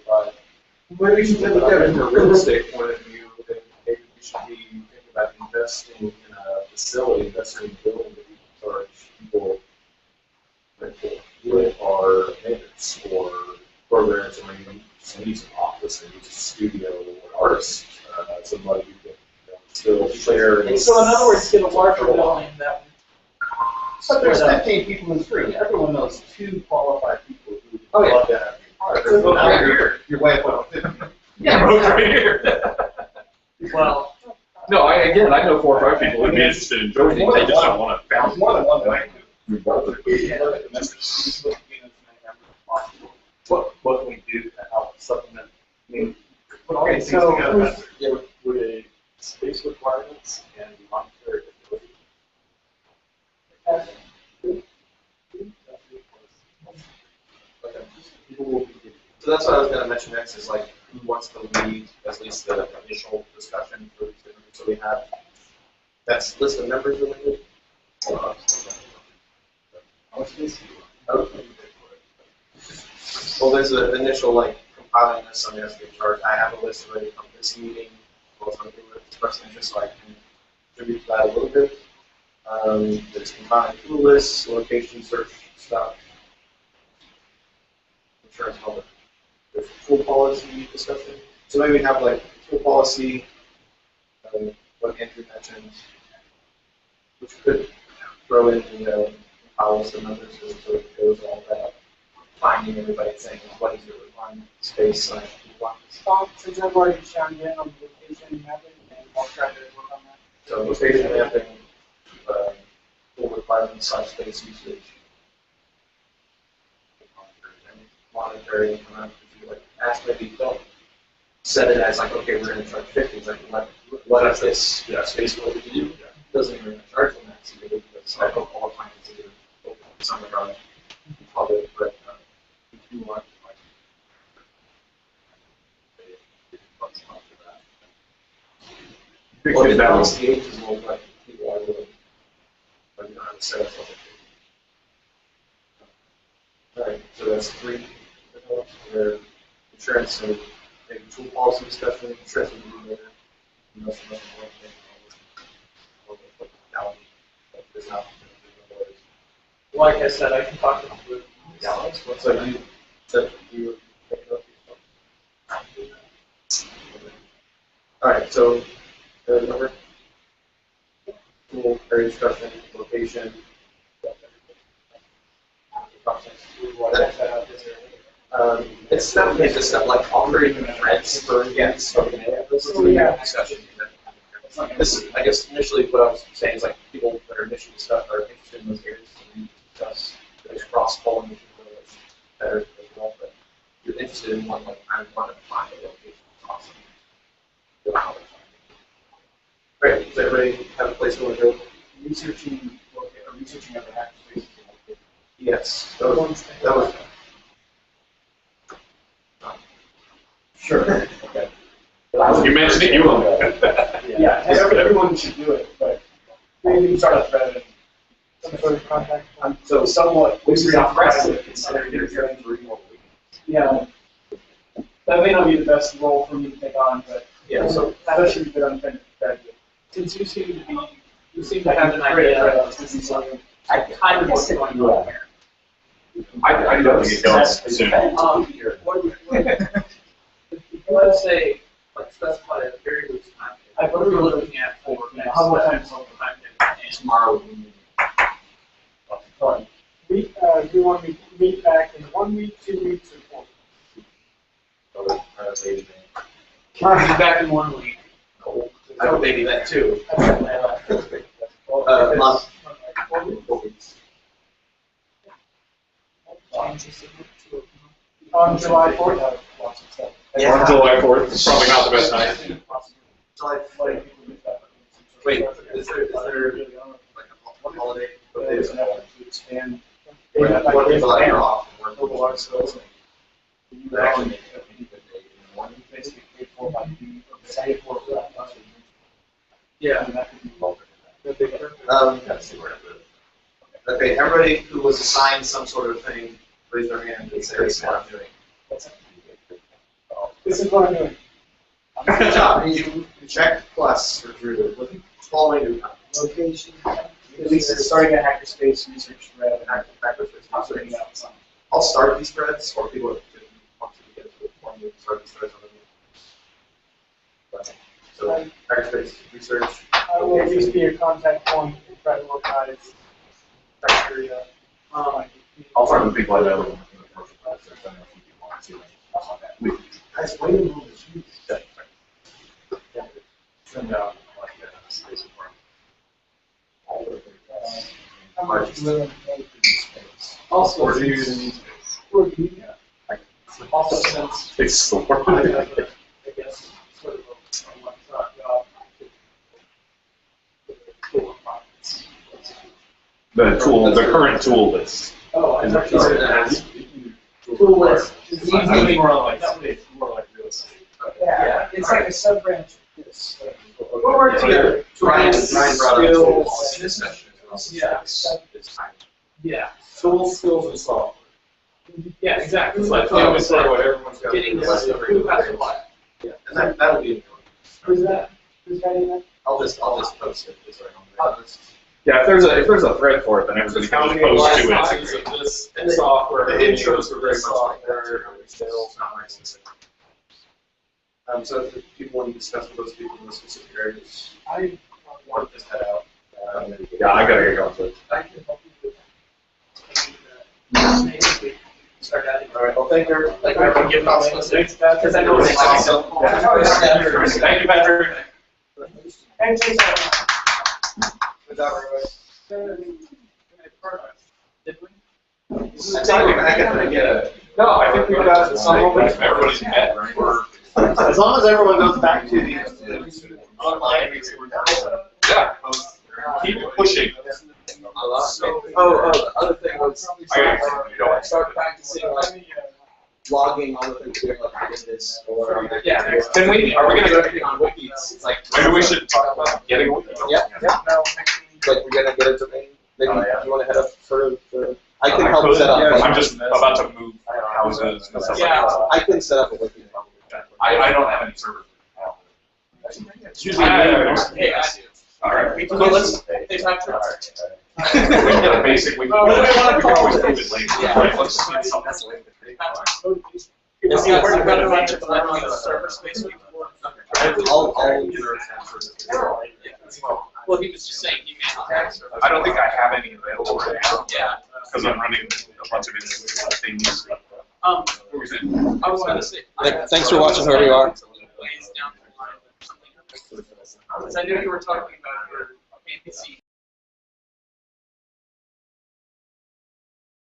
Maybe we should look at it from a real estate point of view, that maybe we should be thinking about investing in a facility, investing in a building that we can charge people with our maintenance or programs, or maybe some use an office, maybe just a studio or artists, somebody who can still share. So in other words, get a larger building that. But there's 15 people in the street. Everyone knows 2 qualified people who Oh, yeah. love to have you part. There's no right here. You're way up on 50. Yeah, road's right here. Well, No, I know 4 or 5 people who'd be interested in joining, they just don't want to There's bounce. more than one way. What can we do to help supplement? I mean, put all Okay, these things so together with a space requirements and monetary ability. So that's what I was going to mention next is like who wants to lead at least the initial discussion for these different, so we have that's list of members that we need. Well, there's an initial like compiling this. Somebody has to be in charge. I have a list already from this meeting. Well, something with express interest, so I can contribute to that a little bit. There's compiling tool lists, location search stuff. Insurance public. There's a tool policy discussion. So maybe we have like tool policy, what Andrew mentioned, which could throw in, compile some numbers so it goes all that. Finding everybody saying, what is your requirement space /requirements. Since I've already shown in on the location mapping, and I'll try to work on that. So location mapping, full requirements /space usage. Monitoring, if you like ask, maybe don't set it as like, okay, we're going to charge 50. It's like, what if this space will be you? Doesn't even charge them that. So maybe that's like all kinds of open some of our public, but if you want like, well, that balance the ages more like people are willing, but you don't have to set up something. All right, so that's 3. Where insurance and maybe tool policy discussion, insurance would be there. like I said, I can talk to them with. Yeah, what's like you said you were picking up. All right, so the number, tool, area discussion, location. It's definitely just like offering threads for against discussion. This, I guess, initially what I was saying is like people that are initially stuck are interested in those areas and discuss. There's cross-pollination better as well, but if you're interested in one, like I want to find a location. Awesome. Great. Does everybody have a place where to go? Researching other hackerspaces. Yes. That was sure. Okay. You mentioned it, you will. Yeah, everyone should do it, but maybe you can start a thread and Some sort of contact. so somewhat. Which is impressive considering you're here 3 more weeks. Yeah. That may not be the best role for me to take on, but Yeah, so that should be good on thread. Since you seem to have an idea, I kind of what's going on here. I don't think it does soon. Let's say, like, specify a very loose time. What are we looking at for next? How much time? Tomorrow. Do you want me to meet back in 1 week, 2 weeks, or 4 weeks? Back in 1 week. I would maybe that too. Month. 4 weeks. On July 4th? Yeah. On July 4th, it's probably not the best night. July 4th. Wait, is there like a holiday? What day is it? Expand. What days are you off? Global arts skills. You actually make it. Basically, paid for by the for that. Yeah. Okay, everybody who was assigned some sort of thing, raise their hand and say, this is what I'm doing. This is what I'm doing. Good job. You checked plus for Drew. Following new Location. At least it's starting a hackerspace research thread. I'll start these threads, or people that want to get to it for me, start these threads on the So, hackerspace research. I will at least be a contact point and try to organize criteria. I'll talk to the people I know in the commercial process. I know a few people on ceiling. Guys, wait a moment. Send out like a space for How much do you really pay for this space? Also, or do you need space? also since It's the work. I guess sort of a one-shot job. The current tool list. Oh, I thought you said that. Tool list. I think more like space, more like real estate. Yeah, it's like a sub-branch of this. We'll work together. Ryan brought up Skills. this session. Yeah. Yeah. Tools, skills, and software. Yeah, exactly. So I That's thought it was like what everyone's got. getting the list of who has what. Yeah, and that'll be. Who's that? Who's got in that? I'll just post it. This way on the list. Yeah, if there's a thread for it, then everybody can just post to it. This software. The intros were very much like software, that. Sales, not my specific. So if people want to discuss with those people in the specific areas, I work this head out. Yeah, I gotta get going to it. I can help you with that. Start adding. All right. Well, thank you. Like I can give thoughts Thanks, Patrick. because I know it's Awesome. Thank you, Patrick. And Jason. Good job, everybody. Did we? I tell you, I get a. No, I think we've got some everybody's met, right? As long as everyone goes back to the online. Yeah. Keep pushing. The other thing was start practicing like logging all the things we're doing, like I did this or Yeah. Are we gonna do everything on wikis? It's like maybe we should talk about getting a wiki? yeah. Like we're gonna get a domain. Maybe you want to head up sort of. I can help set up. I'm just about to move houses and stuff like that. I can set up a wiki. I don't have any servers. It's usually hey, I do. All right. So let's. Hey, Patrick. We can get a basic wiki. We can always move it later. Yeah. Right, let's just get something. Is the word better on the server space? I'll Well, he was just saying he made the I don't think I have any available right now. Yeah. Because I'm running a bunch of things. What were you saying? I was gonna say. Thanks for watching, whoever you are. Ways down the line or something. Because I knew you were talking about your fantasy